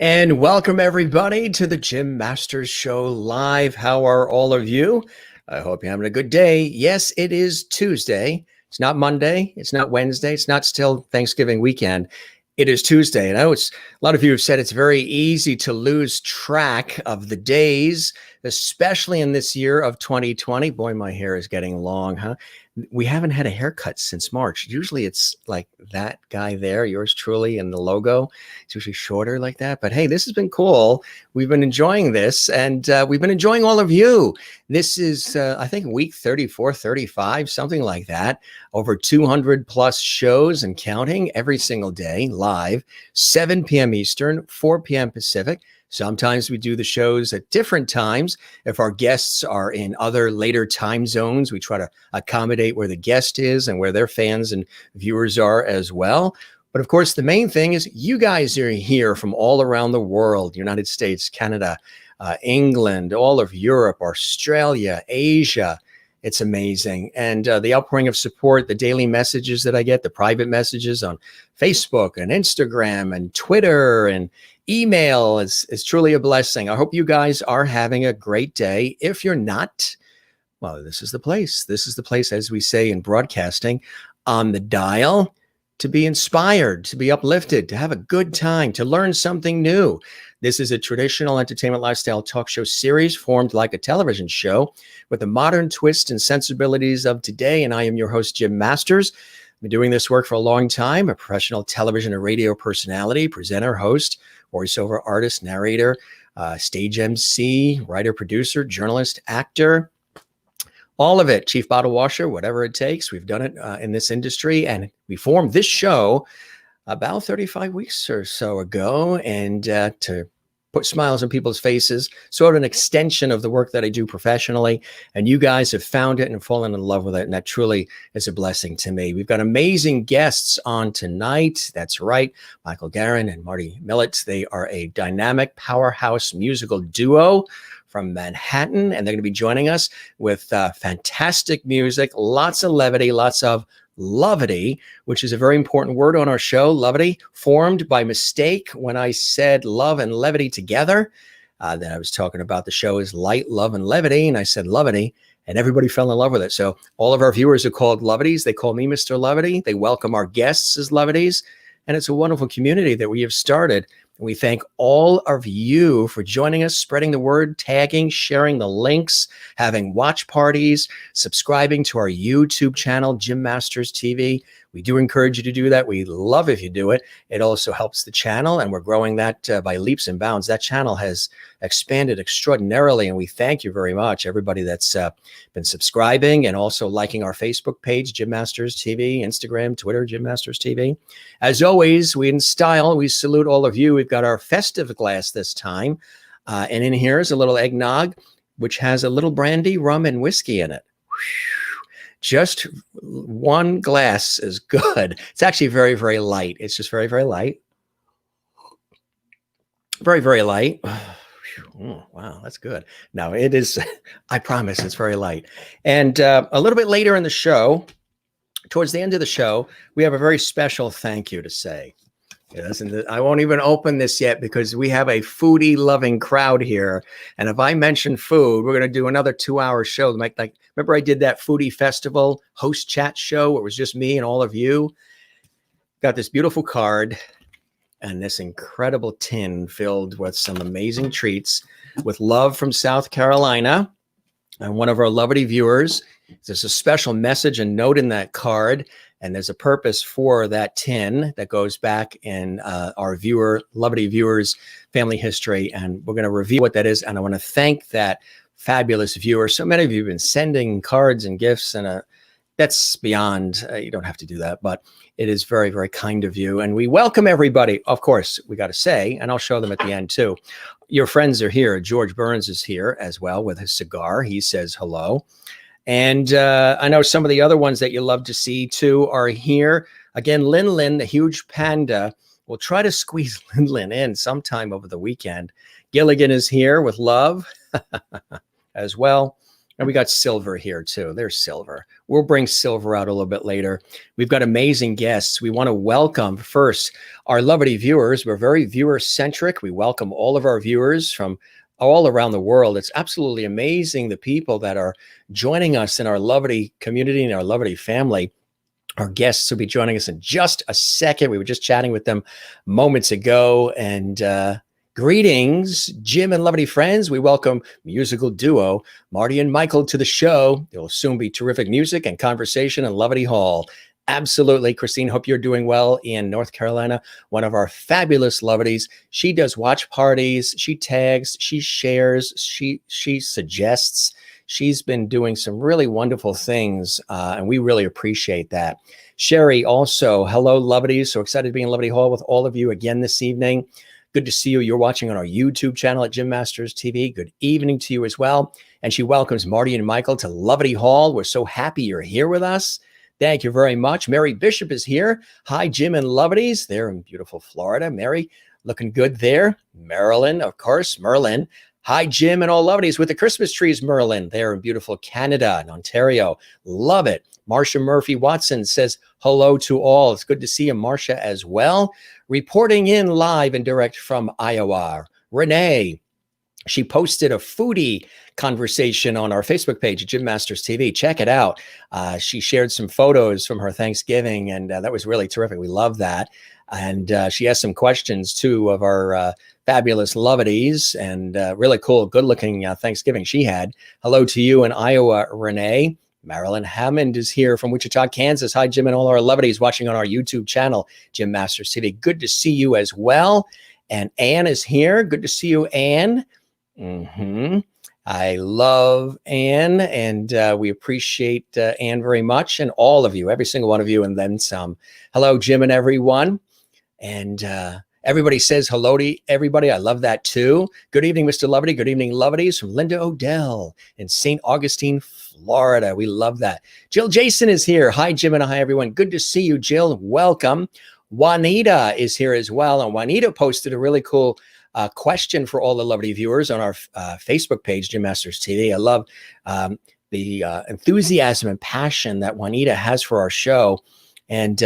And welcome everybody to the Jim Masters Show live. How are all of you? I hope you're having a good day. Yes, it is Tuesday. It's not Monday. It's not Wednesday. It's not still Thanksgiving weekend. It is Tuesday. And I know a lot of you have said it's very easy to lose track of the days, especially in this year of 2020. Boy, my hair is getting long, huh? We haven't had a haircut since March. Usually it's like that guy there, yours truly, and the logo. It's usually shorter like that. But hey, this has been cool. We've been enjoying this, and we've been enjoying all of you. This is, I think, week 34, 35, something like that. Over 200 plus shows and counting every single day, live, 7 p.m. Eastern, 4 p.m. Pacific. Sometimes we do the shows at different times. If our guests are in other later time zones, we try to accommodate where the guest is and where their fans and viewers are as well. But of course, the main thing is you guys are here from all around the world, United States, Canada, England, all of Europe, Australia, Asia. It's amazing. And the outpouring of support, the daily messages that I get, the private messages on Facebook and Instagram and Twitter and email is truly a blessing. I hope you guys are having a great day. If you're not, well, this is the place. This is the place, as we say in broadcasting, on the dial, to be inspired, to be uplifted, to have a good time, to learn something new. This is a traditional entertainment lifestyle talk show series formed like a television show with the modern twist and sensibilities of today. And I am your host, Jim Masters. I've been doing this work for a long time, a professional television and radio personality, presenter, host, voiceover artist, narrator, stage MC, writer, producer, journalist, actor, all of it, chief bottle washer, whatever it takes. We've done it in this industry, and we formed this show about 35 weeks or so ago, and to put smiles on people's faces, sort of an extension of the work that I do professionally. And you guys have found it and fallen in love with it. And that truly is a blessing to me. We've got amazing guests on tonight. That's right. MICHAEL GARIN and MARDIE MILLIT. They are a dynamic powerhouse musical duo from Manhattan. And they're going to be joining us with fantastic music, lots of levity, lots of loveity, which is a very important word on our show. Levity, formed by mistake when I said love and levity together. Then I was talking about the show is light, love, and levity, and I said levity, and everybody fell in love with it. So all of our viewers are called levities. They call me Mr. Levity. They welcome our guests as levities, and it's a wonderful community that we have started. We thank all of you for joining us, spreading the word, tagging, sharing the links, having watch parties, subscribing to our YouTube channel, Jim Masters TV. We do encourage you to do that. We love if you do it. It also helps the channel, and we're growing that by leaps and bounds. That channel has expanded extraordinarily, and we thank you very much, everybody that's been subscribing and also liking our Facebook page, Jim Masters TV, Instagram, Twitter, Jim Masters TV. As always, we salute all of you. We've got our festive glass this time, and in here is a little eggnog, which has a little brandy, rum, and whiskey in it. Just one glass is good. It's actually very, very light. It's just very, very light. Very, very light. Oh, wow, that's good. No, it is. I promise it's very light. And a little bit later in the show, towards the end of the show, we have a very special thank you to say. Yes, and I won't even open this yet because we have a foodie loving crowd here. And if I mention food, we're going to do another 2-hour show. Like, remember I did that foodie festival host chat show where it was just me and all of you? Got this beautiful card and this incredible tin filled with some amazing treats with love from South Carolina. And one of our levity viewers, there's a special message and note in that card. And there's a purpose for that tin that goes back in our levity viewers' family history. And we're going to reveal what that is. And I want to thank that fabulous viewer. So many of you have been sending cards and gifts, and that's beyond, you don't have to do that, but it is very, very kind of you. And we welcome everybody. Of course, we got to say, and I'll show them at the end too. Your friends are here. George Burns is here as well with his cigar. He says hello. And I know some of the other ones that you love to see too are here. Again, Lin, the huge panda. We'll try to squeeze Lin in sometime over the weekend. Gilligan is here with love as well. And we got Silver here too. There's Silver. We'll bring Silver out a little bit later. We've got amazing guests. We want to welcome first our levity viewers. We're very viewer centric. We welcome all of our viewers from all around the world. It's absolutely amazing the people that are joining us in our levity community and our levity family. Our guests will be joining us in just a second. We were just chatting with them moments ago. And greetings, Jim and levity friends. We welcome musical duo Mardi and Michael to the show. There will soon be terrific music and conversation in Levity Hall. Absolutely. Christine, hope you're doing well in North Carolina. One of our fabulous levities. She does watch parties. She tags. She shares. She suggests. She's been doing some really wonderful things, and we really appreciate that. Sherry also, hello, levities. So excited to be in Levity Hall with all of you again this evening. Good to see you. You're watching on our YouTube channel at Jim Masters TV. Good evening to you as well. And she welcomes Mardi and Michael to Levity Hall. We're so happy you're here with us. Thank you very much. Mary Bishop is here. Hi, Jim and levities. They're in beautiful Florida. Mary, looking good there. Marilyn, of course, Merlin. Hi, Jim and all levities with the Christmas trees, Merlin. They're in beautiful Canada and Ontario. Love it. Marcia Murphy Watson says hello to all. It's good to see you, Marcia, as well. Reporting in live and direct from Iowa, Renee. She posted a foodie conversation on our Facebook page, Jim Masters TV. Check it out. She shared some photos from her Thanksgiving, and that was really terrific. We love that. And she asked some questions, too, of our fabulous levities, and really cool, good-looking Thanksgiving she had. Hello to you in Iowa, Renee. Marilyn Hammond is here from Wichita, Kansas. Hi, Jim and all our levities watching on our YouTube channel, Jim Masters TV. Good to see you as well. And Anne is here. Good to see you, Anne. I love Anne, and we appreciate Anne very much, and all of you, every single one of you, and then some. Hello, Jim and everyone. And everybody says hello to everybody. I love that too. Good evening, Mr. Levity. Good evening, levities, from Linda Odell in St. Augustine, Florida. We love that. Jill Jason is here. Hi, Jim, and hi, everyone. Good to see you, Jill. Welcome. Juanita is here as well. And Juanita posted a really cool question for all the levity viewers on our Facebook page, Jim Masters TV. I love the enthusiasm and passion that Juanita has for our show. And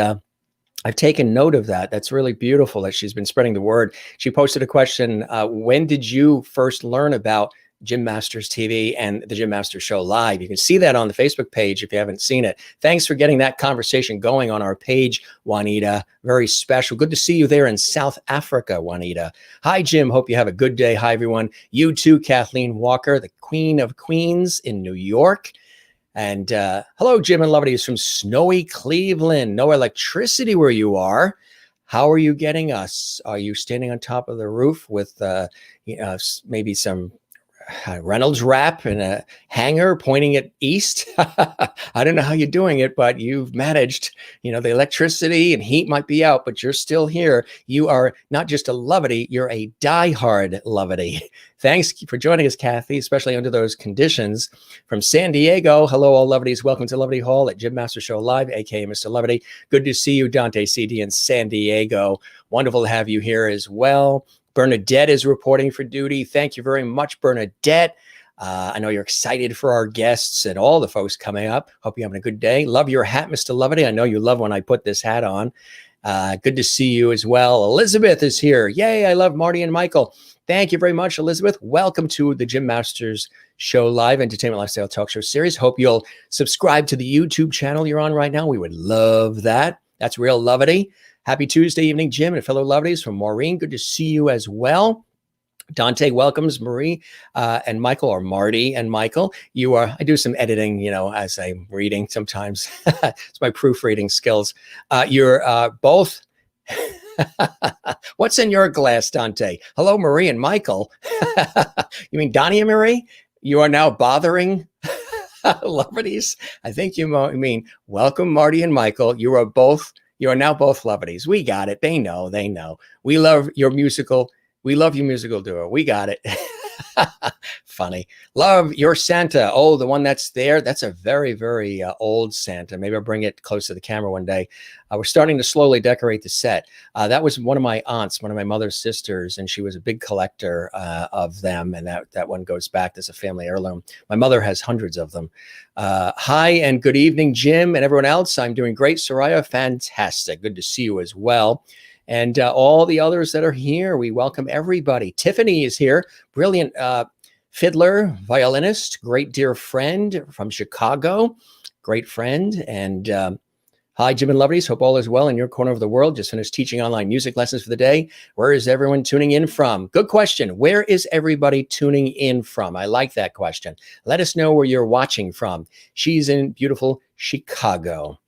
I've taken note of that. That's really beautiful that she's been spreading the word. She posted a question. When did you first learn about Jim Masters TV and the Jim Masters Show live? You can see that on the Facebook page if you haven't seen it. Thanks for getting that conversation going on our page, Juanita. Very special. Good to see you there in South Africa, Juanita. Hi, Jim. Hope you have a good day. Hi, everyone. You too, Kathleen Walker, the Queen of Queens in New York. And hello, Jim and levities from snowy Cleveland. No electricity where you are. How are you getting us? Are you standing on top of the roof with maybe some Reynolds wrap and a hanger pointing it east? I don't know how you're doing it, but you've managed. You know, the electricity and heat might be out, but you're still here. You are not just a levity, you're a diehard levity. Thanks for joining us, Kathy, especially under those conditions. From San Diego, hello, all levities. Welcome to Levity Hall at Jim Master Show Live, aka Mr. Levity. Good to see you, Dante CD in San Diego. Wonderful to have you here as well. Bernadette is reporting for duty. Thank you very much, Bernadette. I know you're excited for our guests and all the folks coming up. Hope you're having a good day. Love your hat, Mr. Levity. I know you love when I put this hat on. Good to see you as well. Elizabeth is here. Yay, I love Mardi and Michael. Thank you very much, Elizabeth. Welcome to the Jim Masters Show Live Entertainment Lifestyle Talk Show Series. Hope you'll subscribe to the YouTube channel you're on right now. We would love that. That's real levity. Happy Tuesday evening, Jim and fellow levities. From Maureen, good to see you as well. Dante welcomes Marie and Michael, or Mardi and Michael. I do some editing, as I'm reading sometimes. It's my proofreading skills. You're both. What's in your glass, Dante? Hello, Marie and Michael. You mean Donnie and Marie? You are now bothering levities? I think you mean welcome, Mardi and Michael. You are now both levities. We got it. They know. We love your musical duo. We got it. Funny. Love your Santa. Oh, the one that's there. That's a very, very old Santa. Maybe I'll bring it close to the camera one day. We're starting to slowly decorate the set. That was one of my aunts, one of my mother's sisters, and she was a big collector of them. And that one goes back as a family heirloom. My mother has hundreds of them. Hi and good evening, Jim and everyone else. I'm doing great. Soraya, fantastic. Good to see you as well. And all the others that are here, we welcome everybody. Tiffany is here, brilliant fiddler, violinist, great dear friend from Chicago, great friend. And hi, Jim and Lovelies. Hope all is well in your corner of the world. Just finished teaching online music lessons for the day. Where is everyone tuning in from? Good question. Where is everybody tuning in from? I like that question. Let us know where you're watching from. She's in beautiful Chicago.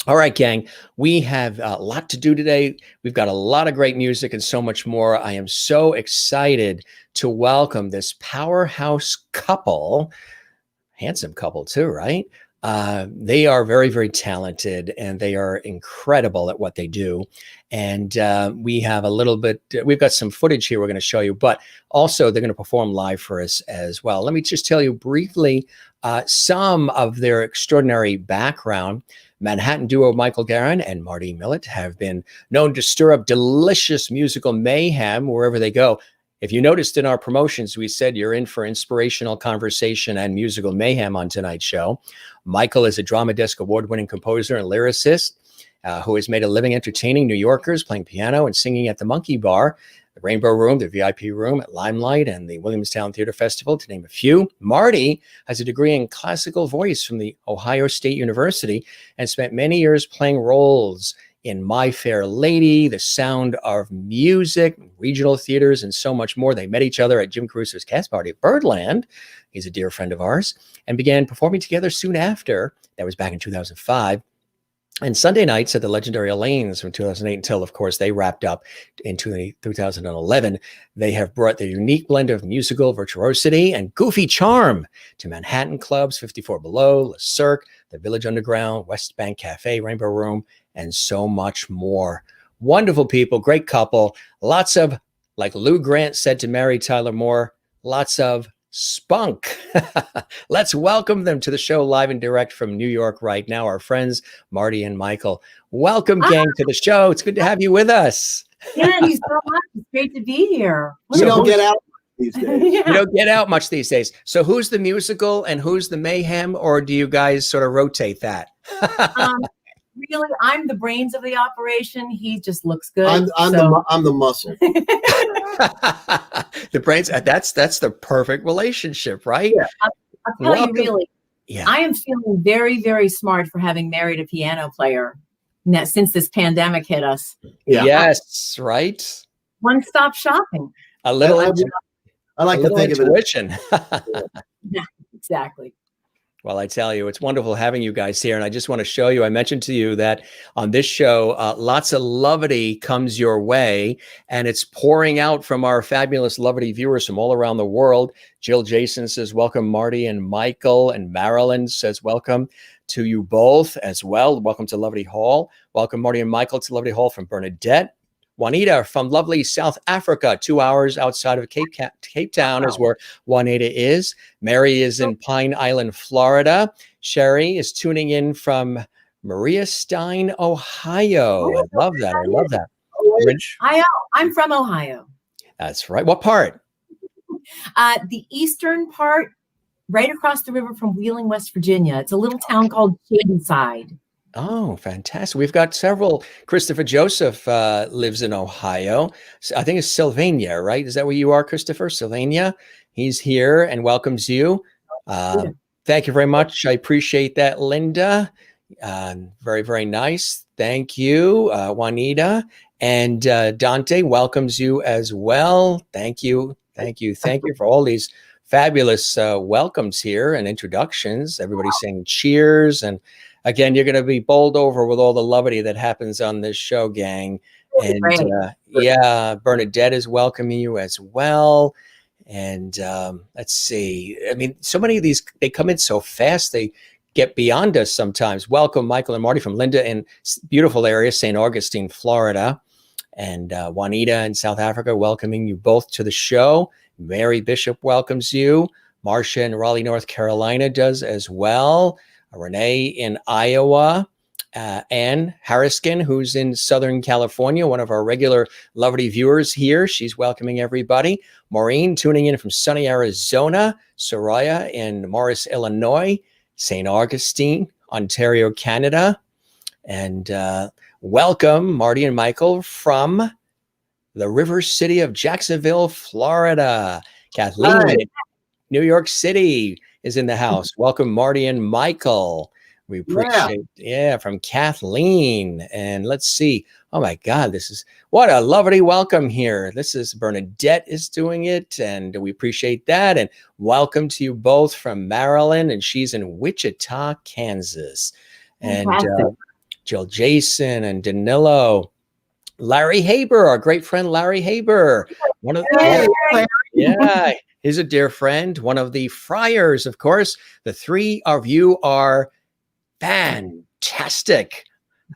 All right, gang, we have a lot to do today. We've got a lot of great music and so much more. I am so excited to welcome this powerhouse couple, handsome couple too, right? They are very, very talented and they are incredible at what they do. And we have a little bit, we've got some footage here we're going to show you, but also they're going to perform live for us as well. Let me just tell you briefly some of their extraordinary background. Manhattan duo MICHAEL GARIN and MARDI MILLIT have been known to stir up delicious musical mayhem wherever they go. If you noticed in our promotions, we said you're in for inspirational conversation and musical mayhem on tonight's show. MICHAEL is a Drama Desk award-winning composer and lyricist who has made a living entertaining New Yorkers, playing piano and singing at the Monkey Bar, the Rainbow Room, the VIP Room at Limelight, and the Williamstown Theater Festival, to name a few. MARDI has a degree in classical voice from the Ohio State University and spent many years playing roles in My Fair Lady, The Sound of Music, regional theaters, and so much more. They met each other at Jim Caruso's cast party at Birdland. He's a dear friend of ours, and began performing together soon after. That was back in 2005. And Sunday nights at the legendary Elaine's from 2008 until, of course, they wrapped up in 2011. They have brought their unique blend of musical virtuosity and goofy charm to Manhattan clubs, 54 Below, Le Cirque, the Village Underground, West Bank Cafe, Rainbow Room, and so much more. Wonderful people, great couple. Lots of, like Lou Grant said to Mary Tyler Moore, lots of spunk. Let's welcome them to the show live and direct from New York right now, our friends MARDI and MICHAEL. Welcome, gang, to the show. It's good to have you with us. Thank you so much. It's great to be here. We don't get out these days. You don't get out much these days. So who's the musical and who's the mayhem, or do you guys sort of rotate that? Really, I'm the brains of the operation. He just looks good. I'm the muscle. The brains. That's the perfect relationship, right? Yeah. I'll tell you, really, yeah. I am feeling very, very smart for having married a piano player since this pandemic hit us. Yeah. Yes, right. One-stop shopping. A little. I like to think intuition. of it. Yeah, exactly. Well, I tell you, it's wonderful having you guys here. And I just want to show you, I mentioned to you that on this show, lots of levity comes your way, and it's pouring out from our fabulous levity viewers from all around the world. Jill Jason says, welcome, MARDI and MICHAEL. And Marilyn says, welcome to you both as well. Welcome to Levity Hall. Welcome, MARDI and MICHAEL, to Levity Hall from Bernadette. Juanita from lovely South Africa, 2 hours outside of Cape Town is where Juanita is. Mary is in Pine Island, Florida. Sherry is tuning in from Maria Stein, Ohio. I love that. I love that. Ohio. I'm from Ohio. That's right. What part? The eastern part, right across the river from Wheeling, West Virginia. It's a little town called Shadyside. Oh, fantastic. We've got several. Christopher Joseph lives in Ohio. I think it's Sylvania, right? Is that where you are, Christopher? Sylvania? He's here and welcomes you. Thank you very much. I appreciate that, Linda. Very, very nice. Thank you, Juanita. And Dante welcomes you as well. Thank you. Thank you. Thank you for all these fabulous welcomes here and introductions. Everybody's saying cheers. And again, you're going to be bowled over with all the levity that happens on this show, gang. And yeah, Bernadette is welcoming you as well. And let's see. I mean, so many of these, they come in so fast, they get beyond us sometimes. Welcome, MICHAEL and MARDI from Linda in beautiful area, St. Augustine, Florida. And Juanita in South Africa, welcoming you both to the show. Mary Bishop welcomes you. Marcia in Raleigh, North Carolina does as well. Renee in Iowa. Ann Harriskin, who's in Southern California, one of our regular Loveity viewers here. She's welcoming everybody. Maureen tuning in from sunny Arizona. Soraya in Morris, Illinois. St. Augustine, Ontario, Canada. And welcome, Marty and Michael, from the River City of Jacksonville, Florida. Kathleen in New York City is in the house. Welcome, Marty and Michael. We appreciate, from Kathleen. And let's see. Oh my God, what a lovely welcome here. This is Bernadette is doing it, and we appreciate that. And welcome to you both from Maryland, and she's in Wichita, Kansas. And Jill Jason and Danilo. Larry Haber, our great friend Larry Haber. He's a dear friend, one of the Friars, of course. The three of you are fantastic.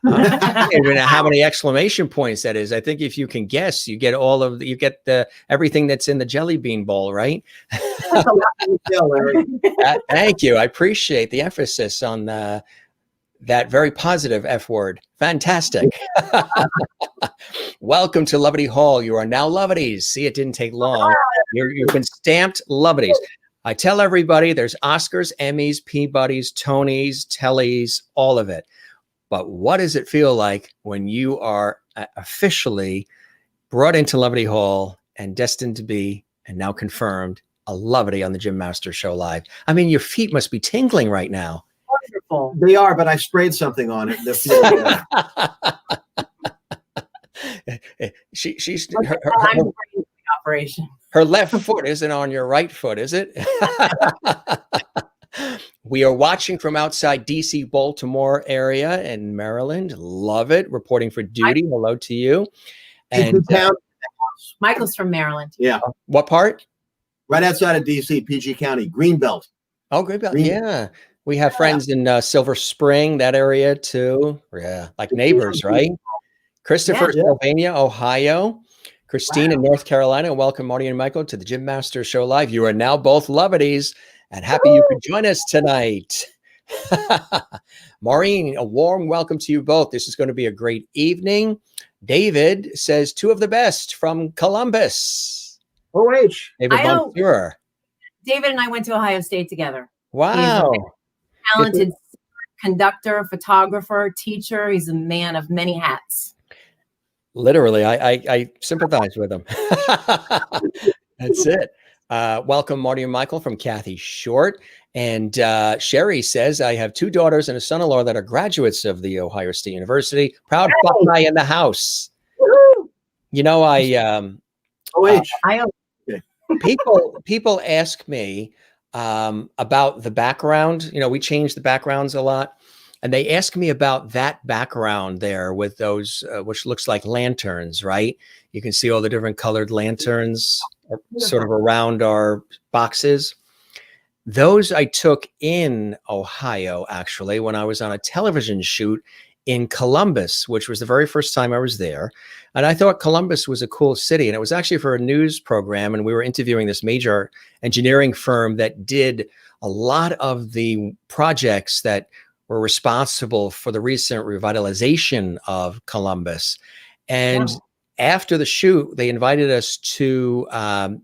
I don't even know how many exclamation points that is. I think if you can guess, you get everything that's in the jelly bean bowl, right? Thank you. I appreciate the emphasis on that very positive F word. Fantastic. Welcome to Loveity Hall. You are now Loveities. See, it didn't take long. You've been stamped Loveities. I tell everybody there's Oscars, Emmys, Peabodys, Tonys, Tellys, all of it. But what does it feel like when you are officially brought into Loveity Hall and destined to be, and now confirmed, a Loveity on the Jim Masters Show Live? I mean, your feet must be tingling right now. Wonderful. They are, but I sprayed something on it. She's operation. Her left foot isn't on your right foot, is it? We are watching from outside DC, Baltimore area in Maryland. Love it. Reporting for duty. Hello to you. And Michael's from Maryland. Yeah. What part? Right outside of DC, PG County, Greenbelt. Oh, Greenbelt. Yeah. We have friends in Silver Spring, that area too. Yeah. Like neighbors, right? Christopher, Pennsylvania, Ohio. Christine in North Carolina. Welcome, Marty and Michael, to the Jim Masters Show Live. You are now both Loveities, and happy you could join us tonight. Maureen, a warm welcome to you both. This is going to be a great evening. David says, two of the best from Columbus. OH. David and I went to Ohio State together. Wow. He's a talented conductor, photographer, teacher. He's a man of many hats. Literally, I sympathize with him. That's it. Welcome, Marty and Michael, from Kathy Short. And Sherry says, I have two daughters and a son-in-law that are graduates of the Ohio State University. Proud Buckeye in the house. You know, people ask me about the background. You know, we change the backgrounds a lot. And they ask me about that background there with those, which looks like lanterns, right? You can see all the different colored lanterns sort of around our boxes. Those I took in Ohio, actually, when I was on a television shoot in Columbus, which was the very first time I was there. And I thought Columbus was a cool city. And it was actually for a news program. And we were interviewing this major engineering firm that did a lot of the projects that were responsible for the recent revitalization of Columbus. And after the shoot, they invited us to a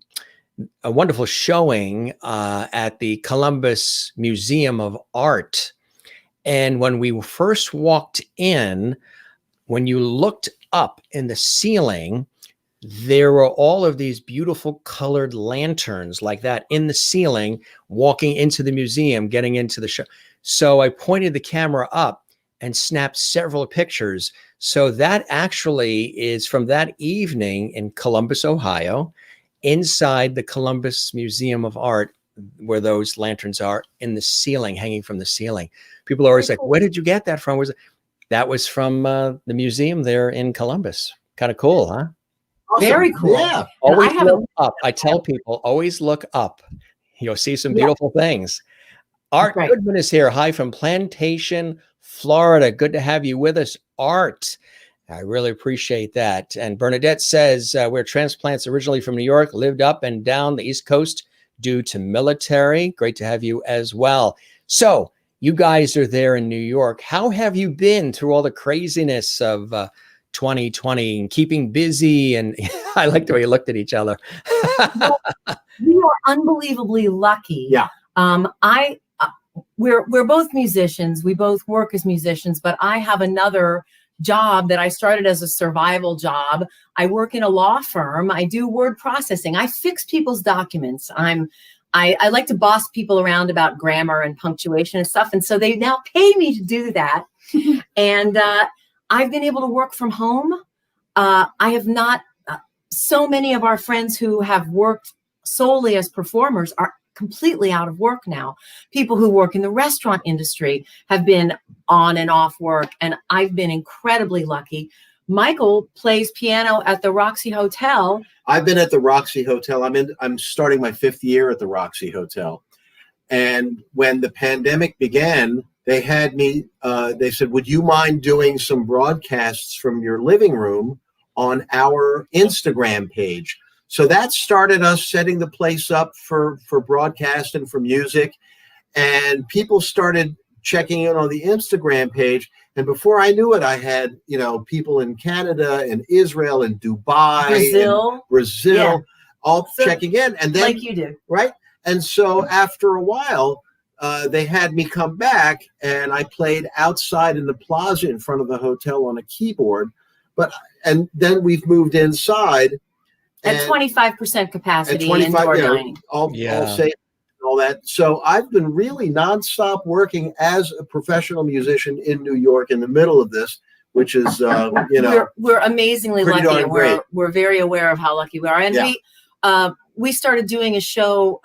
wonderful showing at the Columbus Museum of Art. And when we first walked in, when you looked up in the ceiling, there were all of these beautiful colored lanterns like that in the ceiling, walking into the museum, getting into the show. So I pointed the camera up and snapped several pictures. So that actually is from that evening in Columbus, Ohio, inside the Columbus Museum of Art, where those lanterns are in the ceiling, hanging from the ceiling. People are always like, where did you get that from? That was from the museum there in Columbus. Kind of cool, huh? Awesome. Very cool. Yeah. Always look up. I tell people, always look up. You'll see some beautiful things. Art Goodman is here. Hi from Plantation, Florida. Good to have you with us, Art. I really appreciate that. And Bernadette says, we're transplants originally from New York, lived up and down the East Coast due to military. Great to have you as well. So you guys are there in New York. How have you been through all the craziness of 2020 and keeping busy? And I like the way you looked at each other. Well, we are unbelievably lucky. Yeah. We're both musicians. We both work as musicians, but I have another job that I started as a survival job. I work in a law firm. I do word processing. I fix people's documents. I like to boss people around about grammar and punctuation and stuff. And so they now pay me to do that. And I've been able to work from home. I have not, so many of our friends who have worked solely as performers are completely out of work now. People who work in the restaurant industry have been on and off work, and I've been incredibly lucky. Michael plays piano at the Roxy Hotel. I've been at the Roxy Hotel. I'm starting my 5th year at the Roxy Hotel. And when the pandemic began, they had me, they said, would you mind doing some broadcasts from your living room on our Instagram page? So that started us setting the place up for broadcast and for music. And people started checking in on the Instagram page. And before I knew it, I had, people in Canada and Israel and Dubai, Brazil, yeah, all checking in. And then, like you do. Right. And so after a while, they had me come back, and I played outside in the plaza in front of the hotel on a keyboard. And then we've moved inside. At 25% capacity, 25, indoor dining. All safe and all that. So I've been really nonstop working as a professional musician in New York in the middle of this, which is, we're amazingly lucky. And we're very aware of how lucky we are. And we started doing a show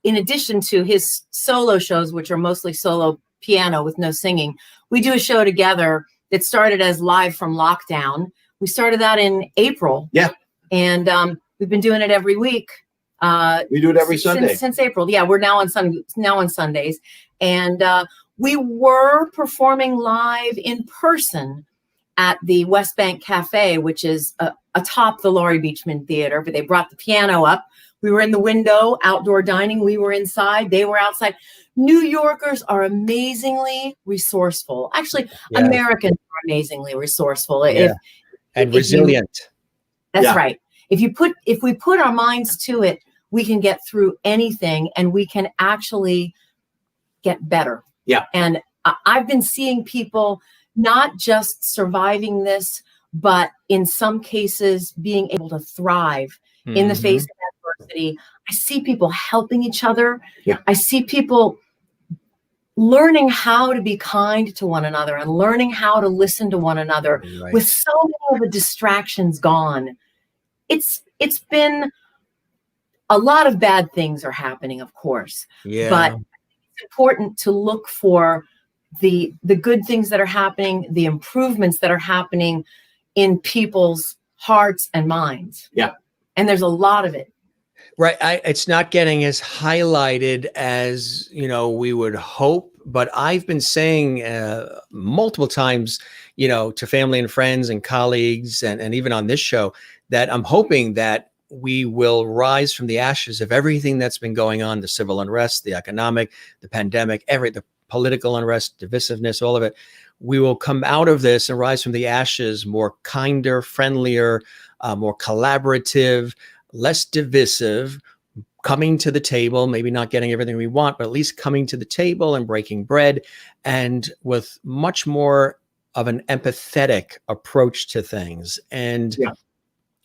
in addition to his solo shows, which are mostly solo piano with no singing. We do a show together that started as Live from Lockdown. We started that in April. Yeah. And we've been doing it every week. We do it every Sunday since April. Yeah, we're now on Sundays, and we were performing live in person at the West Bank Cafe, which is atop the Laurie Beachman Theater. But they brought the piano up. We were in the window, outdoor dining. We were inside. They were outside. New Yorkers are amazingly resourceful. Actually, yeah. Americans are amazingly resourceful. Yeah. And resilient. That's right. If we put our minds to it, we can get through anything, and we can actually get better. Yeah. And I've been seeing people not just surviving this, but in some cases being able to thrive in the face of adversity. I see people helping each other. Yeah. I see people learning how to be kind to one another and learning how to listen to one another with so many of the distractions gone. It's been a lot of bad things are happening, of course, but it's important to look for the good things that are happening, the improvements that are happening in people's hearts and minds. Yeah. And there's a lot of it. Right. It's not getting as highlighted as, we would hope. But I've been saying multiple times, to family and friends and colleagues and even on this show that I'm hoping that we will rise from the ashes of everything that's been going on, the civil unrest, the economic, the pandemic, the political unrest, divisiveness, all of it. We will come out of this and rise from the ashes more kinder, friendlier, more collaborative, less divisive, coming to the table, maybe not getting everything we want, but at least coming to the table and breaking bread, and with much more of an empathetic approach to things. And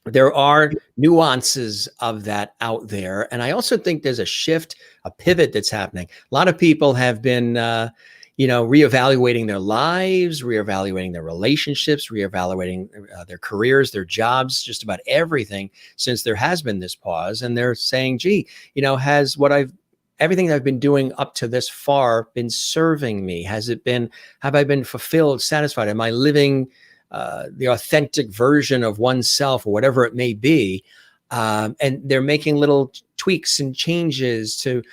there are nuances of that out there. And I also think there's a shift, a pivot that's happening. A lot of people have been, reevaluating their lives, reevaluating their relationships, reevaluating their careers, their jobs, just about everything since there has been this pause. And they're saying, gee, has everything I've been doing up to this far been serving me? Have I been fulfilled, satisfied? Am I living the authentic version of oneself or whatever it may be? And they're making little tweaks and changes to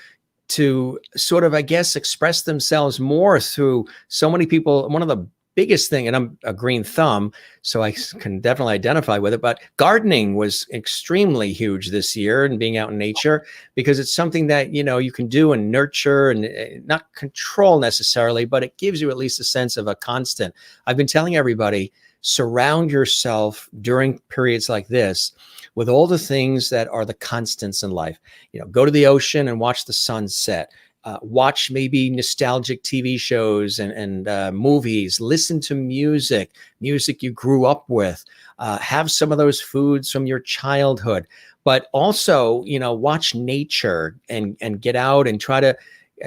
sort of, I guess, express themselves more through so many people. One of the biggest thing, and I'm a green thumb, so I can definitely identify with it, but gardening was extremely huge this year, and being out in nature, because it's something that, you know, you can do and nurture and not control necessarily, but it gives you at least a sense of a constant. I've been telling everybody, surround yourself during periods like this with all the things that are the constants in life. You know, go to the ocean and watch the sunset. Watch maybe nostalgic TV shows and movies. Listen to music you grew up with. Have some of those foods from your childhood. But also, you know, watch nature and get out and try to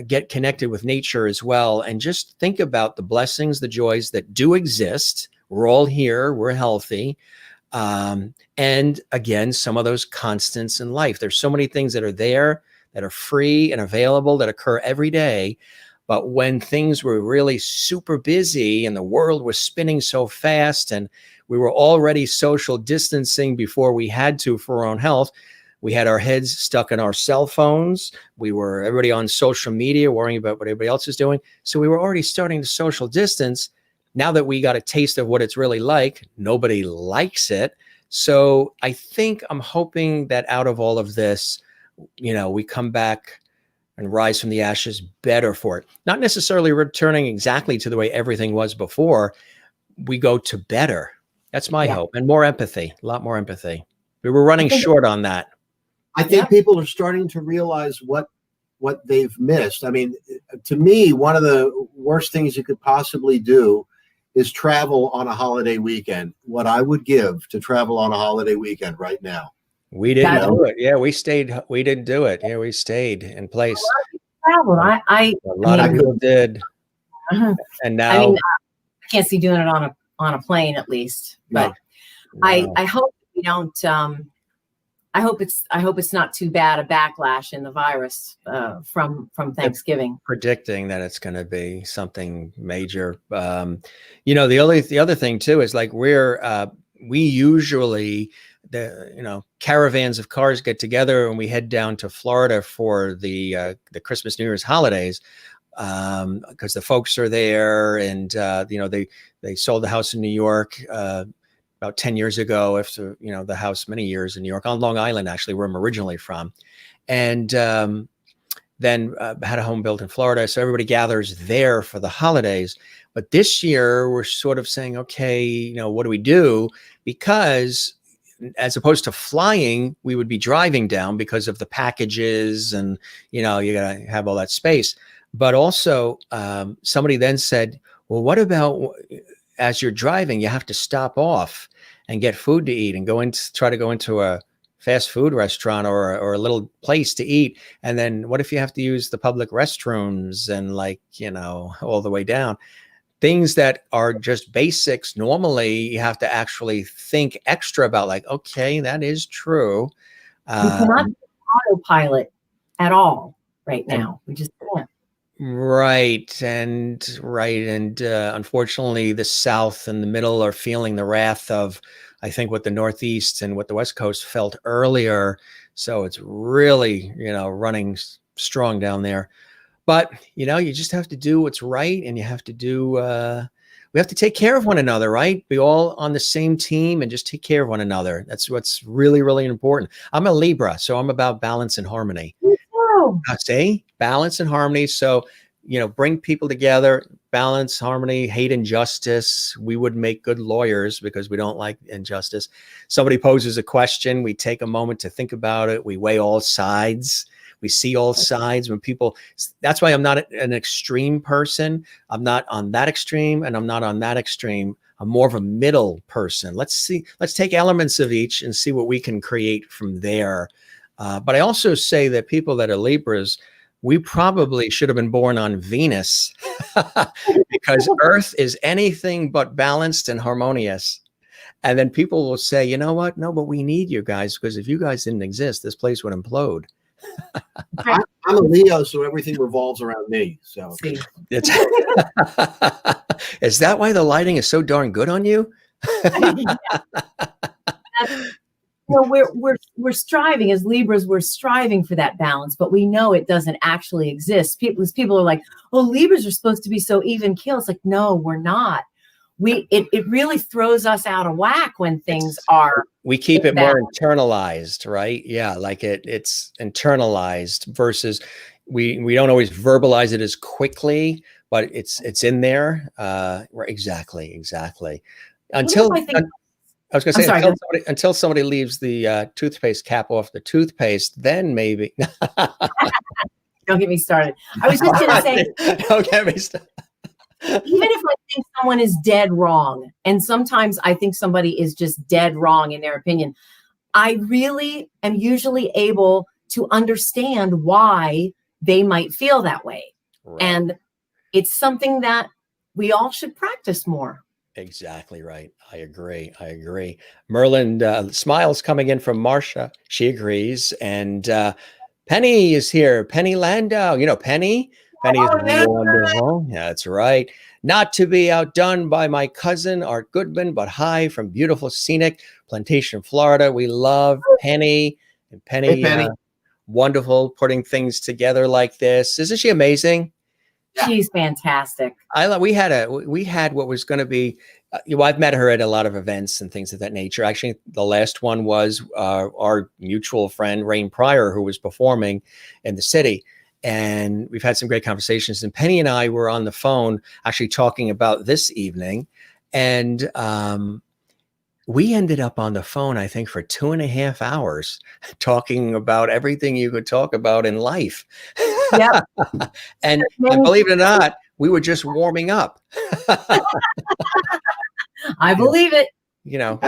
get connected with nature as well. And just think about the blessings, the joys that do exist. We're all here. We're healthy. And again, some of those constants in life. There's so many things that are there, that are free and available, that occur every day. But when things were really super busy and the world was spinning so fast and we were already social distancing before we had to for our own health, we had our heads stuck in our cell phones. We were everybody on social media worrying about what everybody else is doing. So we were already starting to social distance. Now that we got a taste of what it's really like, nobody likes it. So I think I'm hoping that out of all of this, you know, we come back and rise from the ashes better for it. Not necessarily returning exactly to the way everything was before. We go to better. That's my hope. And more empathy, a lot more empathy. We were running short on that. I think people are starting to realize what they've missed. I mean, to me, one of the worst things you could possibly do is travel on a holiday weekend. What I would give to travel on a holiday weekend right now. We didn't do it. Yeah, we stayed. We didn't do it. Yeah, we stayed in place. Traveled. A lot of people did. And now, I mean, I can't see doing it on a plane at least. But no. I hope we don't. I hope it's not too bad a backlash in the virus from Thanksgiving. Predicting that it's going to be something major. You know, the other thing too is like we usually, caravans of cars get together and we head down to Florida for the Christmas, New Year's holidays, because the folks are there, and they sold the house in New York about 10 years ago, after the house many years in New York, on Long Island, actually, where I'm originally from, and then had a home built in Florida. So everybody gathers there for the holidays. But this year we're sort of saying, okay, what do we do? Because as opposed to flying, we would be driving down because of the packages and, you gotta have all that space. But also somebody then said, well, what about as you're driving, you have to stop off and get food to eat and try to go into a fast food restaurant or a little place to eat. And then what if you have to use the public restrooms and all the way down? Things that are just basics. Normally you have to actually think extra about, okay, that is true. You cannot do autopilot at all right now. We just can't. Right. And unfortunately, the South and the Middle are feeling the wrath of, I think, what the Northeast and what the West Coast felt earlier. So it's really, running strong down there. But, you just have to do what's right, and you have to do, we have to take care of one another, right? Be all on the same team and just take care of one another. That's what's really, really important. I'm a Libra, so I'm about balance and harmony. See, balance and harmony. So, bring people together, balance, harmony, hate injustice. We would make good lawyers because we don't like injustice. Somebody poses a question, we take a moment to think about it. We weigh all sides. We see all sides. That's why I'm not an extreme person. I'm not on that extreme and I'm not on that extreme. I'm more of a middle person. Let's take elements of each and see what we can create from there. But I also say that people that are Libras, we probably should have been born on Venus because Earth is anything but balanced and harmonious. And then people will say, you know what? No, but we need you guys, because if you guys didn't exist, this place would implode. I'm a Leo, so everything revolves around me. So is that why the lighting is so darn good on you? We're striving as Libras. We're striving for that balance, but we know it doesn't actually exist. People are like, "Oh, Libras are supposed to be so even keel." It's like, no, we're not. it really throws us out of whack when things are. We keep it more internalized, right? Yeah, like it's internalized versus we don't always verbalize it as quickly, but it's in there. Right, exactly. Until I was going to say, until somebody leaves the toothpaste cap off the toothpaste, then maybe. Don't get me started. I was just going to say. Don't get me started. Even if I think someone is dead wrong, and sometimes I think somebody is just dead wrong in their opinion, I really am usually able to understand why they might feel that way. Right. And it's something that we all should practice more. Exactly right. I agree. Merlin smiles coming in from Marcia. She agrees. And Penny is here. Penny Landau. You know, Penny is wonderful. Yeah, that's right. Not to be outdone by my cousin, Art Goodman, but hi from beautiful, scenic Plantation, Florida. We love Penny. And Penny, hey, Penny. Wonderful putting things together like this. Isn't she amazing? She's fantastic. We had what was going to be, I've met her at a lot of events and things of that nature. Actually, the last one was our mutual friend, Rain Pryor, who was performing in the city. And we've had some great conversations. And Penny and I were on the phone actually talking about this evening. And we ended up on the phone, I think, for 2.5 hours talking about everything you could talk about in life. Yeah. and believe it or not, we were just warming up. I believe it. You know,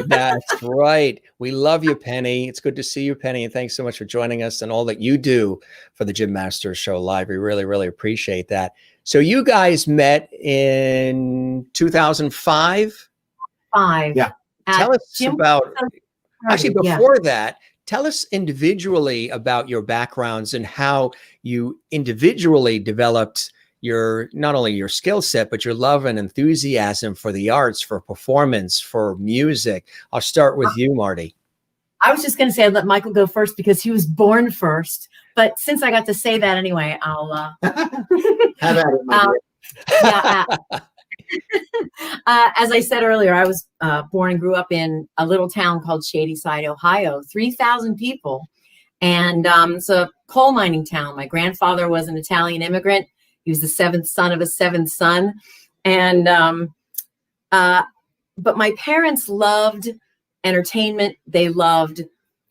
that's right. We love you, Penny. It's good to see you, Penny. And thanks so much for joining us and all that you do for the Jim Masters Show Live. We really, really appreciate that. So you guys met in 2005? Yeah. Tell us about, actually before that, tell us individually about your backgrounds and how you individually developed not only your skill set, but your love and enthusiasm for the arts, for performance, for music. I'll start with you, Mardi. I was just going to say, I'd let Michael go first because he was born first. But since I got to say that anyway, I'll have at it, my dear. As I said earlier, I was born and grew up in a little town called Shadyside, Ohio, 3,000 people. And it's a coal mining town. My grandfather was an Italian immigrant. He was the 7th son of a 7th son. And but my parents loved entertainment.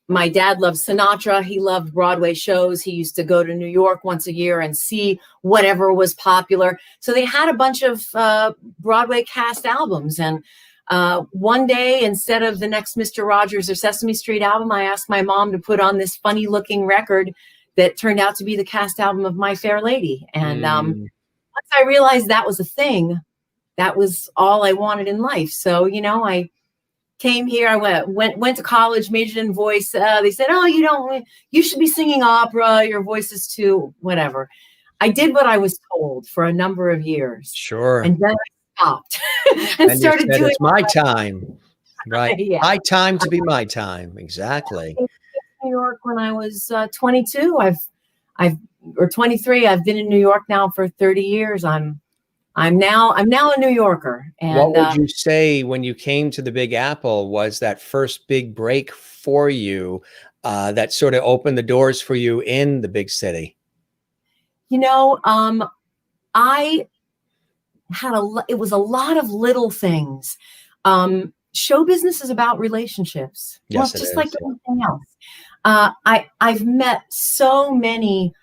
My dad loved Sinatra. He loved Broadway shows. He used to go to New York once a year and see whatever was popular. So they had a bunch of Broadway cast albums. And one day, instead of the next Mr. Rogers or Sesame Street album, I asked my mom to put on this funny looking record that turned out to be the cast album of My Fair Lady. And once I realized that was a thing, that was all I wanted in life. So, you know, I came here, I went to college, majored in voice. They said, oh, you should be singing opera. Your voice is too, whatever. I did what I was told for a number of years. Sure. And then I stopped and started doing it's my time. Right. Yeah. My time to be my time. Exactly. New York when I was 22. Or 23. I've been in New York now for 30 years. I'm now a New Yorker. And what would you say when you came to the Big Apple was that first big break for you that sort of opened the doors for you in the big city? You know, I had it was a lot of little things. Show business is about relationships. Yes, well, just like anything else. I've met so many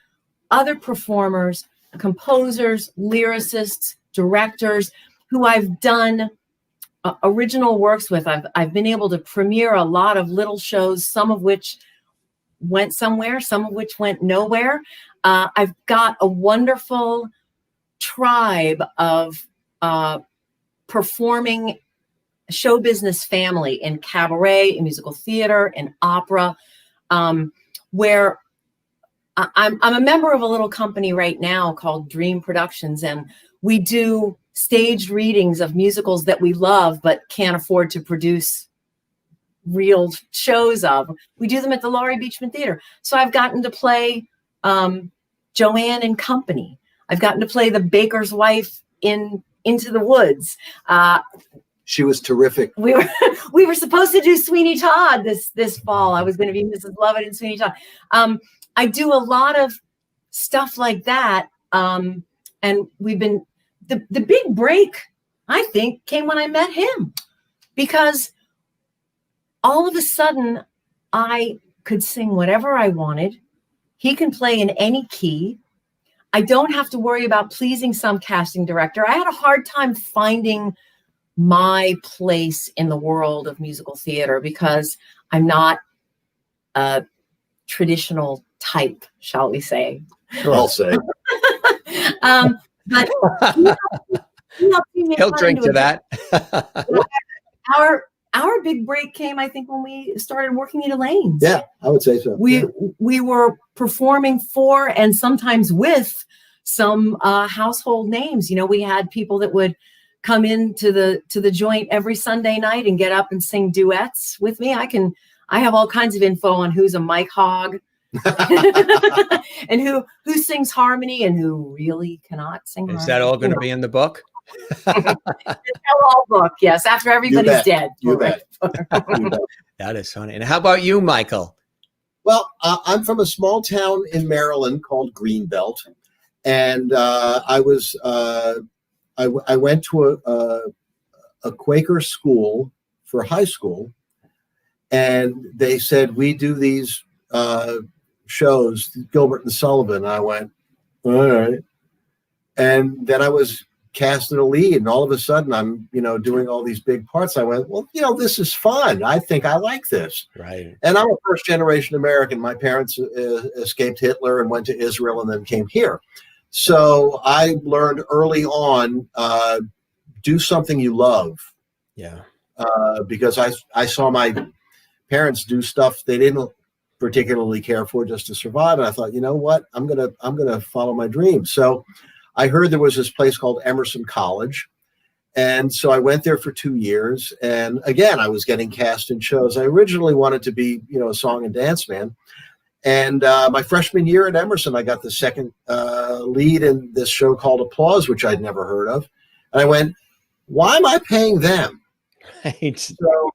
other performers, composers, lyricists, directors who I've done original works with. I've been able to premiere a lot of little shows, some of which went somewhere, some of which went nowhere. I've got a wonderful tribe of performing show business family in cabaret, in musical theater, in opera, where I'm a member of a little company right now called Dream Productions, and we do staged readings of musicals that we love but can't afford to produce real shows of. We do them at the Laurie Beachman Theater. So I've gotten to play Joanne and Company. I've gotten to play the baker's wife in Into the Woods. She was terrific. We were supposed to do Sweeney Todd this fall. I was going to be Mrs. Lovett and Sweeney Todd. I do a lot of stuff like that. And we've been the big break, I think, came when I met him, because all of a sudden I could sing whatever I wanted. He can play in any key. I don't have to worry about pleasing some casting director. I had a hard time finding my place in the world of musical theater because I'm not a traditional type, shall we say. I'll say. But he'll drink to that. Our big break came, I think, when we started working at Elaine's. Yeah, I would say so. We were performing for and sometimes with some household names. You know, we had people that would come into the joint every Sunday night and get up and sing duets with me. I have all kinds of info on who's a mic hog and who sings harmony and who really cannot sing harmony. Is that all going to be in the book? Tell-all book, yes, after everybody's dead. You bet. That is funny. And how about you, Michael? Well, I'm from a small town in Maryland called Greenbelt, and I went to a Quaker school for high school, and they said, we do these shows, Gilbert and Sullivan. And I went, all right. And then I was cast in a lead, and all of a sudden I'm, doing all these big parts. I went, well, this is fun. I think I like this. Right. And I'm a first generation American. My parents escaped Hitler and went to Israel and then came here. So I learned early on, do something you love. Yeah. Because I saw my parents do stuff they didn't particularly care for just to survive. And I thought, you know what, I'm gonna follow my dreams. So I heard there was this place called Emerson College. And so I went there for 2 years. And again, I was getting cast in shows. I originally wanted to be, a song and dance man. And my freshman year at Emerson, I got the second lead in this show called Applause, which I'd never heard of. And I went, why am I paying them? Right. So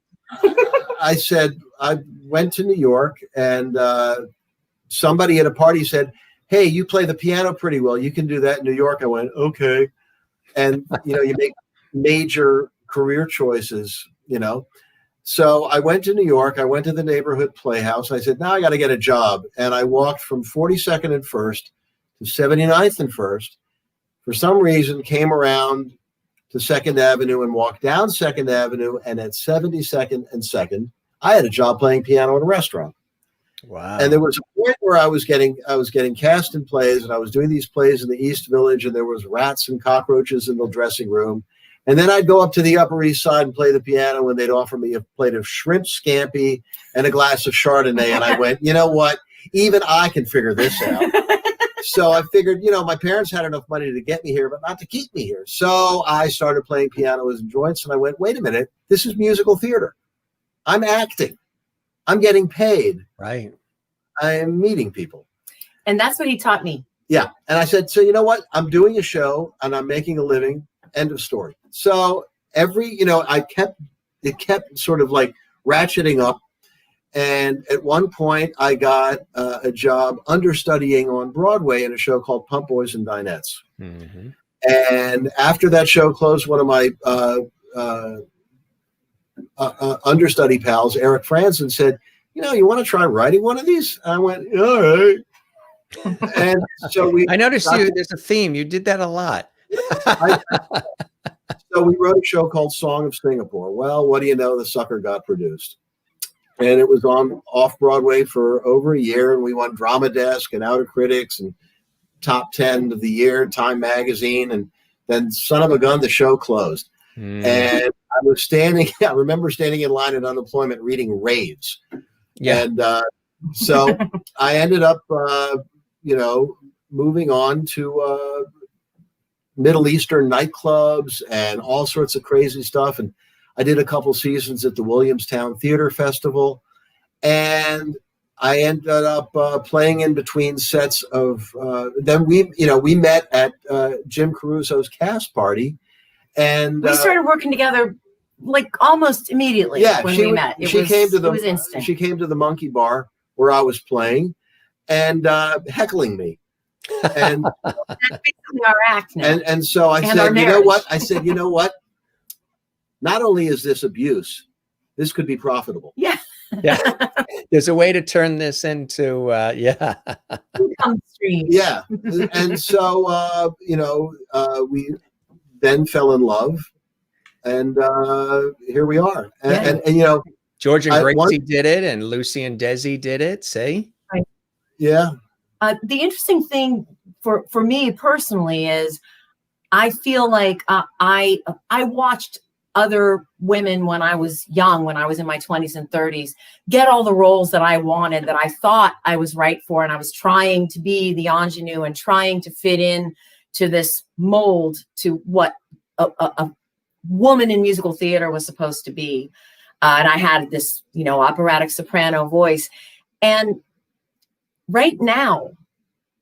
I said, I went to New York, and somebody at a party said, hey, you play the piano pretty well. You can do that in New York. I went, okay. And, you make major career choices, So I went to New York. I went to the neighborhood playhouse. I said, now I got to get a job. And I walked from 42nd and 1st to 79th and 1st. For some reason, came around to 2nd Avenue and walked down 2nd Avenue. And at 72nd and 2nd, I had a job playing piano in a restaurant. Wow. And there was a point where I was getting cast in plays, and I was doing these plays in the East Village, and there was rats and cockroaches in the dressing room. And then I'd go up to the Upper East Side and play the piano, and they'd offer me a plate of shrimp scampi and a glass of Chardonnay. And I went, you know what? Even I can figure this out. So I figured, my parents had enough money to get me here, but not to keep me here. So I started playing pianos and joints, and I went, wait a minute, this is musical theater. I'm acting. I'm getting paid. Right. I am meeting people. And that's what he taught me. Yeah. And I said, so you know what? I'm doing a show and I'm making a living. End of story. So it kept sort of like ratcheting up. And at one point I got a job understudying on Broadway in a show called Pump Boys and Dinettes. Mm-hmm. And after that show closed, one of my understudy pals, Eric Franzen, said, you want to try writing one of these? And I went, all right. And so I noticed there's a theme. You did that a lot. So we wrote a show called Song of Singapore. Well, what do you know? The sucker got produced. And it was on off Broadway for over a year. And we won Drama Desk and Outer Critics and Top 10 of the Year, Time Magazine. And then, son of a gun, the show closed. And I remember standing in line at unemployment reading raves. Yeah. And so I ended up, moving on to Middle Eastern nightclubs and all sorts of crazy stuff. And I did a couple seasons at the Williamstown Theater Festival. And I ended up playing in between sets of, then we met at Jim Caruso's cast party. And we started working together like almost immediately when we met. It was instant. She came to the Monkey Bar where I was playing and heckling me. And that's basically our act now. And so I said, you know what? I said, you know what? Not only is this abuse, this could be profitable. Yeah. Yeah. There's a way to turn this into, yeah. Yeah. And so, you know, we then fell in love, and here we are. And you know, George and Gracie did it, and Lucy and Desi did it. See? Right. Yeah. The interesting thing for me personally is I feel like I watched other women when I was young, when I was in my 20s and 30s, get all the roles that I wanted, that I thought I was right for. And I was trying to be the ingenue and trying to fit in to this mold to what a woman in musical theater was supposed to be. And I had this, you know, operatic soprano voice. And right now,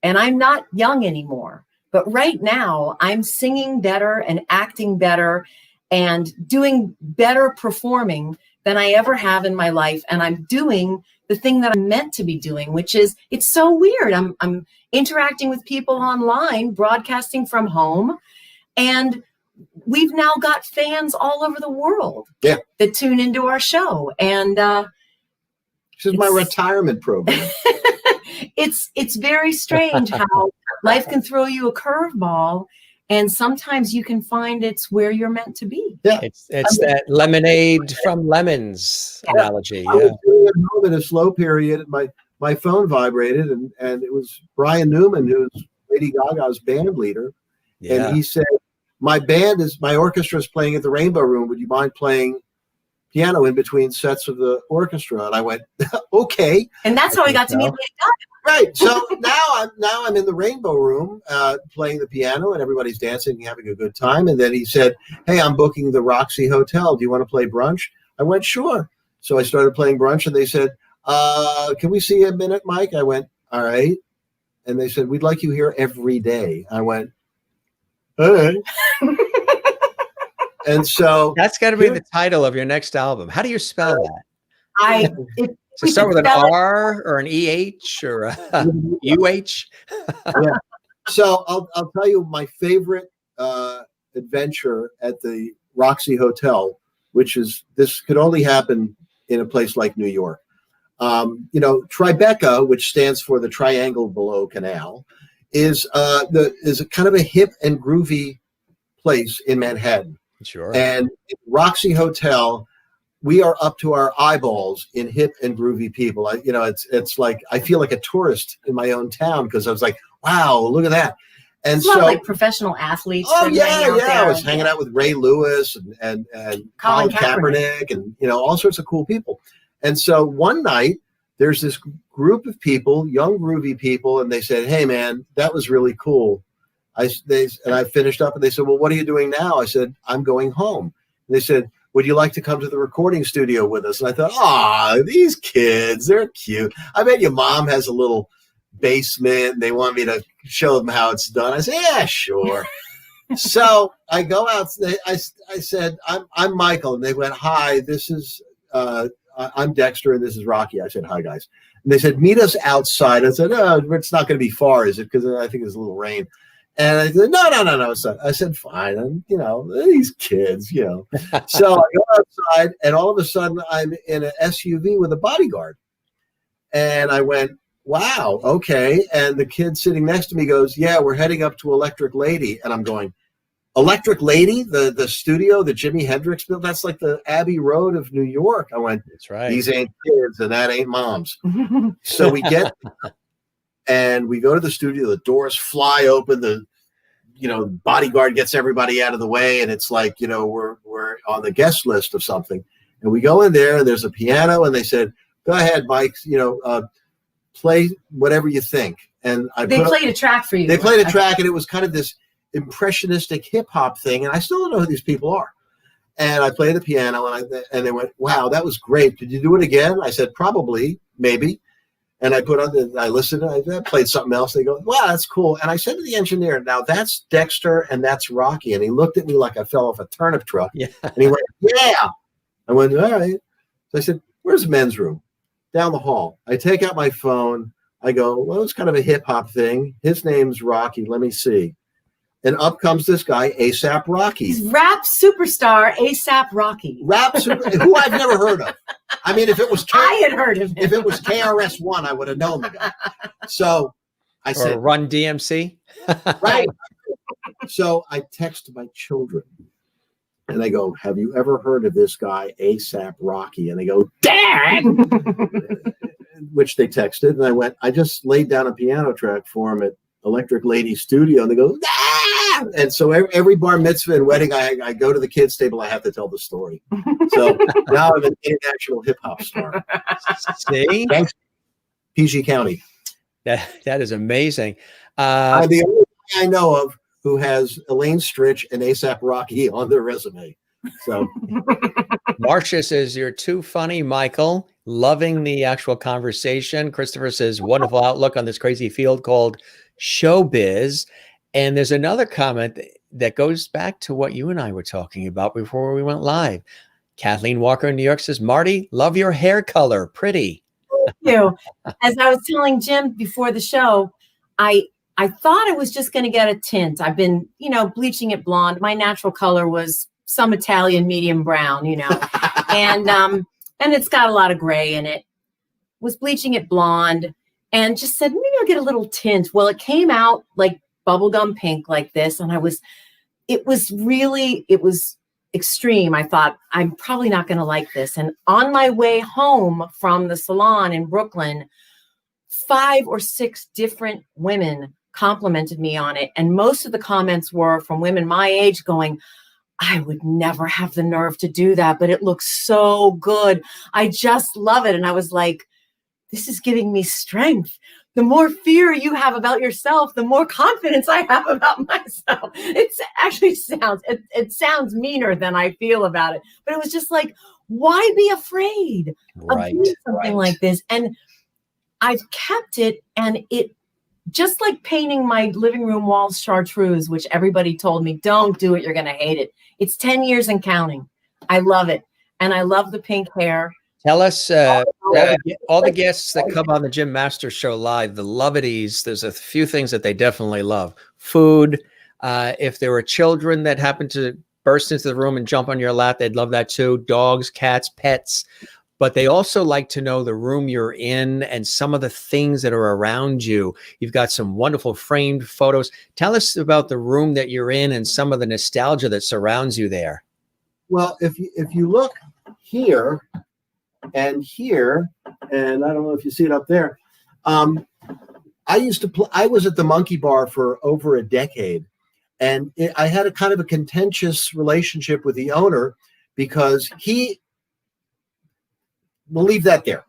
and I'm not young anymore, but right now I'm singing better and acting better and doing better performing than I ever have in my life. And I'm doing the thing that I'm meant to be doing, which is, it's so weird. I'm interacting with people online, broadcasting from home. And we've now got fans all over the world that tune into our show. And this is my retirement program. It's very strange how life can throw you a curveball. And sometimes you can find it's where you're meant to be. Yeah, it's that lemonade from lemons analogy. I was doing it home in a slow period. My phone vibrated, and it was Brian Newman, who's Lady Gaga's band leader. Yeah. And he said, my orchestra is playing at the Rainbow Room. Would you mind playing piano in between sets of the orchestra? And I went, okay. And that's how we got to meet Lady Gaga. Right. So now I'm in the Rainbow Room playing the piano, and everybody's dancing and having a good time. And then he said, hey, I'm booking the Roxy Hotel. Do you want to play brunch? I went, sure. So I started playing brunch, and they said, can we see a minute, Mike? I went, all right. And they said, we'd like you here every day. I went, all right. And so that's got to be the title of your next album. How do you spell that? So start with an R or an EH or a UH. Yeah. So I'll tell you my favorite adventure at the Roxy Hotel, which is, this could only happen in a place like New York. You know, Tribeca, which stands for the Triangle Below Canal, is a kind of a hip and groovy place in Manhattan. Sure. And Roxy Hotel, we are up to our eyeballs in hip and groovy people. It's like I feel like a tourist in my own town, because I was like, wow, look at that. And it's so like professional athletes. Oh yeah. I was hanging out with Ray Lewis and Colin Kaepernick and, you know, all sorts of cool people. And so one night there's this group of people, young groovy people, and they said, hey man, that was really cool. I finished up, and they said, well, what are you doing now? I said, I'm going home. And they said, would you like to come to the recording studio with us? And I thought, these kids, they're cute. I bet your mom has a little basement. They want me to show them how it's done. I said, yeah, sure. So I go out. I said, I'm Michael. And they went, hi, this is, I'm Dexter, and this is Rocky. I said, hi, guys. And they said, meet us outside. I said, oh, it's not going to be far, is it? Because I think there's a little rain. And I said, no, son. I said, fine. And, you know, these kids, you know. So I go outside, and all of a sudden I'm in an SUV with a bodyguard. And I went, wow, okay. And the kid sitting next to me goes, yeah, we're heading up to Electric Lady. And I'm going, Electric Lady, the studio that Jimi Hendrix built? That's like the Abbey Road of New York. I went, that's right. These ain't kids, and that ain't moms. So we get... And we go to the studio, the doors fly open, the bodyguard gets everybody out of the way, and it's like, you know, we're on the guest list of something. And we go in there, and there's a piano, and they said, go ahead, Mike, play whatever you think. And they played a track for you. They played a track, and it was kind of this impressionistic hip hop thing, and I still don't know who these people are. And I played the piano, and they went, wow, that was great. Did you do it again? I said, probably, maybe. And I I listened, I played something else. They go, wow, that's cool. And I said to the engineer, now that's Dexter and that's Rocky. And he looked at me like I fell off a turnip truck. Yeah. And he went, yeah. I went, all right. So I said, where's the men's room? Down the hall. I take out my phone. I go, well, it's kind of a hip hop thing. His name's Rocky. Let me see. And up comes this guy, ASAP Rocky. He's rap superstar ASAP Rocky. Who I've never heard of. I mean, if it was I had heard of him. If it was KRS-One, I would have known the guy. So I said, Run DMC. right. So I text my children and I go, have you ever heard of this guy, ASAP Rocky? And they go, Dad! Which they texted. And I went, I just laid down a piano track for him at Electric Lady Studio. And they go, ah! And so every bar mitzvah and wedding, I go to the kids' table, I have to tell the story. So now I'm an international hip hop star. See? Thanks, PG County. That is amazing. I'm the only guy I know of who has Elaine Stritch and ASAP Rocky on their resume. So Marcia says, you're too funny, Michael. Loving the actual conversation. Christopher says, wonderful outlook on this crazy field called showbiz. And there's another comment that goes back to what you and I were talking about before we went live. Kathleen Walker in New York says, Marty, love your hair color. Pretty. Thank you. As I was telling Jim before the show, I thought I was just going to get a tint. I've been, bleaching it blonde. My natural color was some Italian medium brown, and it's got a lot of gray in it. Was bleaching it blonde and just said, maybe I'll get a little tint. Well, it came out like bubblegum pink like this. And it was extreme. I thought, I'm probably not going to like this. And on my way home from the salon in Brooklyn, 5 or 6 different women complimented me on it. And most of the comments were from women my age going, I would never have the nerve to do that, but it looks so good. I just love it. And I was like, this is giving me strength. The more fear you have about yourself, the more confidence I have about myself. It actually sounds meaner than I feel about it. But it was just like, why be afraid of doing something like this? And I've kept it, and it just like painting my living room walls chartreuse, which everybody told me, don't do it, you're going to hate it. It's 10 years and counting. I love it. And I love the pink hair. Tell us, all the guests that come on the Jim Masters Show live, the lovities, there's a few things that they definitely love. Food. If there were children that happen to burst into the room and jump on your lap, they'd love that too. Dogs, cats, pets. But they also like to know the room you're in and some of the things that are around you. You've got some wonderful framed photos. Tell us about the room that you're in and some of the nostalgia that surrounds you there. Well, if you look here and here, and I don't know if you see it up there, I used to I was at the Monkey Bar for over a decade, and I had a kind of a contentious relationship with the owner because we'll leave that there.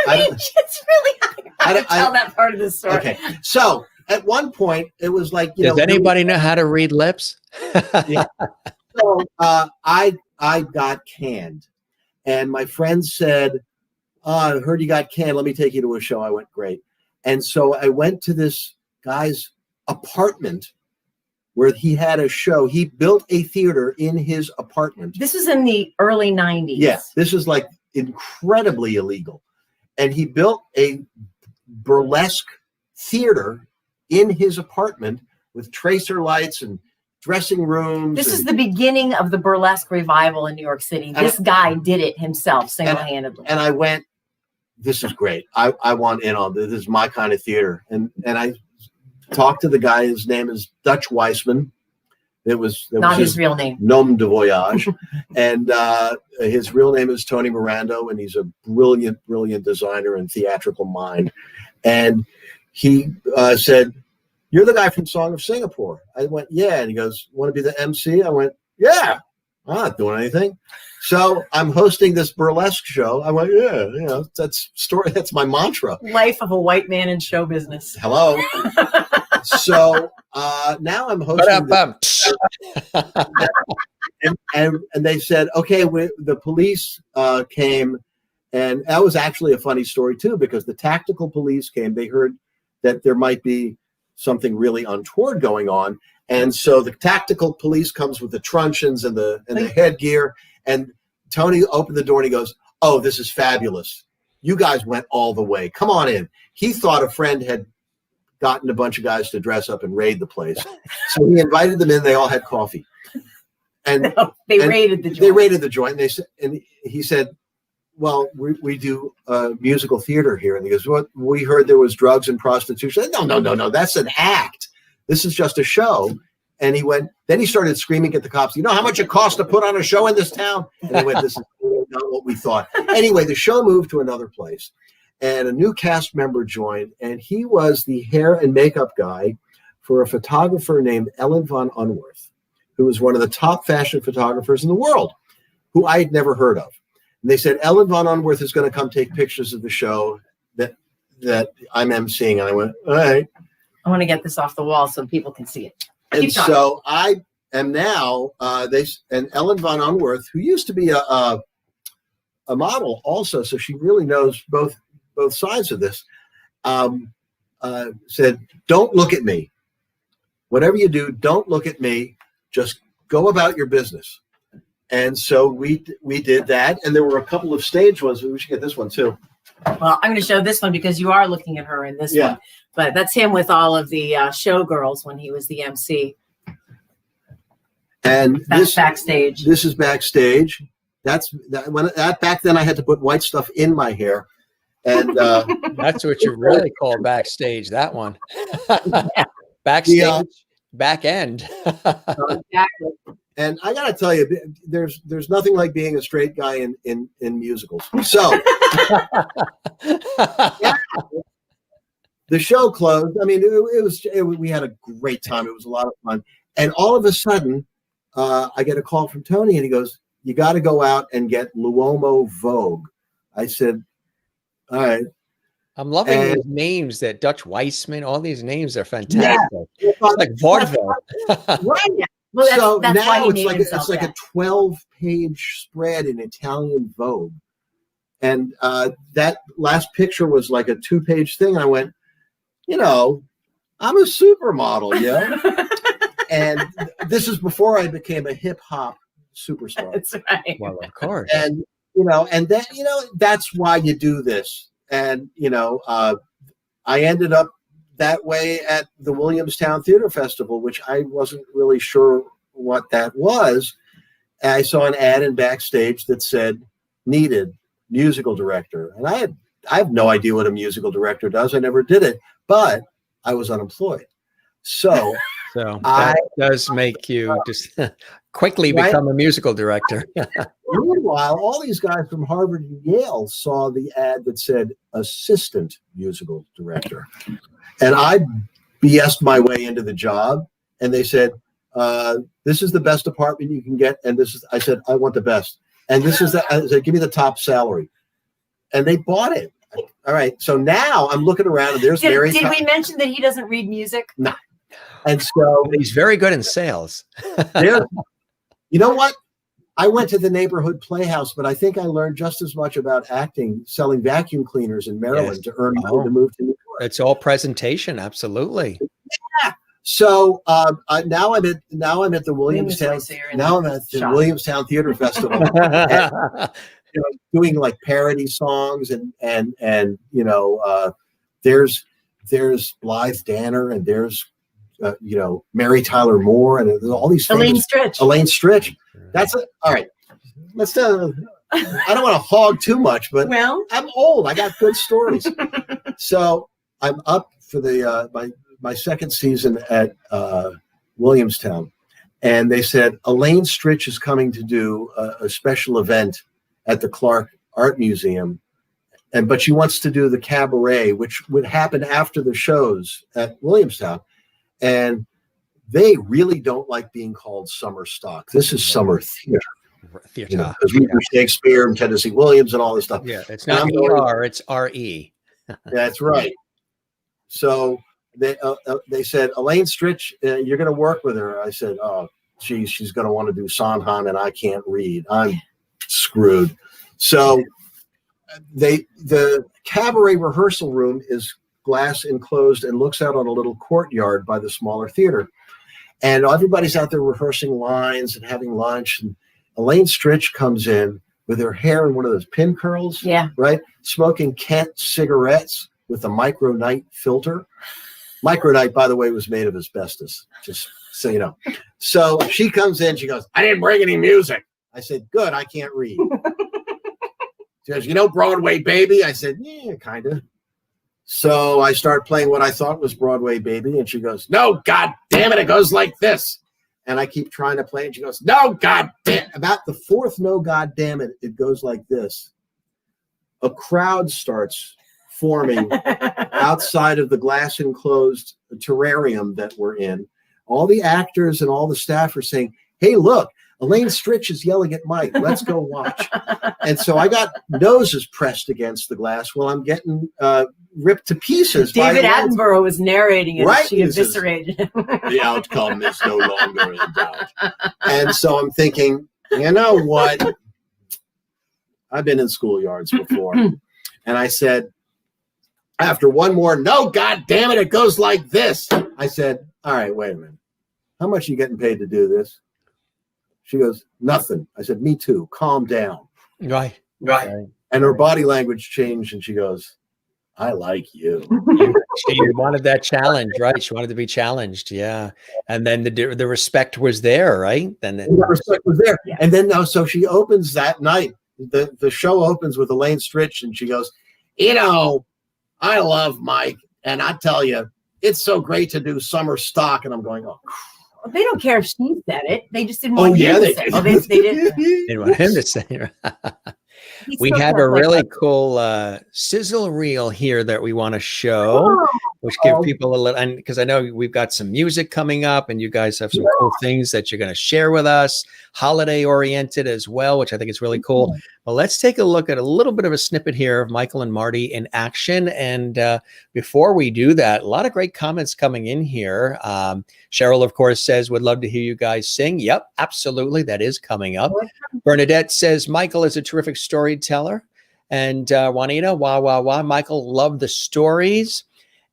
It's really hard to tell that part of the story. Okay, so at one point it was like, does anybody know how to read lips? Yeah. So I got canned, and my friend said, "Oh, I heard you got canned. Let me take you to a show." I went, "Great." And so I went to this guy's apartment where he had a show. He built a theater in his apartment. This was in the early 90s. Yeah, this is like incredibly illegal. And he built a burlesque theater in his apartment with tracer lights and dressing rooms. This is the beginning of the burlesque revival in New York City. This guy did it himself single-handedly. And I went, this is great. I want in on this. This is my kind of theater. And I talked to the guy. His name is Dutch Weissman. It was not his real name. Nom de voyage. And his real name is Tony Mirando, and he's a brilliant, brilliant designer and theatrical mind. And he said, "You're the guy from Song of Singapore." I went, "Yeah." And he goes, "Want to be the MC?" I went, "Yeah." I'm not doing anything. So I'm hosting this burlesque show. I went, "Yeah, that's my mantra. Life of a white man in show business." Hello. So now I'm hosting and they said, okay, the police came And that was actually a funny story too, because the tactical police came. They heard that there might be something really untoward going on. And so the tactical police comes with the truncheons and the headgear. And Tony opened the door and he goes, "Oh, this is fabulous. You guys went all the way. Come on in." He thought a friend had gotten a bunch of guys to dress up and raid the place. So he invited them in. They all had coffee. And they raided the joint. They raided the joint. And he said, "Well, we do musical theater here." And he goes, "What? We heard there was drugs and prostitution." No. That's an act. This is just a show. And then he started screaming at the cops, "You know how much it costs to put on a show in this town?" And they went, "This is not what we thought." Anyway, the show moved to another place and a new cast member joined. And he was the hair and makeup guy for a photographer named Ellen von Unworth, who was one of the top fashion photographers in the world, who I had never heard of. And they said, "Ellen von Unworth is going to come take pictures of the show that I'm emceeing." And I went, "All right." I want to get this off the wall so people can see it. And so I am now, and Ellen von Unworth, who used to be a model also, so she really knows both sides of this, said, "Don't look at me. Whatever you do, don't look at me. Just go about your business." And so we did that, and there were a couple of stage ones. We should get this one too. Well, I'm going to show this one because you are looking at her in this one. But that's him with all of the showgirls when he was the MC. And that's backstage. This is backstage. Back then I had to put white stuff in my hair. And that's what you really call backstage, that one. Backstage, back end. Exactly. And I got to tell you, there's nothing like being a straight guy in musicals. So the show closed. I mean, we had a great time. It was a lot of fun. And all of a sudden, I get a call from Tony, and he goes, "You got to go out and get Luomo Vogue." I said, "All right." I'm loving these names, that Dutch Weissman. All these names are fantastic. Yeah. It's like vaudeville. Right. Well, so that's now why it's like a 12-page spread in Italian Vogue. And that last picture was like a 2-page thing. I went, I'm a supermodel, And this is before I became a hip hop superstar. That's right. Well, of course. And that's why you do this. And I ended up that way at the Williamstown Theater Festival, which I wasn't really sure what that was. And I saw an ad in backstage that said needed musical director. And I have no idea what a musical director does. I never did it, but I was unemployed. So that does make you just quickly become a musical director. Meanwhile, all these guys from Harvard and Yale saw the ad that said assistant musical director. And I BS'd my way into the job, and they said, "This is the best apartment you can get." And I said, "I want the best." And I said, "Give me the top salary." And they bought it. All right. So now I'm looking around, and there's Mary. Did we mention that he doesn't read music? No. And so he's very good in sales. You know what? I went to the neighborhood playhouse, but I think I learned just as much about acting selling vacuum cleaners in Maryland to earn money to move to New York. It's all presentation, absolutely. Yeah. So now I'm at the Williamstown. Now I'm at the Williamstown Theater Festival, and, doing like parody songs and there's Blythe Danner, and there's Mary Tyler Moore, and there's all these Elaine Stritch. That's it. All right. Let's. I don't want to hog too much, but I'm old. I got good stories. So I'm up for the my second season at Williamstown, and they said Elaine Stritch is coming to do a special event at the Clark Art Museum, but she wants to do the cabaret, which would happen after the shows at Williamstown, and they really don't like being called summer stock. This is summer theater. Because we do Shakespeare and Tennessee Williams and all this stuff. Yeah, it's not ER, it's RE. That's right. So they said, Elaine Stritch, you're going to work with her. I said, oh, geez, she's going to want to do Sondheim, and I can't read. I'm screwed. So the cabaret rehearsal room is glass enclosed and looks out on a little courtyard by the smaller theater. And everybody's out there rehearsing lines and having lunch. And Elaine Stritch comes in with her hair in one of those pin curls, right? Smoking Kent cigarettes with a micronite filter. Micronite, by the way, was made of asbestos, just so you know. So she comes in, she goes, "I didn't bring any music." I said, "Good, I can't read." She goes, "You know Broadway Baby?" I said, "Yeah, kind of." So I start playing what I thought was Broadway Baby, and she goes, "No, God damn it, it goes like this." And I keep trying to play, and she goes, "No, God damn." About the fourth "no, God damn it," it goes like this. A crowd starts forming outside of the glass enclosed terrarium that we're in. All the actors and all the staff are saying, "Hey, look, Elaine Stritch is yelling at Mike. Let's go watch." And so I got noses pressed against the glass while I'm getting ripped to pieces. David Attenborough was narrating it. Right? She eviscerated him. The outcome is no longer in doubt. And so I'm thinking, you know what? I've been in schoolyards before. And I said, after one more, "No, God damn it, it goes like this." I said, "All right, wait a minute. How much are you getting paid to do this?" She goes, "Nothing." I said, "Me too. Calm down." Right. And her body language changed, and she goes, "I like you." She wanted that challenge, right? She wanted to be challenged, yeah. And then the respect was there, right? Then the respect was there. And then so she opens that night. The show opens with Elaine Stritch, and she goes, "You know, I love Mike, and I tell you, it's so great to do summer stock." And I'm going, "Oh, Well, they don't care if she said it. They just didn't want him to say it. Oh, they didn't. They didn't want him to say it. We have a really cool sizzle reel here that we want to show, which give people a little, and because I know we've got some music coming up and you guys have some cool things that you're going to share with us, holiday oriented as well, which I think is really cool. Well, let's take a look at a little bit of a snippet here of Michael and Mardi in action. And before we do that, a lot of great comments coming in here. Cheryl, of course, says, "Would love to hear you guys sing." Yep, absolutely. That is coming up. Bernadette says, "Michael is a terrific storyteller." And Juanita, wah. Michael, love the stories.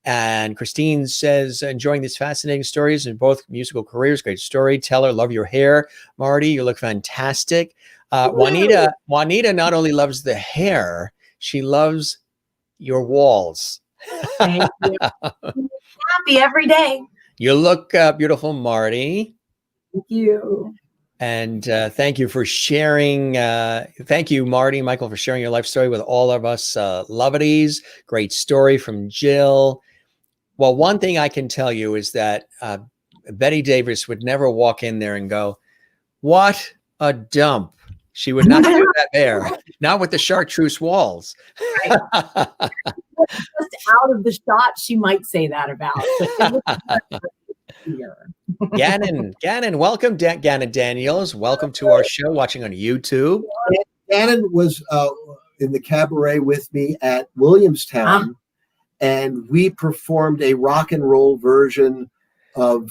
And Christine says, "Enjoying these fascinating stories in both musical careers. Great storyteller. Love your hair, Mardi. You look fantastic." Juanita not only loves the hair, she loves your walls. Thank you. Happy every day. You look beautiful, Mardi. Thank you. And thank you for sharing. Thank you, Mardi, Michael, for sharing your life story with all of us loveties. Great story from Jill. Well, one thing I can tell you is that Betty Davis would never walk in there and go, "What a dump." She would not do that there. Not with the chartreuse walls. Just out of the shot, she might say that about. Gannon, welcome, Gannon Daniels. Welcome to our show, watching on YouTube. Gannon was in the cabaret with me at Williamstown, and we performed a rock and roll version of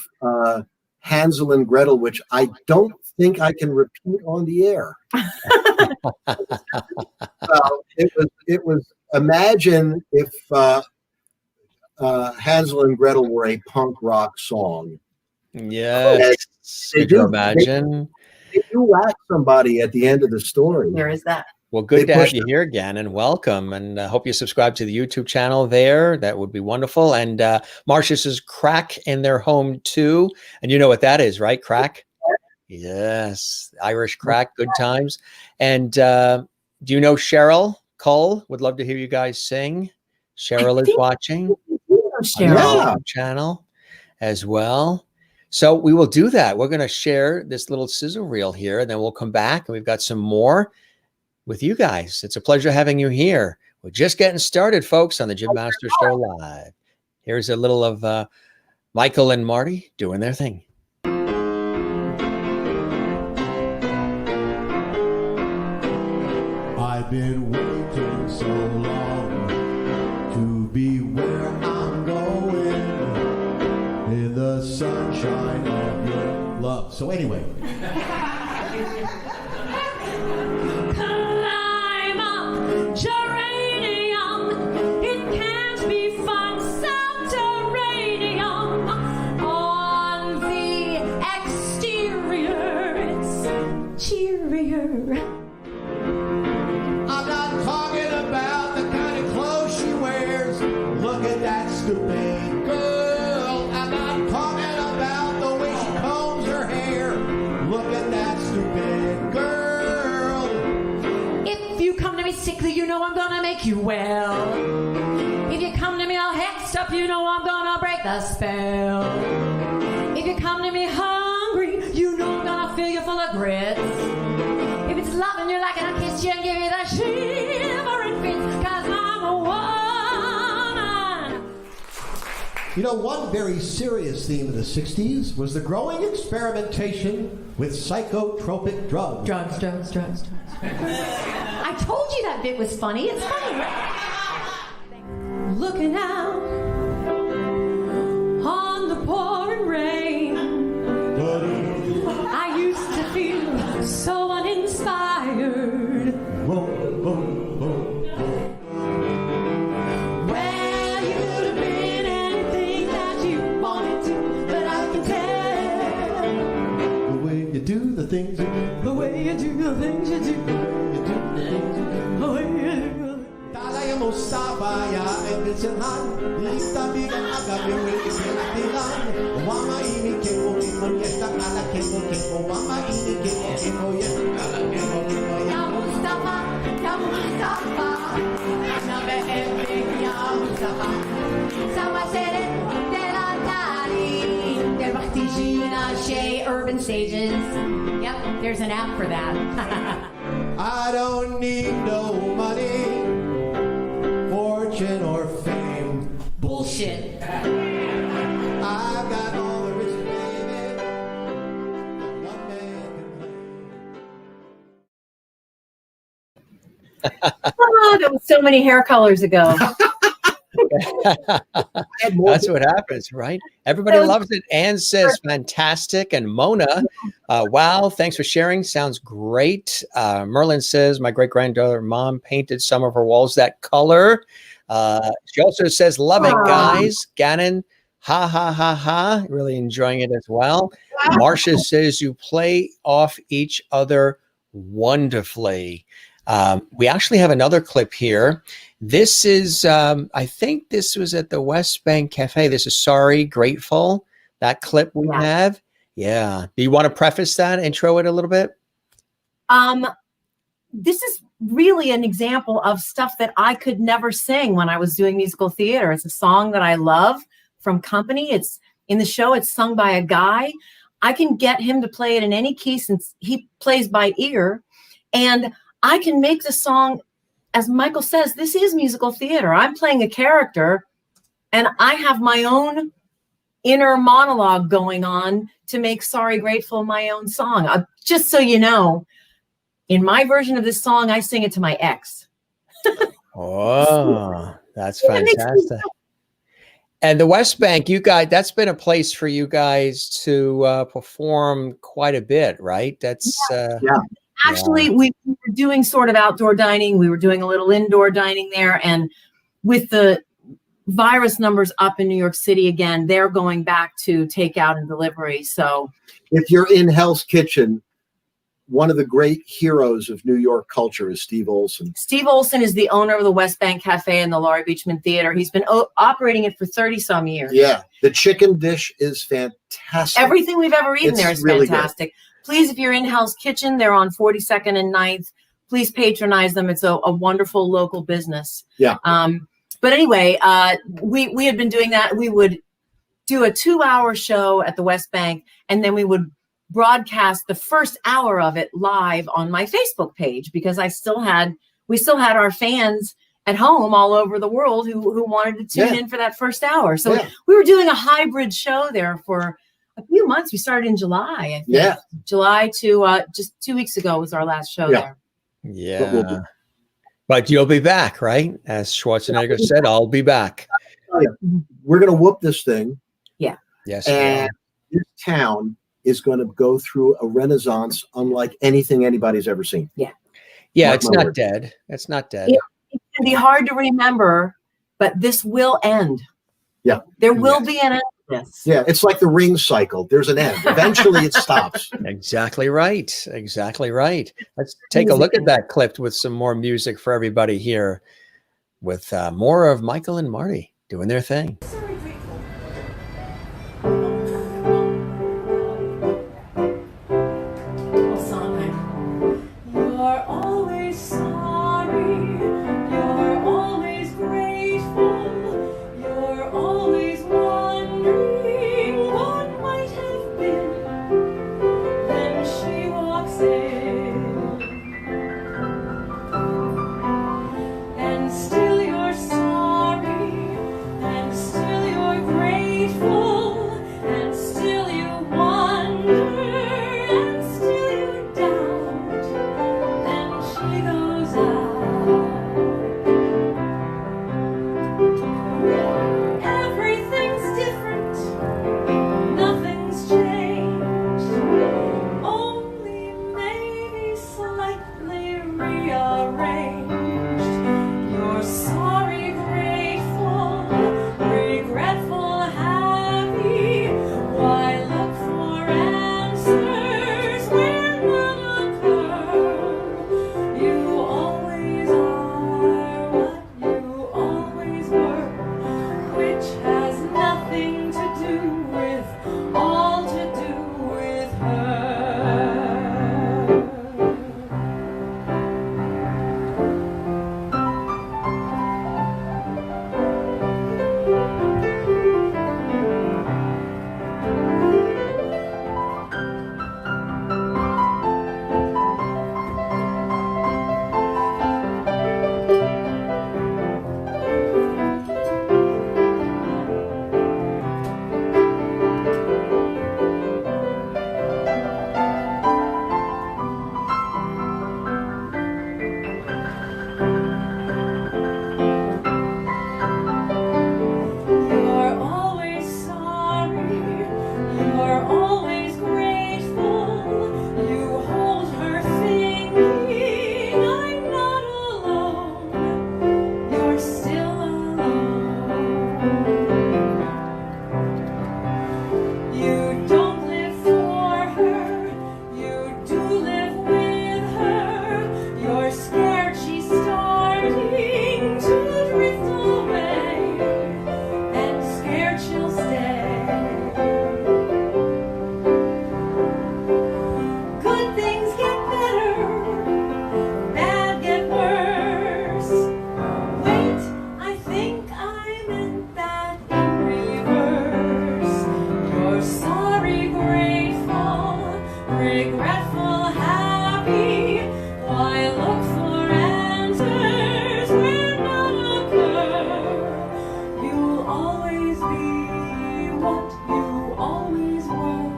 Hansel and Gretel, which I don't think I can repeat on the air. It was imagine if Hansel and Gretel were a punk rock song. Yes. Could you imagine? They do whack somebody at the end of the story. There is that. Well, good to have you here, Gannon. Welcome. And I hope you subscribe to the YouTube channel there. That would be wonderful. And Marcia says crack in their home too. And you know what that is, right? Crack? Yes. Irish crack. Good times. And do you know Cheryl Cole? Would love to hear you guys sing. Cheryl is watching. Cheryl. Channel as well. So we will do that. We're going to share this little sizzle reel here, and then we'll come back and we've got some more with you guys. It's a pleasure having you here. We're just getting started, folks, on the Jim Master Show Live. Here's a little of Michael and Mardi doing their thing. I've been waiting so long to be where I'm going in the sunshine of your love. So anyway. Climb up, I'm not talking about the kind of clothes she wears. Look at that stupid girl. I'm not talking about the way she combs her hair. Look at that stupid girl. If you come to me sickly, you know I'm gonna make you well. If you come to me all hexed up, you know I'm gonna break the spell. If you come to me hungry, you know I'm gonna fill you full of grits. If it's loving you like I'll kiss you and give you the shivering fits, 'cause I'm a woman. You know, one very serious theme of the 60s was the growing experimentation with psychotropic drugs. Drugs. I told you that bit was funny. It's funny, right? Looking out on the pouring rain, I used to feel so uninspired. Well, you'd have been anything that you wanted to, but I can tell The way you do the things you do. the way you do the things you do. The way you do. Talay Mustafa ya Edison Itabigan agabi wili pinatilan Wama ini kemo kemo yesta kala kemo kemo Wama ini kemo kemo yesta kala kemo kemo Ya Mustafa, na behebe ya Mustafa. Sama seret della tali, del Bachtigina Shea Urban Stages. Yep, there's an app for that. I don't need no money, fortune or fame. Bullshit. I've got all the riches, baby. No man can play. Oh, that was so many hair colors ago. That's what happens, right? Everybody loves it. Anne says, fantastic. And Mona, wow, thanks for sharing. Sounds great. Merlin says, my great-granddaughter mom painted some of her walls that color. She also says, love it, guys. Gannon, ha, ha, ha, ha. Really enjoying it as well. Marcia says, you play off each other wonderfully. We actually have another clip here. This is, I think this was at the West Bank Cafe. This is Sorry, Grateful, that clip we have. Yeah. Do you want to preface that, intro it a little bit? This is really an example of stuff that I could never sing when I was doing musical theater. It's a song that I love from Company. It's in the show. It's sung by a guy. I can get him to play it in any key since he plays by ear. And I can make the song, as Michael says, this is musical theater. I'm playing a character and I have my own inner monologue going on to make Sorry Grateful my own song. Just so you know, in my version of this song, I sing it to my ex. Oh, that's fantastic. And the West Bank, you guys, that's been a place for you guys to perform quite a bit, right? That's Actually, we were doing sort of outdoor dining. We were doing a little indoor dining there. And with the virus numbers up in New York City again, they're going back to takeout and delivery. So If you're in Hell's Kitchen, one of the great heroes of New York culture is Steve Olson. Steve Olson is the owner of the West Bank Cafe and the Laurie Beachman Theater. He's been operating it for 30-some years. Yeah. The chicken dish is fantastic. Everything we've ever eaten there is really fantastic. Please, if you're in Hell's Kitchen, they're on 42nd and 9th. Please patronize them. It's a wonderful local business. Yeah. But anyway, we had been doing that. We would do a 2-hour show at the West Bank, and then we would broadcast the first hour of it live on my Facebook page, because we still had our fans at home all over the world who wanted to tune in for that first hour. So we were doing a hybrid show there for a few months. We started in July, I think. Yeah. July to just 2 weeks ago was our last show there. Yeah. But you'll be back, right? As Schwarzenegger said, I'll be back. We're going to whoop this thing. Yeah. Yes. And this town is going to go through a renaissance unlike anything anybody's ever seen. Yeah. Yeah, Mark it's my not word. dead. It's not dead. It can be hard to remember, but this will end. Yeah. There will be an end Yes. Yeah, it's like the ring cycle. There's an end. Eventually it stops. Exactly right. Exactly right. Let's take a look at that clip with some more music for everybody here with more of Michael and Marty doing their thing. You're always sorry, you're always grateful, you're always wondering what might have been. Then she walks in, and still you're sorry, and still you're grateful, and still you wonder, and still you doubt. Then she goes out. Everything's different, nothing's changed, only maybe slightly rearranged. You're sorry, grateful, regretful, happy. Why look for answers where none occur? You always are what you always were, which has nothing to do with, all to do with her. You're always sorry, you're always grateful, you hold her thinking, I'm not alone, you're still alone. You don't live for her, you do live with her, you're scared she's starting to drift away, and scared she'll stay. Good things get better, bad get worse. Wait, I think I meant that in reverse. You're sorry, grateful, regretful, happy. Why look for answers where none occur? You'll always be what you always were,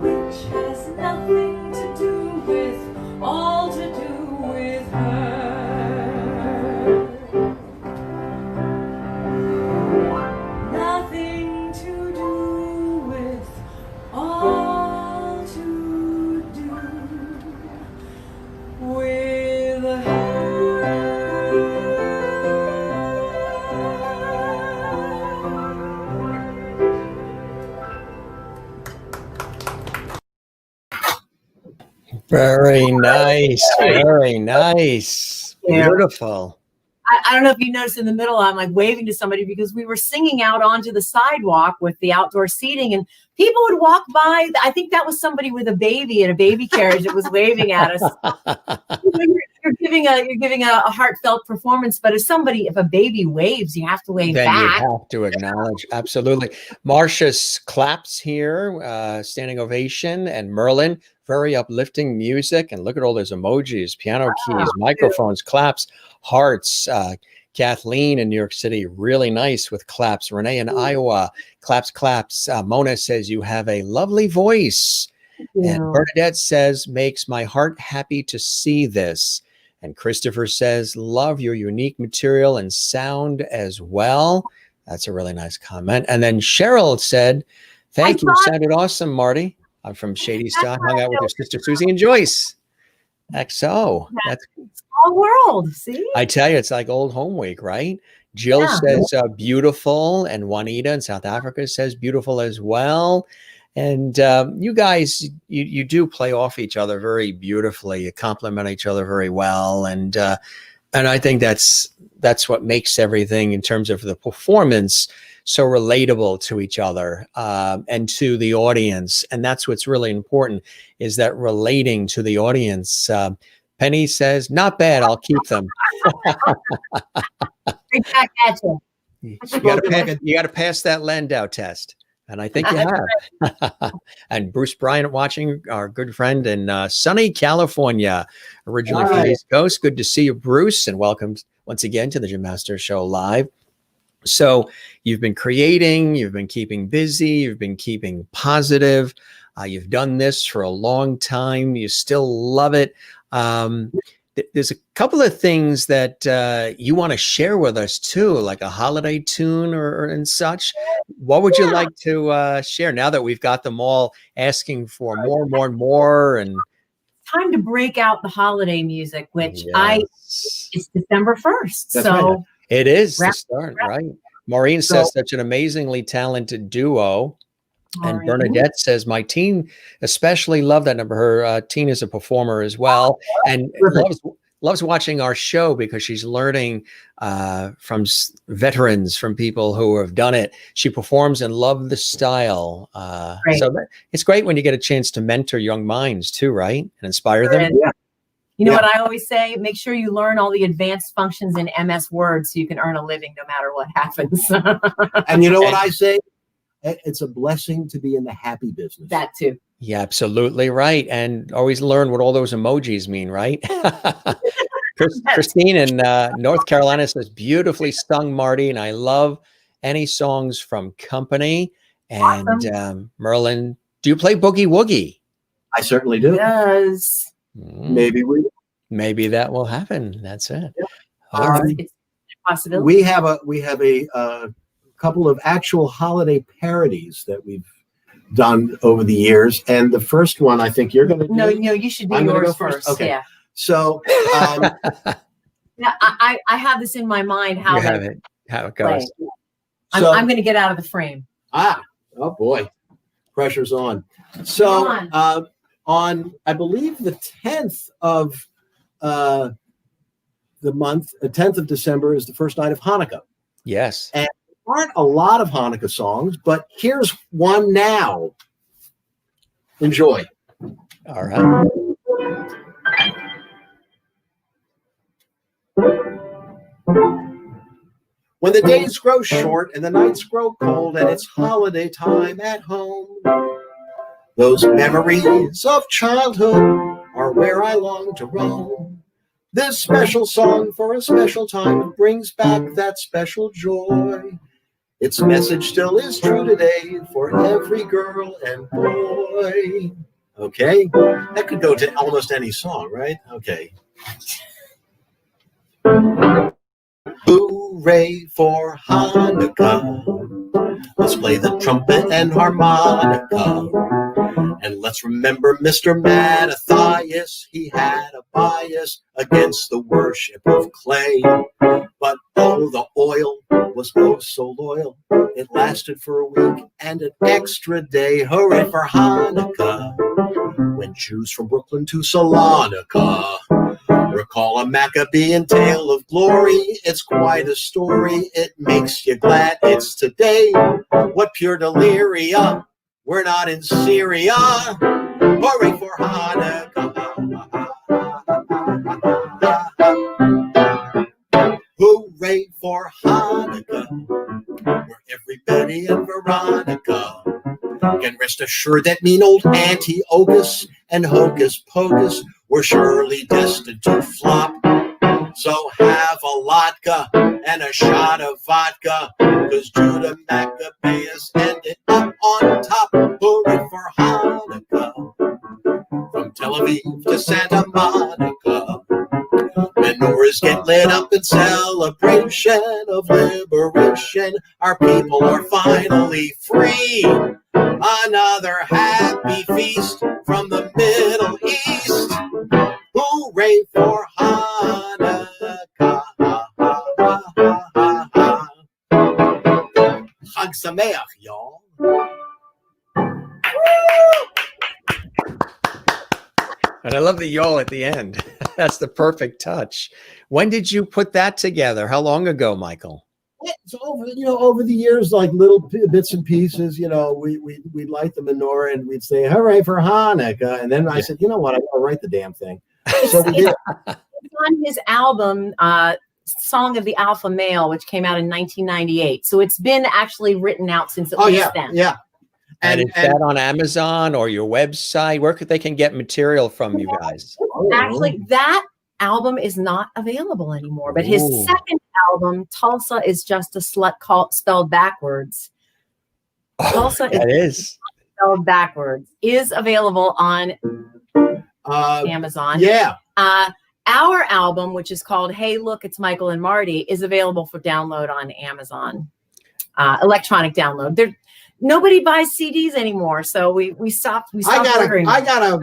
which has nothing to do with, all to do with her. Nothing to do with, all to do with her. Very nice. Very nice. Yeah. Beautiful. I don't know if you noticed in the middle, I'm like waving to somebody because we were singing out onto the sidewalk with the outdoor seating, and people would walk by. I think that was somebody with a baby in a baby carriage that was waving at us. You know, you're giving a heartfelt performance, but if a baby waves, you have to wave Then back. you have to acknowledge. Absolutely. Marcia's claps here, standing ovation, and Merlin, very uplifting music. And look at all those emojis, piano keys, microphones, claps, hearts. Kathleen in New York City, really nice with claps. Renee in Iowa, claps, claps. Mona says, you have a lovely voice. And Bernadette says, makes my heart happy to see this. And Christopher says, love your unique material and sound as well. That's a really nice comment. And then Cheryl said, thank you. Sounded awesome, Marty. I'm from Shady Stock. Hung out with your sister Susie and Joyce. XO. I Small world. See? I tell you, it's like old home week, right? Jill Yeah. says beautiful, and Juanita in South Africa says beautiful as well. And you guys, you do play off each other very beautifully. You complement each other very well, and I think that's what makes everything in terms of the performance so relatable to each other and to the audience. And that's what's really important, is that relating to the audience. Penny says, "Not bad. I'll keep them." Right back at you. You got to pass that Landau test. And I think you have. And Bruce Bryant watching, our good friend in sunny California, originally from the East Coast. Good to see you, Bruce, and welcome once again to the Jim Masters Show Live. So you've been creating, you've been keeping busy, you've been keeping positive. You've done this for a long time. You still love it. There's a couple of things that you want to share with us too, like a holiday tune or and such. What would you like to share now that we've got them all asking for more and more and more? And time to break out the holiday music, which it's December 1st. That's so right. It is the start, right? Maureen says such an amazingly talented duo. And Bernadette says, my teen especially love that number. Her teen is a performer as well, and loves watching our show because she's learning from veterans, from people who have done it. She performs and love the style. So it's great when you get a chance to mentor young minds too, right? And inspire them. Yeah. You know what I always say? Make sure you learn all the advanced functions in MS Word so you can earn a living no matter what happens. And you know what I say? It's a blessing to be in the happy business. That too. Yeah, absolutely right. And always learn what all those emojis mean, right? Christine in North Carolina says, beautifully sung, Marty. And I love any songs from Company. And Awesome. Merlin, do you play Boogie Woogie? I certainly do. Yes. Maybe that will happen. That's it. Yeah. All right. It's a possibility. We have a couple of actual holiday parodies that we've done over the years, and the first one I think you're going to do. No, you should do yours first. Okay. Yeah. So Now, I have this in my mind how it goes. I'm going to get out of the frame. Oh boy, pressure's on. So on I believe the 10th of the month, the 10th of December is the first night of Hanukkah. Yes. And there aren't a lot of Hanukkah songs, but here's one now. Enjoy. All right. When the days grow short and the nights grow cold and it's holiday time at home, those memories of childhood are where I long to roam. This special song for a special time brings back that special joy. Its message still is true today for every girl and boy. Okay, that could go to almost any song, right? Okay. Hooray for Hanukkah. Let's play the trumpet and harmonica. And let's remember Mr. Mattathias. He had a bias against the worship of clay. But oh, the oil was oh so loyal. It lasted for a week and an extra day. Hooray for Hanukkah. When Jews from Brooklyn to Salonika recall a Maccabean tale of glory. It's quite a story. It makes you glad it's today. What pure deliria. We're not in Syria. Hooray for Hanukkah. Hooray for Hanukkah. Where every Betty and Veronica can rest assured that mean old Antiochus and Hocus Pocus were surely destined to flop. So have a latke and a shot of vodka, 'cause Judah Maccabeus ended up on top. Hooray for Hanukkah. From Tel Aviv to Santa Monica, menorahs get lit up in celebration of liberation. Our people are finally free. Another happy feast from the Middle East. Hooray for Hanukkah. Sameach, y'all. And I love the y'all at the end. That's the perfect touch. When did you put that together? How long ago, Michael? It's over the years, like little bits and pieces. We'd light the menorah and we'd say, "Hooray for Hanukkah!" And then I said, "You know what? I gotta write the damn thing." So we did. It's on his album, Song of the Alpha Male, which came out in 1998. So it's been actually written out since at least then. Yeah. And is that on Amazon or your website? Where they can get material from you guys? Actually, that album is not available anymore. But his second album, Tulsa is Just a Slut spelled backwards. Tulsa is spelled backwards is available on Amazon. Yeah. Our album, which is called Hey Look, It's Michael and Mardi, is available for download on Amazon. Electronic download. Nobody buys CDs anymore, so we stopped. Ordering. I got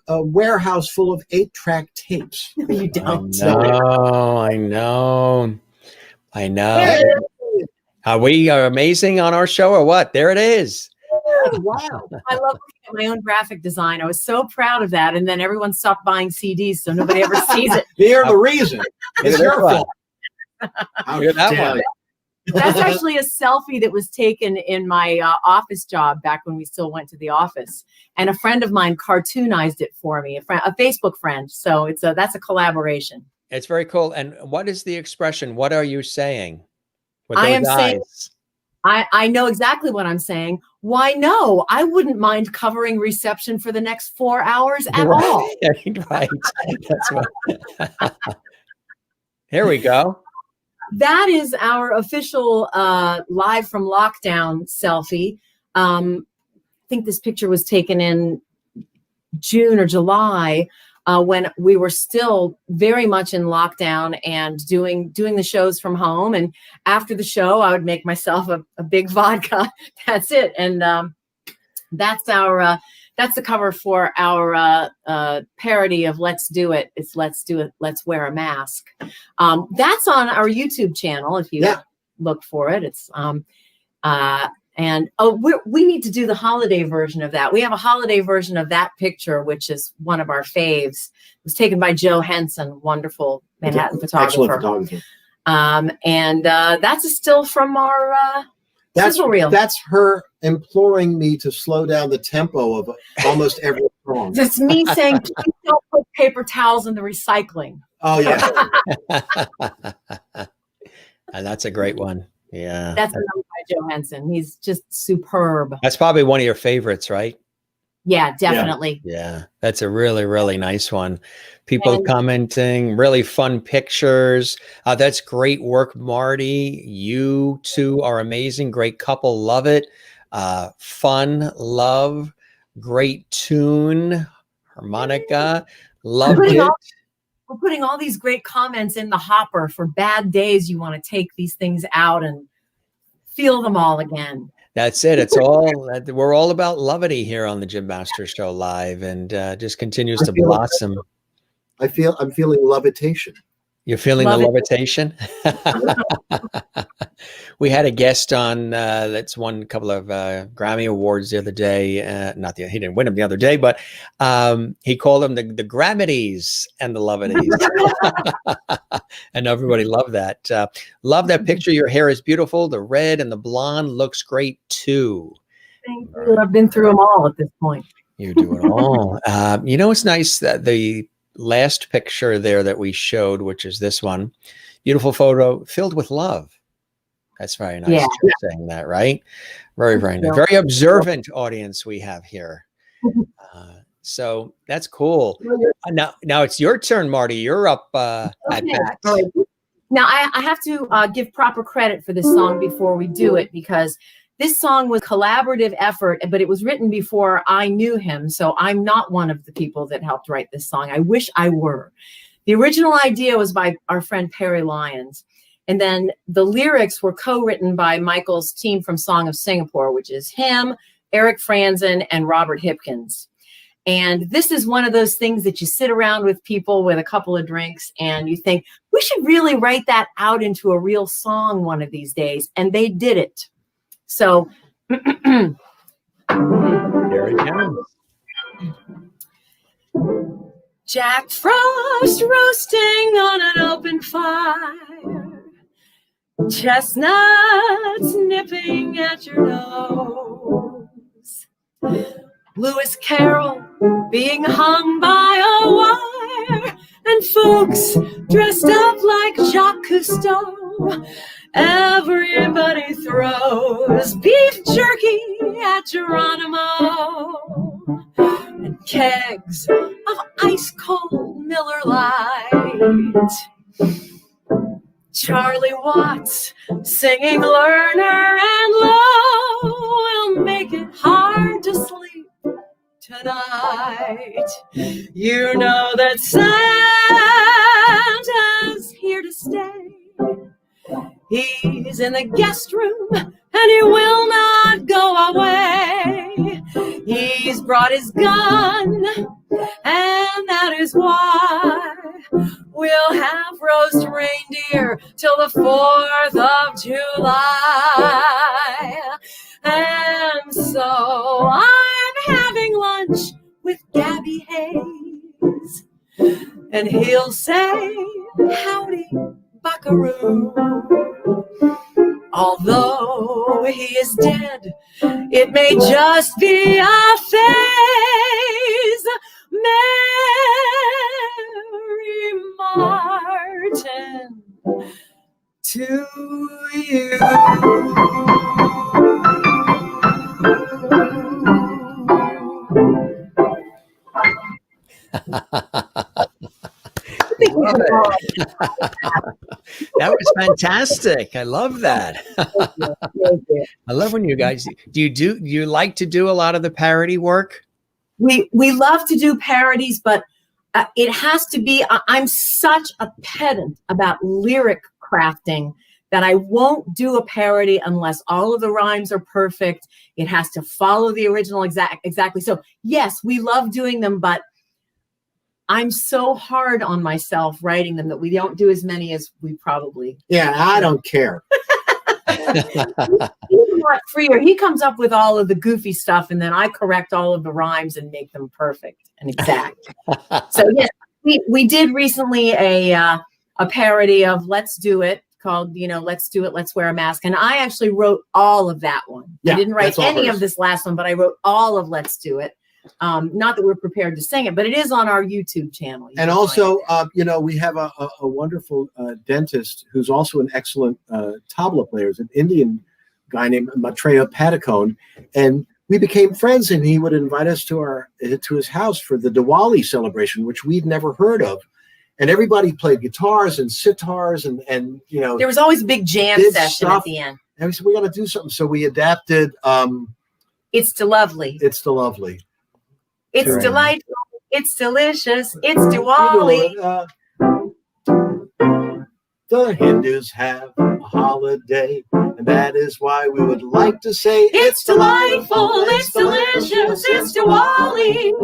a warehouse full of 8-track tapes. You don't. I know. Are we amazing on our show or what? There it is. Wow. I love looking at my own graphic design. I was so proud of that. And then everyone stopped buying CDs, so nobody ever sees it. You're the reason. It's your fault. That's actually a selfie that was taken in my office job back when we still went to the office. And a friend of mine cartoonized it for me, a Facebook friend. So that's a collaboration. It's very cool. And what is the expression? What are you saying? Saying, I know exactly what I'm saying. Why, no, I wouldn't mind covering reception for the next 4 hours at all. Right. That's right. Here we go. That is our official live from lockdown selfie. I think this picture was taken in June or July when we were still very much in lockdown and doing the shows from home. And after the show, I would make myself a big vodka. That's it. And that's the cover for our parody of Let's Do It. It's Let's Do It, Let's Wear a Mask. That's on our YouTube channel if you look for it. It's we need to do the holiday version of that. We have a holiday version of that picture, which is one of our faves. It was taken by Joe Henson, wonderful Manhattan photographer. Excellent photographer. And that's a still from our sizzle reel. That's her imploring me to slow down the tempo of almost every song. That's me saying, please don't put paper towels in the recycling. Oh, yeah. And that's a great one. Yeah. That's another by Joe Henson. He's just superb. That's probably one of your favorites, right? Yeah, definitely. Yeah. That's a really, really nice one. People commenting, really fun pictures. That's great work, Mardi. You two are amazing. Great couple. Love it. Fun, love, great tune, harmonica. Loved it. We're putting all these great comments in the hopper for bad days. You want to take these things out and feel them all again. That's it. We're all about levity here on the Jim Master Show live, and just continues to blossom. I'm feeling levitation. You're feeling the levitation? We had a guest on that's won a couple of Grammy Awards the other day. He didn't win them the other day, but he called them the Grammities and the levities. And everybody loved that. Love that picture. Your hair is beautiful. The red and the blonde looks great too. Thank you. I've been through them all at this point. You do it all. It's nice that the last picture there that we showed, which is this one, beautiful photo filled with love. That's very nice. Yeah. Saying that, right? Very, very nice. Very observant audience we have here. So that's cool. Now it's your turn, Mardi. You're up at bat. Now I have to give proper credit for this song before we do it, because this song was a collaborative effort, but it was written before I knew him. So I'm not one of the people that helped write this song. I wish I were. The original idea was by our friend Perry Lyons. And then the lyrics were co-written by Michael's team from Song of Singapore, which is him, Eric Franzen, and Robert Hipkins. And this is one of those things that you sit around with people with a couple of drinks and you think, we should really write that out into a real song one of these days. And they did it. So Here it comes. Jack Frost roasting on an open fire, chestnuts nipping at your nose, Lewis Carroll being hung by a wire, and folks dressed up like Jacques Cousteau. Everybody throws beef jerky at Geronimo, and kegs of ice-cold Miller Lite. Charlie Watts singing Lerner and Lowe will make it hard to sleep tonight. You know that Santa's here to stay. He's in the guest room and he will not go away. He's brought his gun, and that is why we'll have roast reindeer till the 4th of July. And so I'm having lunch with Gabby Hayes, and he'll say, howdy, buckaroo. Although he is dead, it may just be a phase. Mary Martin to you. Love it. That was fantastic. I love that. I love when you guys do you like to do a lot of the parody work? We love to do parodies, but it has to be, I'm such a pedant about lyric crafting that I won't do a parody unless all of the rhymes are perfect. It has to follow the original exactly. So yes, we love doing them, but I'm so hard on myself writing them that we don't do as many as we probably. Yeah, I don't care. He's a lot freer. He comes up with all of the goofy stuff, and then I correct all of the rhymes and make them perfect and exact. So yes, we did recently a parody of "Let's Do It" called, "Let's Do It, Let's Wear a Mask," and I actually wrote all of that one. Yeah, I didn't write any hers. of this last one, but I wrote all of "Let's Do It." Not that we're prepared to sing it, but it is on our YouTube channel. And also, we have a wonderful dentist who's also an excellent tabla player, an Indian guy named Maitreya Padukone, and we became friends. And he would invite us to his house for the Diwali celebration, which we'd never heard of. And everybody played guitars and sitars, and there was always a big jam session stuff. at the end. And we said we got to do something, so we adapted. It's the lovely. It's the lovely. It's Right. delightful. It's delicious. It's Diwali. The Hindus have a holiday, and that is why we would like to say It's delightful. It's delicious. It's Diwali.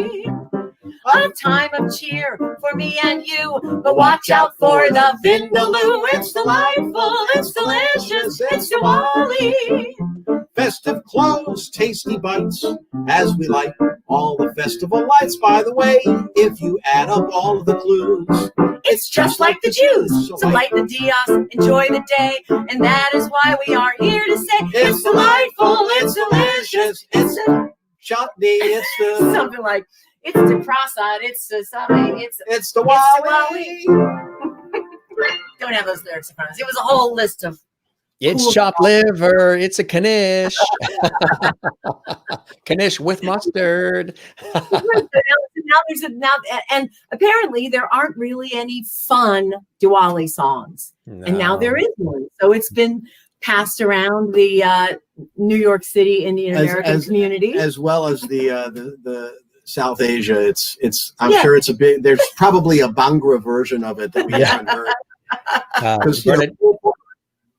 A time of cheer for me and you, but watch out for the vindaloo. It's delightful. It's delicious. It's Diwali. Festive clothes, tasty bites, as we like all the festival lights. By the way, if you add up all of the clues, It's just like the Jews. So light the diyas, enjoy the day, and that is why we are here to say it's delightful, it's delicious, it's chutney, it's the something like it's the prasad, it's the something, it's the Diwali. Don't have those lyrics in front of us. It was a whole list of It's cool chopped liver. It's a knish. Knish with mustard. now, and apparently there aren't really any fun Diwali songs, and now there is one. So it's been passed around the New York City Indian American community, as well as the South Asia. It's I'm sure it's a big. There's probably a Bhangra version of it that we haven't heard. Because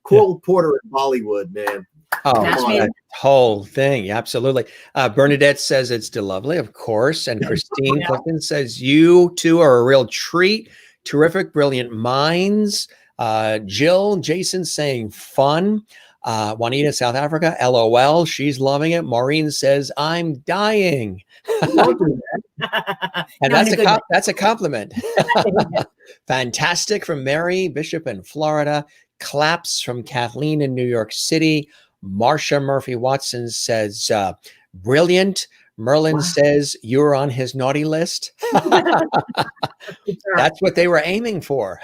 Cole Porter in Bollywood, man. Oh, that whole thing. Absolutely. Bernadette says it's lovely, of course. And Christine Clifton says you two are a real treat. Terrific, brilliant minds. Jill, Jason saying fun. Juanita, South Africa, LOL. She's loving it. Maureen says, I'm dying. And that's a compliment. Fantastic from Mary Bishop in Florida. Claps from Kathleen in New York City. Marsha Murphy Watson says, brilliant. Merlin says, you're on his naughty list. That's what they were aiming for.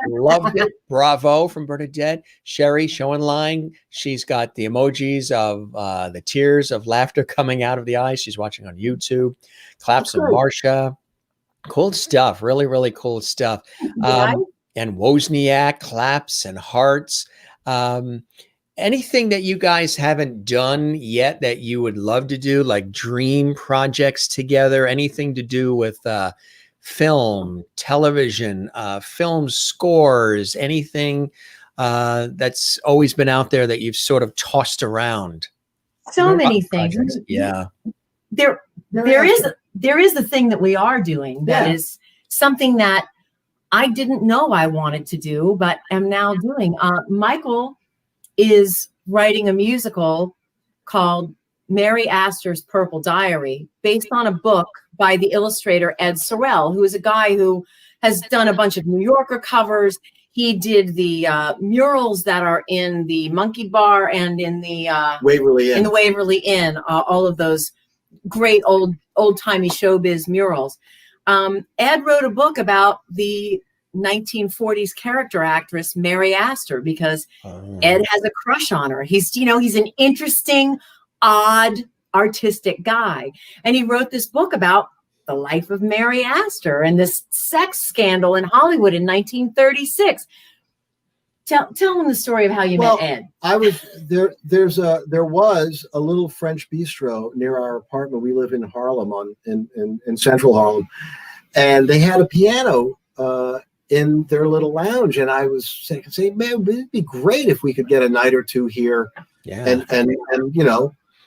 Loved it. Bravo from Bernadette. Sherry showing line. She's got the emojis of the tears of laughter coming out of the eyes. She's watching on YouTube. Claps of Marsha. Cool stuff. Really, really cool stuff. And Wozniak, claps and hearts. Anything that you guys haven't done yet that you would love to do, like dream projects together, anything to do with film, television, film scores, anything that's always been out there that you've sort of tossed around? So many things. Projects. Yeah. There is the thing that we are doing that is something that I didn't know I wanted to do, but am now doing. Michael is writing a musical called Mary Astor's Purple Diary, based on a book by the illustrator Ed Sorel, who is a guy who has done a bunch of New Yorker covers. He did the murals that are in the Monkey Bar and in the Waverly Inn. In the Waverly Inn, all of those great old-timey showbiz murals. Ed wrote a book about the 1940s character actress Mary Astor because Ed has a crush on her. He's an interesting, odd, artistic guy. And he wrote this book about the life of Mary Astor and this sex scandal in Hollywood in 1936. Tell them the story of how you met Ed. I was there. There was a little French bistro near our apartment. We live in Harlem, in Central Harlem, and they had a piano in their little lounge. And I was saying, man, it'd be great if we could get a night or two here, and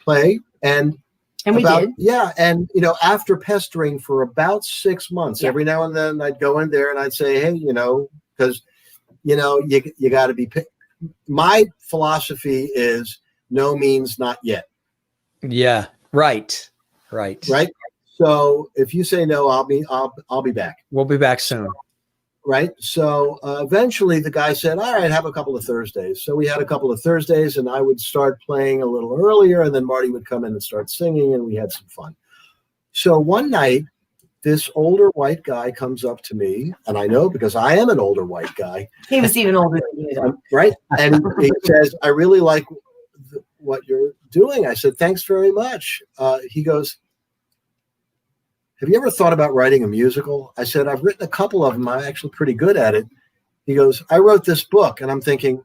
play. And we did. Yeah. And, after pestering for about 6 months, every now and then I'd go in there and I'd say, hey, because, you got to be, my philosophy is no means not yet. Yeah. Right. So if you say no, I'll be back. We'll be back soon. Right. So eventually the guy said, all right, have a couple of Thursdays. So we had a couple of Thursdays and I would start playing a little earlier and then Marty would come in and start singing and we had some fun. So one night, this older white guy comes up to me, and I know because I am an older white guy. He was even older than you. Right. And he says, I really like what you're doing. I said, thanks very much. He goes, have you ever thought about writing a musical? I said, I've written a couple of them. I'm actually pretty good at it. He goes, I wrote this book. And I'm thinking,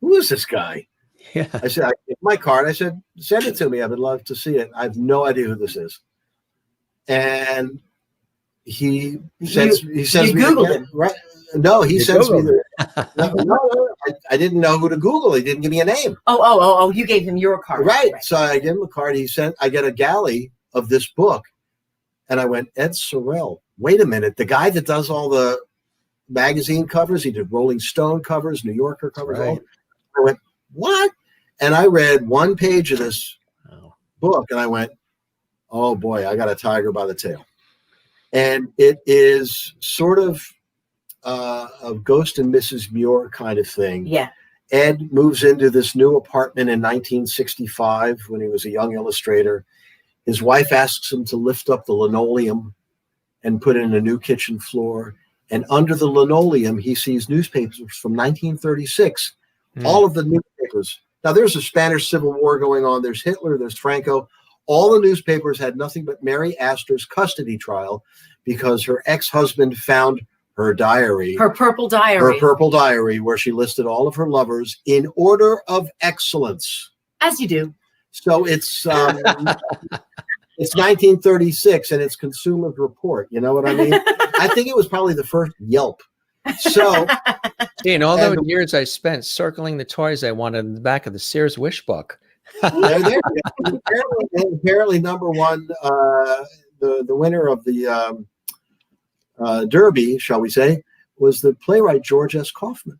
who is this guy? Yeah. I said, I gave my card. I said, send it to me. I would love to see it. I have no idea who this is. And he sends me again, right? No, he sends me no, I didn't know who to Google. He didn't give me a name. Oh, you gave him your card. Right. So I gave him a card. I get a galley of this book. And I went, Ed Sorel, wait a minute. The guy that does all the magazine covers, he did Rolling Stone covers, New Yorker covers. Right. I went, what? And I read one page of this book and I went, oh boy, I got a tiger by the tail. And it is sort of a Ghost and Mrs. Muir kind of thing. Yeah. Ed moves into this new apartment in 1965 when he was a young illustrator. His wife asks him to lift up the linoleum and put in a new kitchen floor. And under the linoleum, he sees newspapers from 1936. All of the newspapers. Now, there's a Spanish Civil War going on. There's Hitler. There's Franco. All the newspapers had nothing but Mary Astor's custody trial because her ex-husband found her diary. Her purple diary. Her purple diary, where she listed all of her lovers in order of excellence. As you do. So it's 1936 and it's Consumer Report. You know what I mean? I think it was probably the first Yelp. So in all those years I spent circling the toys I wanted in the back of the Sears Wish book. Apparently number one, the winner of the Derby, shall we say, was the playwright George S. Kaufman.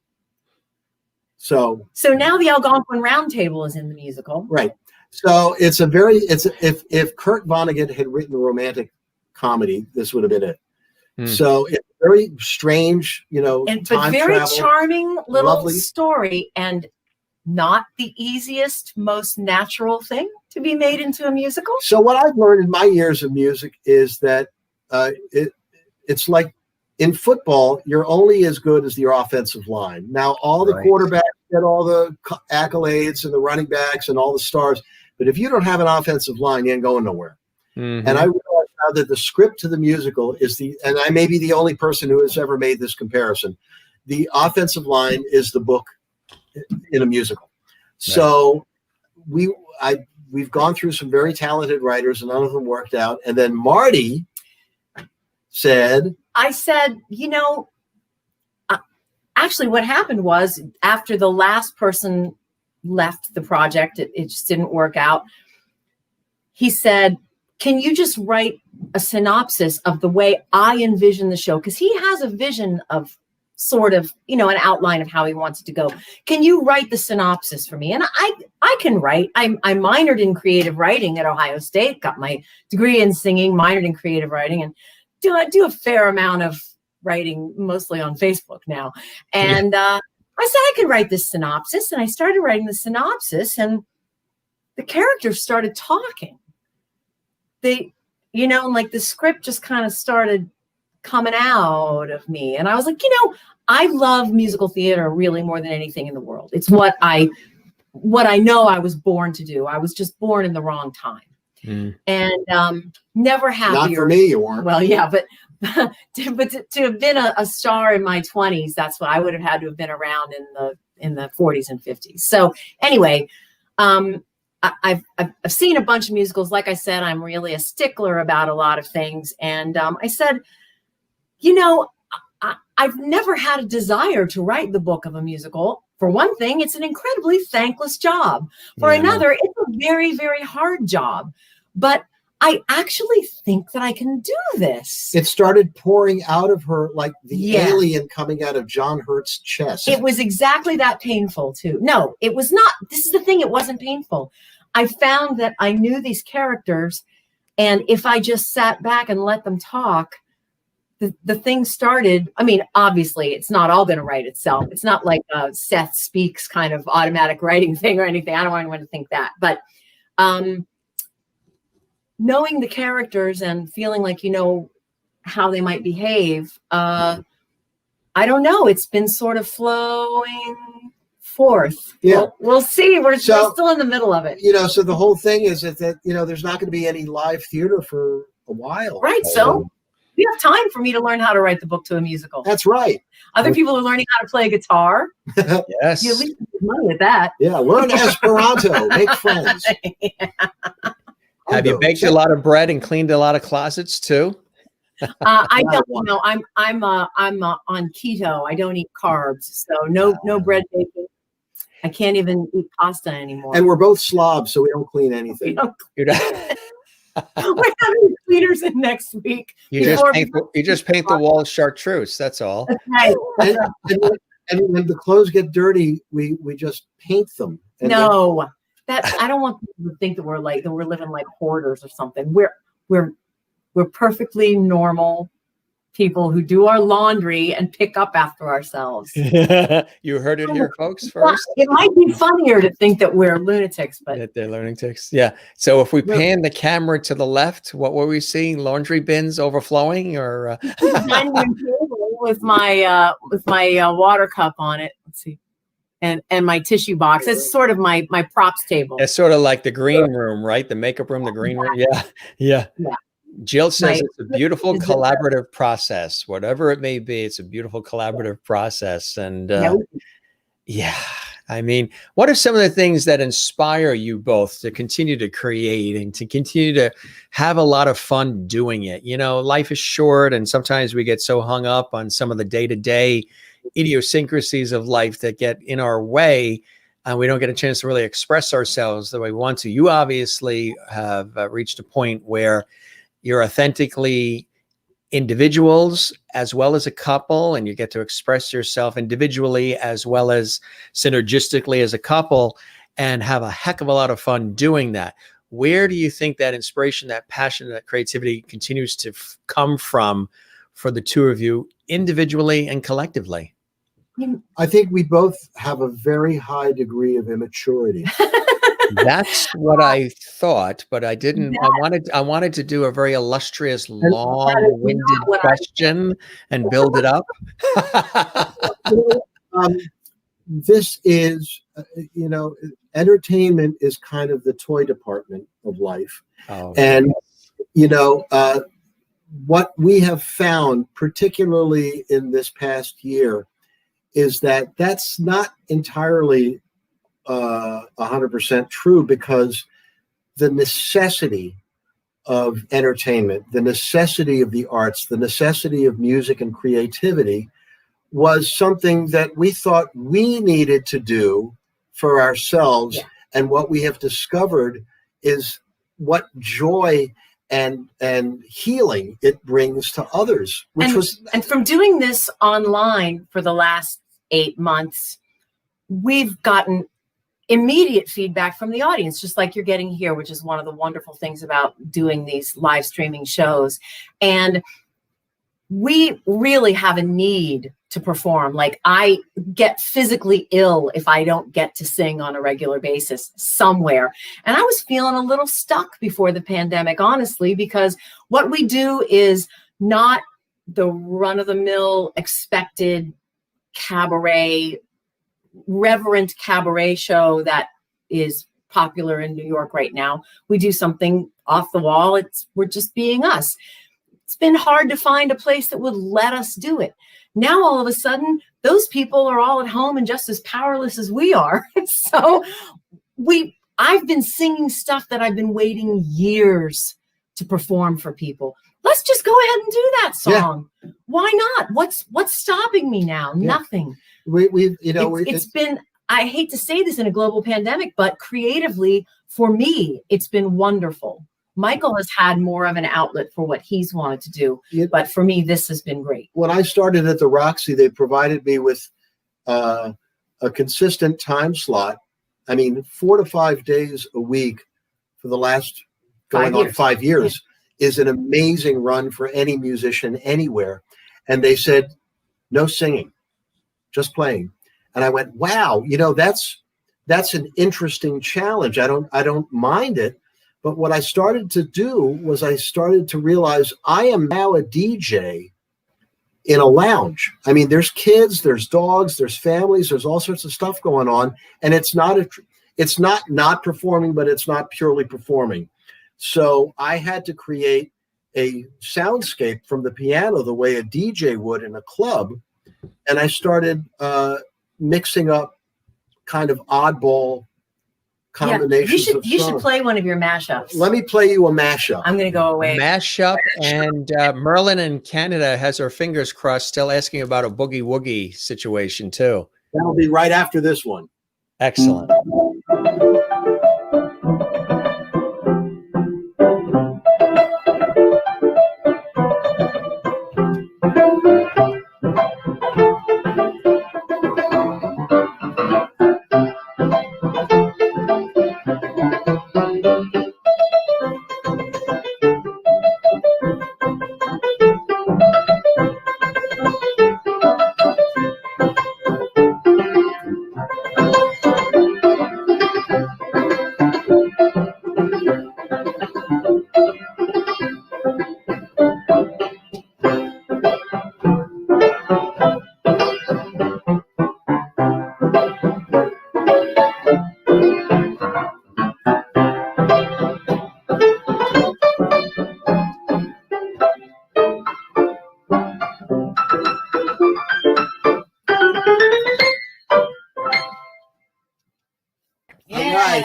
So now the Algonquin Round Table is in the musical. right. So it's a very if Kurt Vonnegut had written a romantic comedy, this would have been it. So it's very strange, But time very travel, charming little lovely. story, and not the easiest, most natural thing to be made into a musical. So what I've learned in my years of music is that it's like in football, you're only as good as your offensive line. Now, all the quarterbacks get all the accolades and the running backs and all the stars, but if you don't have an offensive line, you ain't going nowhere. And I realized now that the script to the musical is and I may be the only person who has ever made this comparison. The offensive line is the book in a musical. So we've gone through some very talented writers, and none of them worked out. And then Mardi said, I said, actually what happened was after the last person left the project, it just didn't work out. He said, can you just write a synopsis of the way I envision the show? Because he has a vision of sort of, an outline of how he wants it to go. Can you write the synopsis for me? And I can write. I minored in creative writing at Ohio State, got my degree in singing, minored in creative writing, and do a fair amount of writing, mostly on Facebook now. And I said I could write this synopsis, and I started writing the synopsis, and the characters started talking. They, like the script just kind of started coming out of me. And I was like, I love musical theater really more than anything in the world. It's what I know I was born to do. I was just born in the wrong time. And never happier. not for me, you weren't. Well, yeah, but to have been a star in my 20s, that's what I would have had to have been around in the 40s and 50s. So anyway, I've seen a bunch of musicals. Like I said, I'm really a stickler about a lot of things. And I said, I've never had a desire to write the book of a musical. For one thing, it's an incredibly thankless job. For another, it's a very, very hard job. But I actually think that I can do this. It started pouring out of her like the alien coming out of John Hurt's chest. It was exactly that painful, too. No, it was not. This is the thing. It wasn't painful. I found that I knew these characters, and if I just sat back and let them talk, the thing started. I mean, obviously, it's not all going to write itself. It's not like a Seth Speaks kind of automatic writing thing or anything. I don't want anyone to think that. But knowing the characters and feeling like how they might behave, I don't know. It's been sort of flowing forth. Yeah. We'll see. We're still in the middle of it. So the whole thing is that there's not going to be any live theater for a while. Right. So you have time for me to learn how to write the book to a musical. That's right. Other people are learning how to play guitar. Yes. You at least make money at that. Yeah. Learn Esperanto. Make friends. Have you baked a lot of bread and cleaned a lot of closets too? I don't know. I'm on keto. I don't eat carbs, so no bread baking. I can't even eat pasta anymore. And we're both slobs, so we don't clean anything. We're having cleaners in next week. You just paint the walls chartreuse. That's all. That's right. And when the clothes get dirty, we just paint them. And I don't want people to think that we're living like hoarders or something. We're perfectly normal people who do our laundry and pick up after ourselves. You heard it here, folks. First, it might be funnier to think that we're lunatics, but that they're lunatics. Yeah. So if we pan the camera to the left, what were we seeing? Laundry bins overflowing, or dining room table with my water cup on it. Let's see. And my tissue box. It's sort of my props table. It's sort of like the green room, right? The makeup room, the green room. Yeah. Jill says it's a beautiful collaborative process. Whatever it may be, it's a beautiful collaborative process. And I mean, what are some of the things that inspire you both to continue to create and to continue to have a lot of fun doing it? Life is short, and sometimes we get so hung up on some of the day-to-day idiosyncrasies of life that get in our way, and we don't get a chance to really express ourselves the way we want to. You obviously have reached a point where you're authentically individuals as well as a couple, and you get to express yourself individually as well as synergistically as a couple, and have a heck of a lot of fun doing that. Where do you think that inspiration, that passion, that creativity continues to come from for the two of you individually and collectively? I think we both have a very high degree of immaturity. That's what I thought, but I didn't. I wanted to do a very illustrious, long-winded question and build it up. This is, entertainment is kind of the toy department of life. Oh, and, what we have found, particularly in this past year, is that that's not entirely 100% true, because the necessity of entertainment, the necessity of the arts, the necessity of music and creativity was something that we thought we needed to do for ourselves. Yeah. And what we have discovered is what joy and healing it brings to others, and from doing this online for the last 8 months, we've gotten immediate feedback from the audience, just like you're getting here, which is one of the wonderful things about doing these live streaming shows. And we really have a need to perform. Like, I get physically ill if I don't get to sing on a regular basis somewhere. And I was feeling a little stuck before the pandemic, honestly, because what we do is not the run-of-the-mill expected cabaret, reverent cabaret show that is popular in New York right now. We do something off the wall. We're just being us. It's been hard to find a place that would let us do it. Now, all of a sudden, those people are all at home and just as powerless as we are. So I've been singing stuff that I've been waiting years to perform for people. Let's just go ahead and do that song. Yeah. Why not? What's stopping me now? Yeah. Nothing. It's been, I hate to say this in a global pandemic, but creatively for me, it's been wonderful. Michael has had more of an outlet for what he's wanted to do, but for me, this has been great. When I started at the Roxy, they provided me with a consistent time slot. I mean, 4 to 5 days a week for the last going on 5 years is an amazing run for any musician anywhere. And they said, no singing, just playing. And I went, wow, that's an interesting challenge. I don't mind it. But what I started to do was I started to realize I am now a DJ in a lounge. I mean, there's kids, there's dogs, there's families, there's all sorts of stuff going on. And it's not performing, but it's not purely performing. So I had to create a soundscape from the piano the way a DJ would in a club. And I started mixing up kind of oddball combinations of you should play one of your mashups. Let me play you a mashup. I'm going to go away. Mashup. And Merlin in Canada has her fingers crossed, still asking about a Boogie Woogie situation too. That'll be right after this one. Excellent.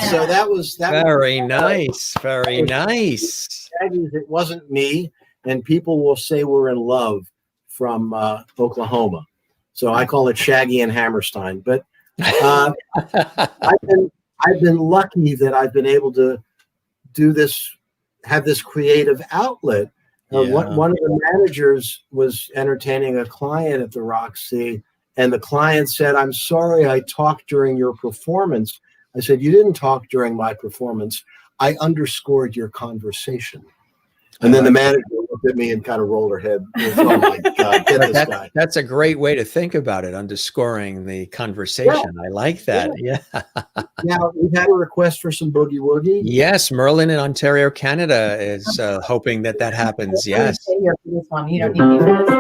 So that was very nice. Very nice. It wasn't me, and people will say we're in love from Oklahoma. So I call it Shaggy and Hammerstein. But I've been lucky that I've been able to do this, have this creative outlet One of the managers was entertaining a client at the Roxy, and the client said, "I'm sorry I talked during your performance." I said, "You didn't talk during my performance. I underscored your conversation." And then the manager looked at me and kind of rolled her head. Oh my God, get this guy. That's a great way to think about it, underscoring the conversation. I like that. Yeah. Now, we've had a request for some Boogie Woogie. Yes, Merlin in Ontario, Canada is hoping that happens. Yes. Stay here for this one. You don't need me for this.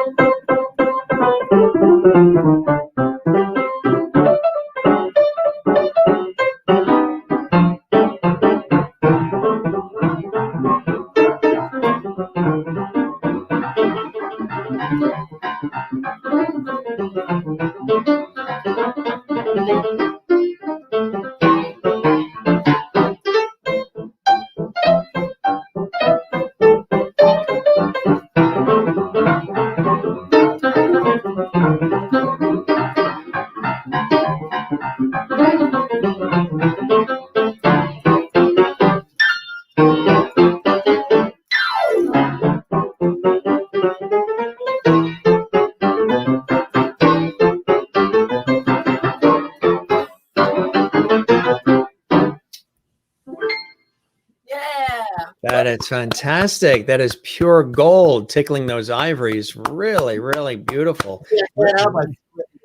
That is fantastic. That is pure gold, tickling those ivories. Really, really beautiful.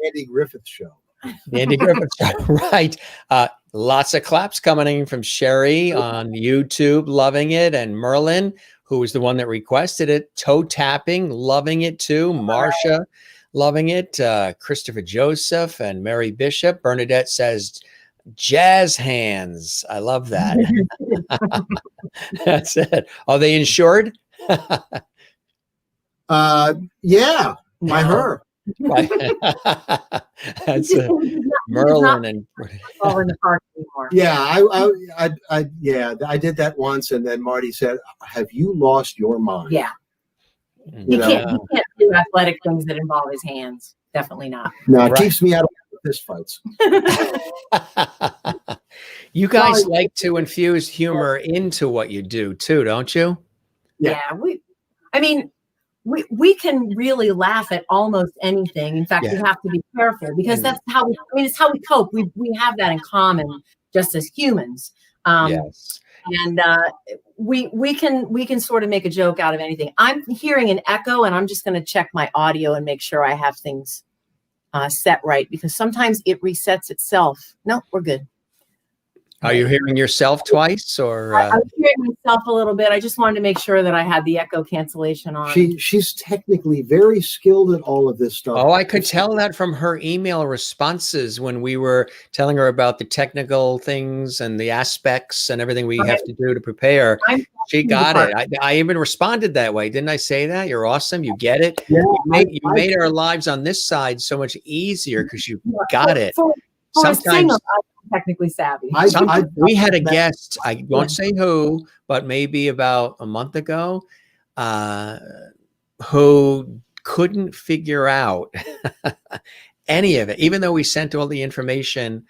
Andy Griffith show. The Andy Griffith show, right. Lots of claps coming in from Sherry on YouTube, loving it, and Merlin, who was the one that requested it, toe tapping, loving it too. Marsha, loving it. Christopher Joseph and Mary Bishop. Bernadette says, jazz hands. I love that. That's it. Are they insured? Yeah, by her. That's Merlin and All in the park anymore. Yeah, I did that once, and then Marty said, "Have you lost your mind?" Yeah. You can't do athletic things that involve his hands. Definitely not. No, it keeps me out of fist fights. You guys like to infuse humor into what you do too, don't you? Yeah, we can really laugh at almost anything. In fact, we have to be careful because that's how it's how we cope. We have that in common just as humans. Yes. And we can sort of make a joke out of anything. I'm hearing an echo, and I'm just going to check my audio and make sure I have things set right, because sometimes it resets itself. No, we're good. Are you hearing yourself twice, or? I'm hearing myself a little bit. I just wanted to make sure that I had the echo cancellation on. She's technically very skilled at all of this stuff. Oh, I could tell that from her email responses when we were telling her about the technical things and the aspects and everything we have to do to prepare. She got it. I even responded that way. Didn't I say that? You're awesome. You get it. Yeah, you made our lives on this side so much easier because you got it. Sometimes technically savvy. We had a guest, I won't say who, but maybe about a month ago, who couldn't figure out any of it, even though we sent all the information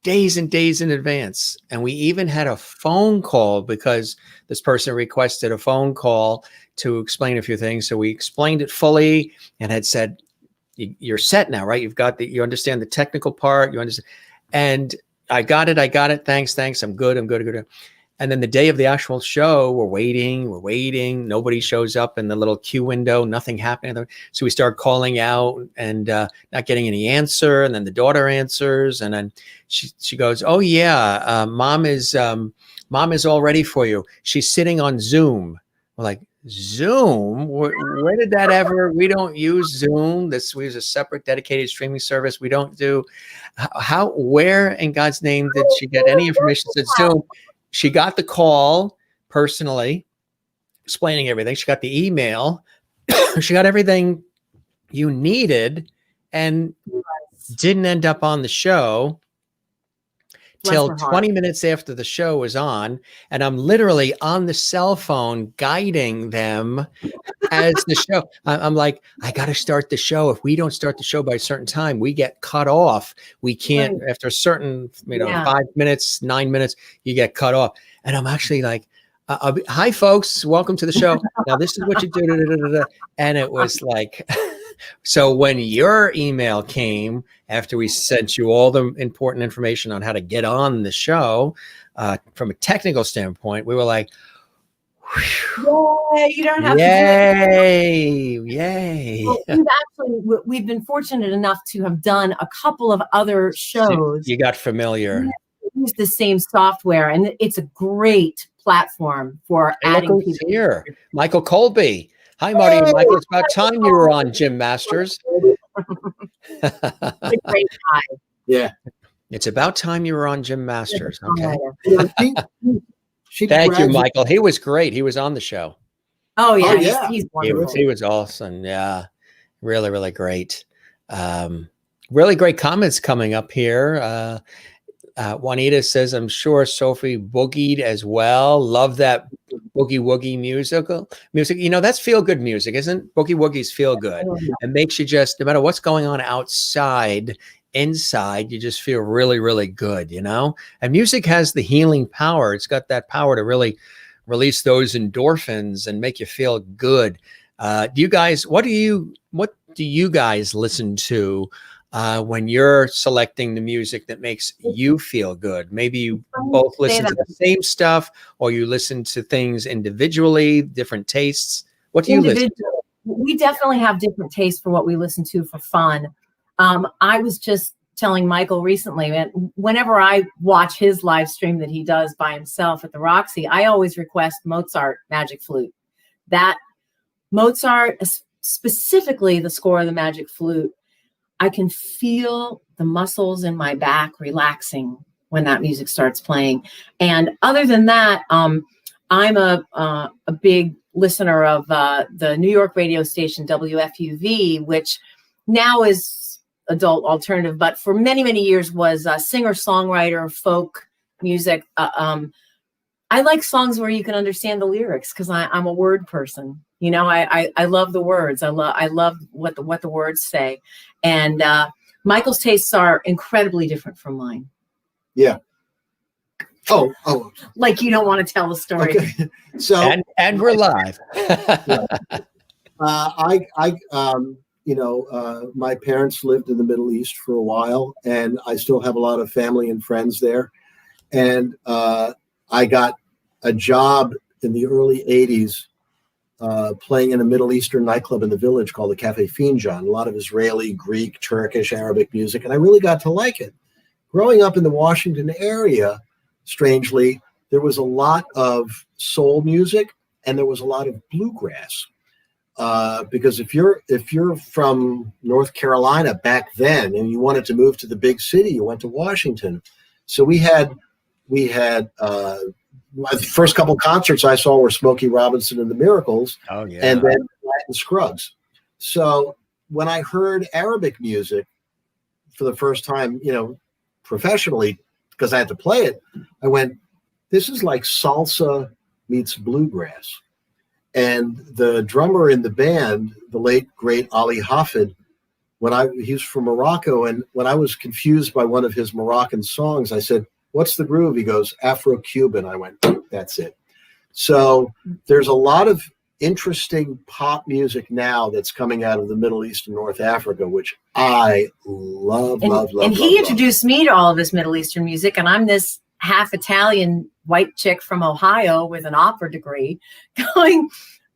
days and days in advance. And we even had a phone call because this person requested a phone call to explain a few things. So we explained it fully and had said, you're set now, right? You understand the technical part. You understand. And I got it. Thanks. I'm good. And then the day of the actual show, we're waiting. Nobody shows up in the little queue window, nothing happening. So we start calling out and not getting any answer. And then the daughter answers. And then she goes, oh yeah, mom is all ready for you. She's sitting on Zoom. We're like, Zoom? Where did that ever? We don't use Zoom. We use a separate dedicated streaming service. We don't do where in God's name did she get any information? Said Zoom. She got the call personally explaining everything. She got the email. She got everything you needed and didn't end up on the show till 20 minutes after the show was on, and I'm literally on the cell phone guiding them as the show. I'm like, I got to start the show. If we don't start the show by a certain time, we get cut off. We can't, after a certain, 5 minutes, 9 minutes, you get cut off. And I'm actually like, Hi, folks. Welcome to the show. Now, this is what you do. Da, da, da, da. And it was like, so when your email came after we sent you all the important information on how to get on the show, from a technical standpoint, we were like, Yay, you don't have yay, yay. Well, we've been fortunate enough to have done a couple of other shows. You got familiar. Use the same software, and it's a great platform for adding people here. Michael Colby. Hi, Marty and Michael. It's about time you were on Gym Masters. Great guy. Yeah. It's about time you were on Gym Masters. Okay. She Thank you, Michael. He was great. He was on the show. Oh yeah, yeah. He's wonderful. He was awesome. Yeah, really, really great. Really great comments coming up here. Juanita says, I'm sure Sophie boogied as well. Love that Boogie Woogie music. You know, that's feel good music, isn't it? Boogie Woogie's feel good. It makes you just, no matter what's going on outside, inside, you just feel really, really good, you know? And music has the healing power. It's got that power to really release those endorphins and make you feel good. Do you guys, what do you guys listen to when you're selecting the music that makes you feel good? Maybe you both listen to the same stuff, or you listen to things individually, different tastes. What do you listen to? We definitely have different tastes for what we listen to for fun. I was just telling Michael recently, man, whenever I watch his live stream that he does by himself at the Roxy, I always request Mozart Magic Flute. That Mozart, specifically the score of the Magic Flute, I can feel the muscles in my back relaxing when that music starts playing. And other than that, I'm a big listener of the New York radio station WFUV, which now is adult alternative, but for many, many years was singer-songwriter, folk music. I like songs where you can understand the lyrics because I'm a word person. You know, I love the words. I love what the words say. And Michael's tastes are incredibly different from mine. Yeah. Oh. Like you don't want to tell the story. Okay. So and we're live. My parents lived in the Middle East for a while, and I still have a lot of family and friends there. And I got a job in the early 80s playing in a Middle Eastern nightclub in the village called the Cafe Finjan, a lot of Israeli, Greek, Turkish, Arabic music, and I really got to like it. Growing up in the Washington area, strangely, there was a lot of soul music and there was a lot of bluegrass. Because if you're from North Carolina back then and you wanted to move to the big city, you went to Washington. So we had my first couple concerts I saw were Smokey Robinson and the Miracles, and then Latin Scruggs. So when I heard Arabic music for the first time, professionally, because I had to play it, I went, this is like salsa meets bluegrass. And the drummer in the band, the late, great Ali Hafid, he's from Morocco, and when I was confused by one of his Moroccan songs, I said, what's the groove? He goes, Afro-Cuban. I went, that's it. So there's a lot of interesting pop music now that's coming out of the Middle East and North Africa, which I love. And he introduced me to all of this Middle Eastern music, and I'm this half Italian white chick from Ohio with an opera degree going,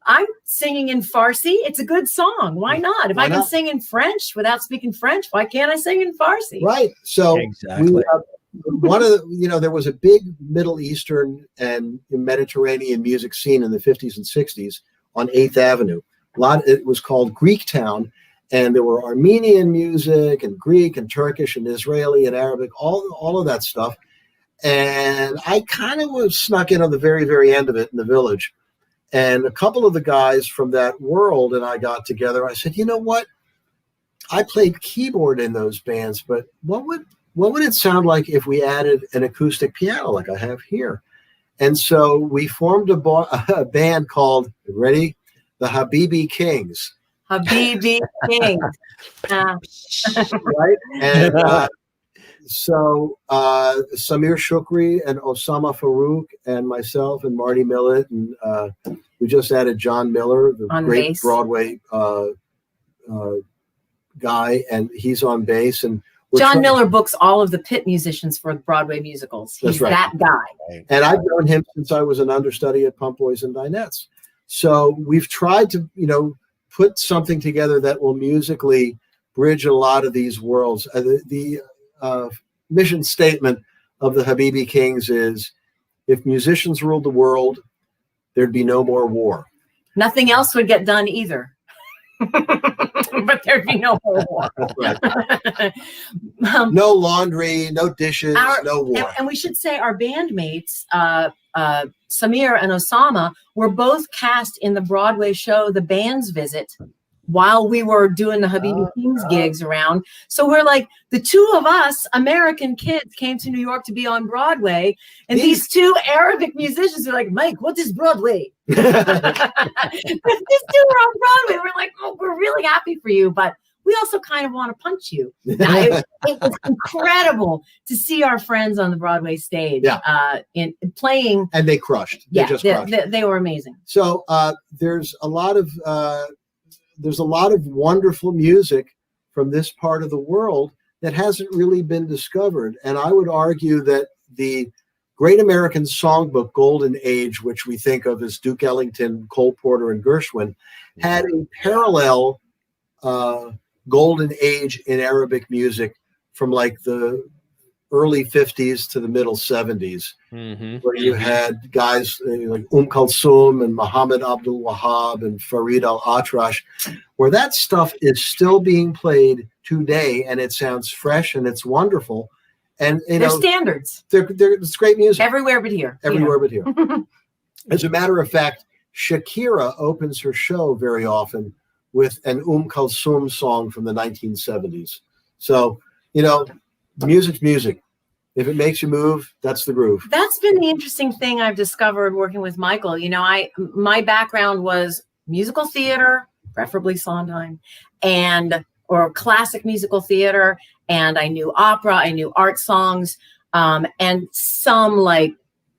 I'm singing in Farsi. It's a good song. Why not? If I can sing in French without speaking French, why can't I sing in Farsi? Right. So exactly. There was a big Middle Eastern and Mediterranean music scene in the 50s and 60s on 8th Avenue. It was called Greek Town, and there were Armenian music and Greek and Turkish and Israeli and Arabic, all of that stuff. And I kind of was snuck in on the very, very end of it in the village. And a couple of the guys from that world and I got together. I said, you know what? I played keyboard in those bands, but what would it sound like if we added an acoustic piano like I have here? And so we formed a band called, ready? The Habibi Kings. Habibi Kings. Right? And So Samir Shukri and Osama Farouk and myself and MARDI MILLIT, and we just added John Miller, the On great bass. Broadway guy, and he's on bass. And John Miller books all of the pit musicians for Broadway musicals. He's That's right. that guy. And I've known him since I was an understudy at Pump Boys and Dinettes. So we've tried to, put something together that will musically bridge a lot of these worlds. The mission statement of the Habibi Kings is, if musicians ruled the world, there'd be no more war. Nothing else would get done either. But there'd be no more war. Right. No laundry, no dishes, no war. And we should say our bandmates, Samir and Osama, were both cast in the Broadway show The Band's Visit while we were doing the Habibi Kings gigs around. So we're like, the two of us American kids came to New York to be on Broadway, and these two Arabic musicians are like, Mike, what is Broadway? These two were on Broadway. We're like, oh, we're really happy for you, but we also kind of want to punch you. It was incredible to see our friends on the Broadway stage, in playing, and they crushed. Yeah, they just crushed. They were amazing. So there's a lot of wonderful music from this part of the world that hasn't really been discovered. And I would argue that the Great American Songbook Golden Age, which we think of as Duke Ellington, Cole Porter, and Gershwin, had a parallel golden age in Arabic music from like the early 50s to the middle 70s, where you had guys like Kulthum and Muhammad Abdul Wahab and Farid al-Atrash, where that stuff is still being played today, and it sounds fresh and it's wonderful. And they're standards. It's great music everywhere but here. Everywhere but here. As a matter of fact, Shakira opens her show very often with an Kulthum song from the 1970s. So, music's music. If it makes you move, that's the groove. That's been the interesting thing I've discovered working with Michael. My background was musical theater, preferably Sondheim, or classic musical theater, and I knew opera, I knew art songs, and some like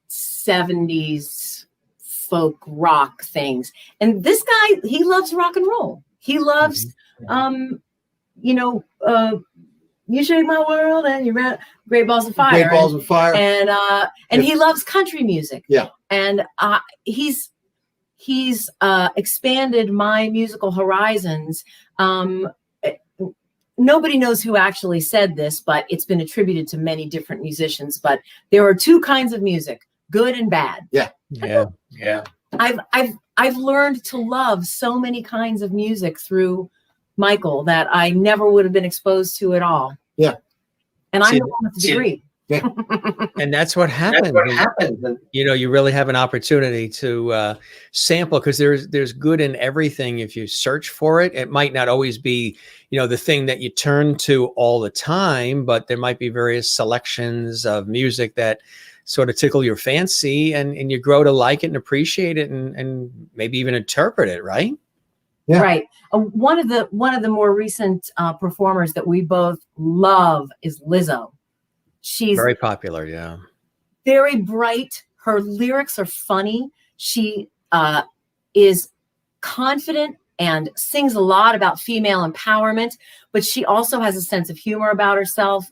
70s folk rock things. And this guy, he loves rock and roll. He loves, You Shake My World and You Ran Great Balls of Fire. Great Balls of Fire. And he loves country music. Yeah. And he's expanded my musical horizons. Nobody knows who actually said this, but it's been attributed to many different musicians. But there are two kinds of music, good and bad. Yeah. Yeah. I've learned to love so many kinds of music through Michael that I never would have been exposed to at all. Yeah. And I'm the one with the degree. Yeah. And that's what happened. You really have an opportunity to sample, because there's good in everything if you search for it. It might not always be, the thing that you turn to all the time, but there might be various selections of music that sort of tickle your fancy, and you grow to like it and appreciate it, and maybe even interpret it, right? Yeah. Right. One of the more recent performers that we both love is Lizzo. She's very popular. Yeah. Very bright. Her lyrics are funny. She is confident and sings a lot about female empowerment, but she also has a sense of humor about herself.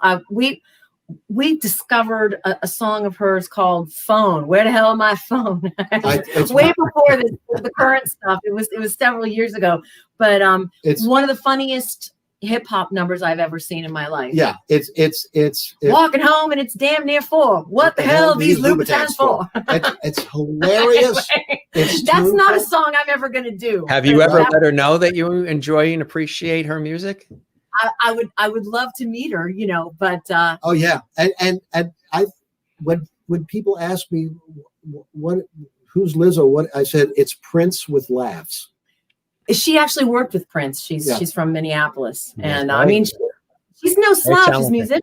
We discovered a song of hers called "Phone." Where the hell am my phone? Way before the current stuff. It was several years ago, but it's one of the funniest hip hop numbers I've ever seen in my life. Yeah, it's walking home and it's damn near 4. What the hell are these Louboutins for? It's hilarious. That's not a song I'm ever going to do. Have you ever let her know that you enjoy and appreciate her music? I would love to meet her, but oh yeah, and I when people ask me who's Lizzo, what I said, it's Prince with laughs. She actually worked with Prince. She's from Minneapolis, and right. I mean she's no slouch as a musician.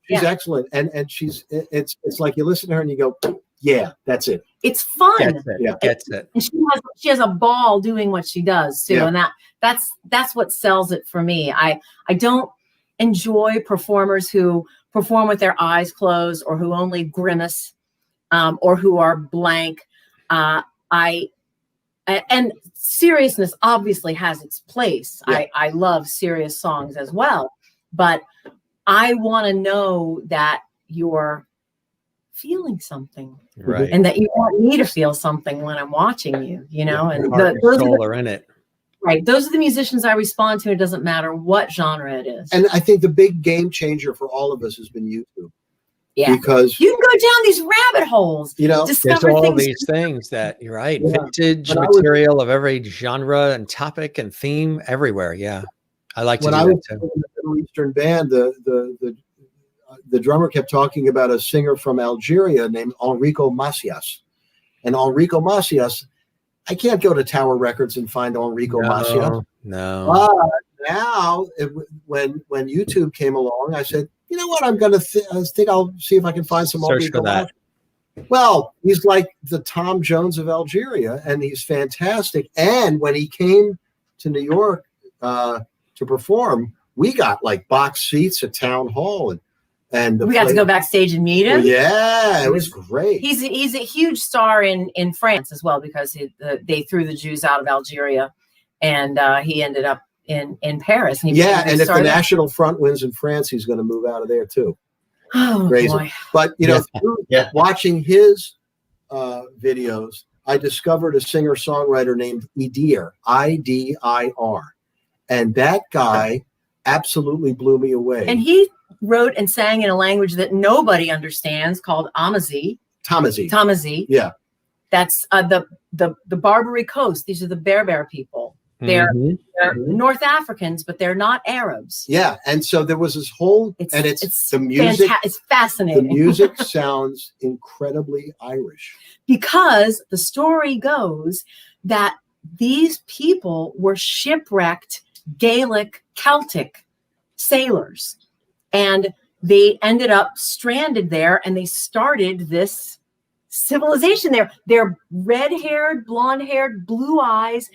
She's excellent, and it's like you listen to her and you go, yeah, that's it. It's fun. Gets it. Yeah, gets it. And she has a ball doing what she does too, and that's what sells it for me. I don't enjoy performers who perform with their eyes closed or who only grimace or who are blank. And seriousness obviously has its place. Yeah. I love serious songs as well, but I want to know that you're feeling something, Right. and that you want me to feel something when I'm watching you, you know, and Heart and those are soul the, are in it. right. Those are the musicians I respond to. It doesn't matter what genre it is. And I think the big game changer for all of us has been YouTube. Yeah. Because, You can go down these rabbit holes, you know, There's discover all things. these things that you're right. Yeah. Vintage When I was- material of every genre and topic and theme everywhere. Yeah. I like to when do I that was too. in the Middle Eastern band, the drummer kept talking about a singer from Algeria named Enrico Macias. And Enrico Macias, I can't go to Tower Records and find Enrico Macias. No. But now, when YouTube came along, I said, you know what? I'm going to think I'll see if I can find some Search Enrico for that. Macias. Well, he's like the Tom Jones of Algeria, and he's fantastic. And when he came to New York to perform, we got like box seats at Town Hall, and We got to go backstage and meet him. Yeah, it was great. He's a huge star in France as well, because they threw the Jews out of Algeria, and he ended up in Paris. And he And if the started- National Front wins in France, he's going to move out of there too. oh Crazy. boy, But you know, Yeah. through Yeah. watching his videos, I discovered a singer-songwriter named Idir, Idir, and that guy absolutely blew me away. and he wrote and sang in a language that nobody understands called Amazi. Tamazi. Yeah. That's the Barbary Coast. These are the Berber people. They're Mhm. North Africans, but they're not Arabs. Yeah, and so there was this whole, and it's the music. It's The fascinating. music sounds incredibly Irish. Because the story goes that these people were shipwrecked Gaelic Celtic sailors, and they ended up stranded there, and they started this civilization there. They're red-haired, blonde-haired, blue eyes.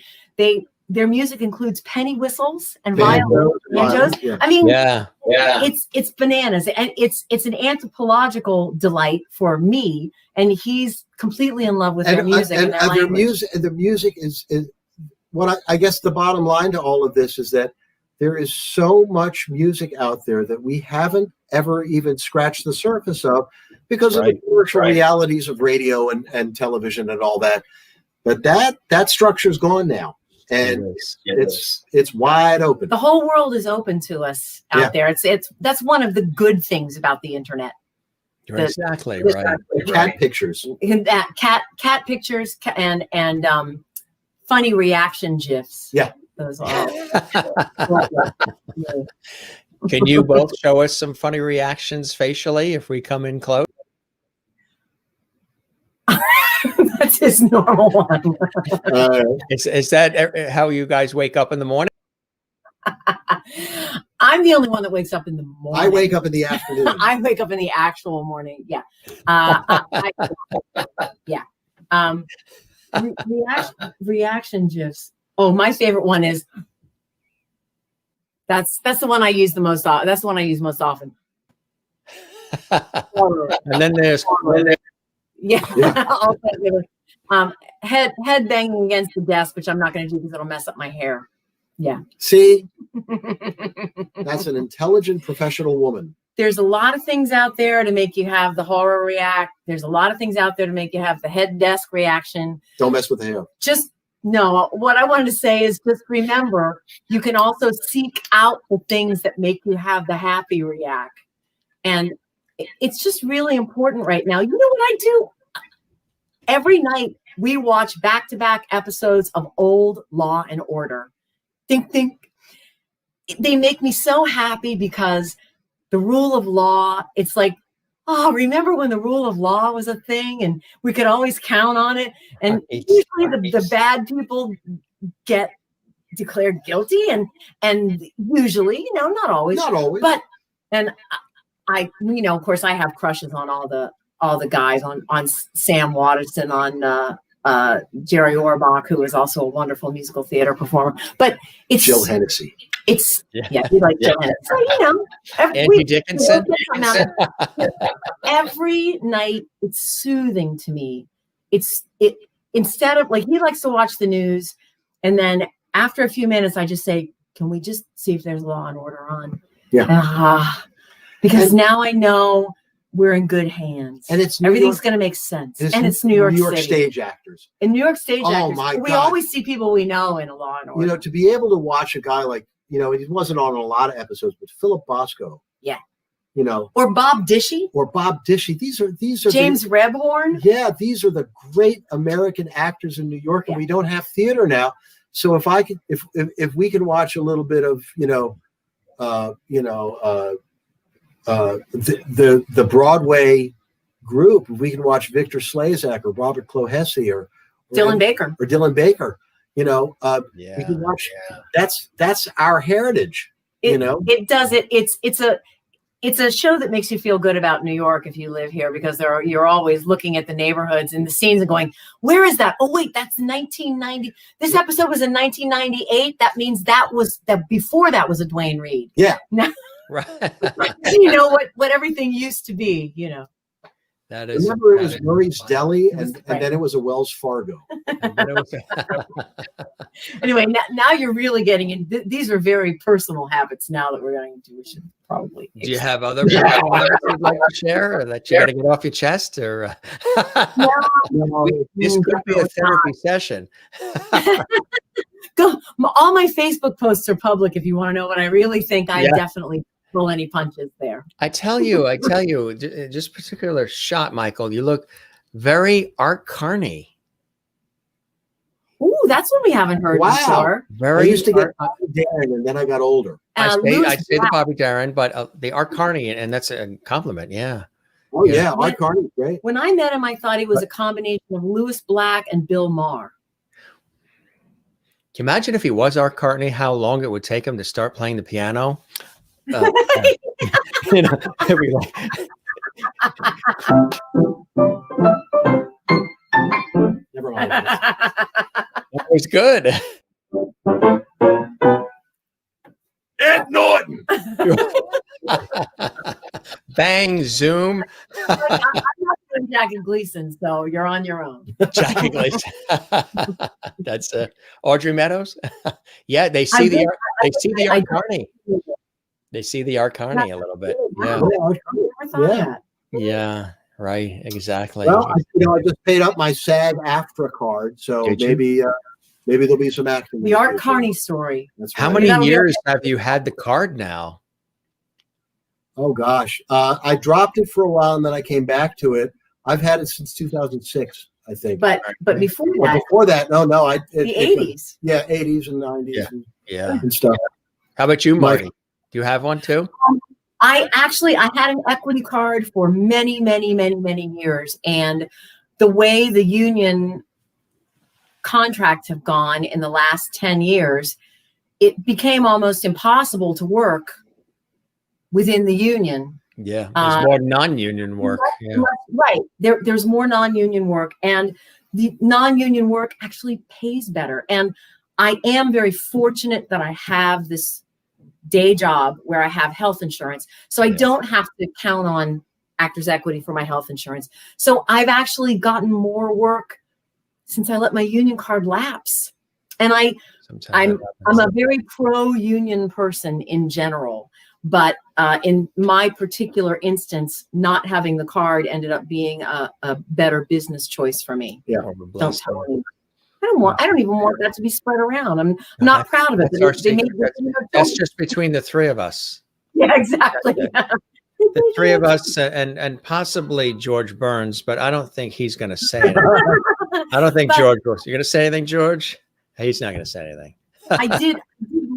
Their music includes penny whistles and violins, banjos. Yeah. I mean, Yeah. it's bananas, and it's an anthropological delight for me, and he's completely in love with their music and, their language. The music is what I guess the bottom line to all of this is that there is so much music out there that we haven't ever even scratched the surface of because of the commercial realities of radio and television and all that. But that structure's gone now, and it's wide open. The whole world is open to us out there. That's one of the good things about the internet. You're exactly right. The cat pictures. That cat pictures and funny reaction gifs. Yeah. Those all. Can you both show us some funny reactions facially if we come in close? That's his normal one. Is that how you guys wake up in the morning? I'm the only one that wakes up in the morning. I wake up in the afternoon. I wake up in the actual morning. Yeah. Reaction gifs. Oh, my favorite one is that's the one I use the most. That's the one I use most often. And then there's head banging against the desk, which I'm not going to do because it'll mess up my hair. Yeah. See, that's an intelligent professional woman. There's a lot of things out there to make you have the horror react. There's a lot of things out there to make you have the head desk reaction. Don't mess with the hair. No, what I wanted to say is just remember, you can also seek out the things that make you have the happy react. And it's just really important right now. You know what I do? Every night we watch back-to-back episodes of old Law and Order. Think. They make me so happy because the rule of law, it's like, oh, remember when the rule of law was a thing and we could always count on it? And usually the bad people get declared guilty and usually, not always. Not always. But, and I, of course I have crushes on all the guys, on Sam Waterston, on Jerry Orbach, who is also a wonderful musical theater performer. But it's Jill Hennessy. It's Yeah. we like Joanna. So Angie Dickinson. Every night it's soothing to me. Instead of like he likes to watch the news, and then after a few minutes I just say, can we just see if there's Law and Order on? Yeah. Because now I know we're in good hands, and it's everything's going to make sense. And it's New York City. stage actors. In New York stage actors, my we God. always see people we know in a Law and Order. To be able to watch a guy like, he wasn't on a lot of episodes, but Philip Bosco. Yeah. Or Bob Dishy. These are James Rebhorn. Yeah, these are the great American actors in New York, and we don't have theater now. So if we can watch a little bit of the Broadway group, if we can watch Victor Slezak or Robert Clohessy or Dylan Baker. We can watch. That's our heritage. It does it. It's a show that makes you feel good about New York if you live here, because you're always looking at the neighborhoods and the scenes and going, where is that? Oh wait, that's 1990. This episode was in 1998. That means that before that was a Dwayne Reed. Yeah. Right. what everything used to be. That is. Remember, it was Murray's Deli, and then it was a Wells Fargo. Anyway, now you're really getting in. These are very personal habits now that we're going to. We should probably. Do you have other personal habits you'd like to share, or that you got to get off your chest, or this could be a therapy session? All my Facebook posts are public. If you want to know what I really think, I definitely pull any punches there. I tell you, just particular shot, Michael, you look very Art Carney. Ooh, that's what we haven't heard before. I used to get Bobby Darin, and then I got older. I say the Bobby Darin, but the Art Carney, and that's a compliment. Yeah. Oh yeah, Art Carney's great. When I met him, I thought he was a combination of Louis Black and Bill Maher. Can you imagine if he was Art Carney, how long it would take him to start playing the piano? Never mind. That was good. Ed Norton. Bang, zoom. I'm not doing Jackie Gleason, so you're on your own. Jackie Gleason. That's Audrey Meadows. Yeah, they see the Art Carney. They see the Art Carney a little bit. Yeah. Yeah. Right. Exactly. Well, I just paid up my SAG-AFTRA card, so maybe there'll be some acting. The Art Carney story. How many years have you had the card now? Oh gosh, I dropped it for a while and then I came back to it. I've had it since 2006, I think. But before that, no, the 80s. Yeah, 80s and 90s. And stuff. How about you, Marty? Do you have one too? I had an equity card for many, many, many, many years, and the way the union contracts have gone in the last 10 years, it became almost impossible to work within the union. Yeah, there's more non-union work. Right. There's more non-union work, and the non-union work actually pays better. And I am very fortunate that I have this day job where I have health insurance. So I don't have to count on Actors Equity for my health insurance. So I've actually gotten more work since I let my union card lapse. And I'm a very pro-union person in general, but in my particular instance, not having the card ended up being a better business choice for me. Yeah. Don't tell me. I don't even want that to be spread around. I'm not proud of it. That's just between the three of us. Yeah, exactly. The three of us and possibly George Burns, but I don't think he's going to say anything. I don't think George will. You're going to say anything, George? He's not going to say anything. I did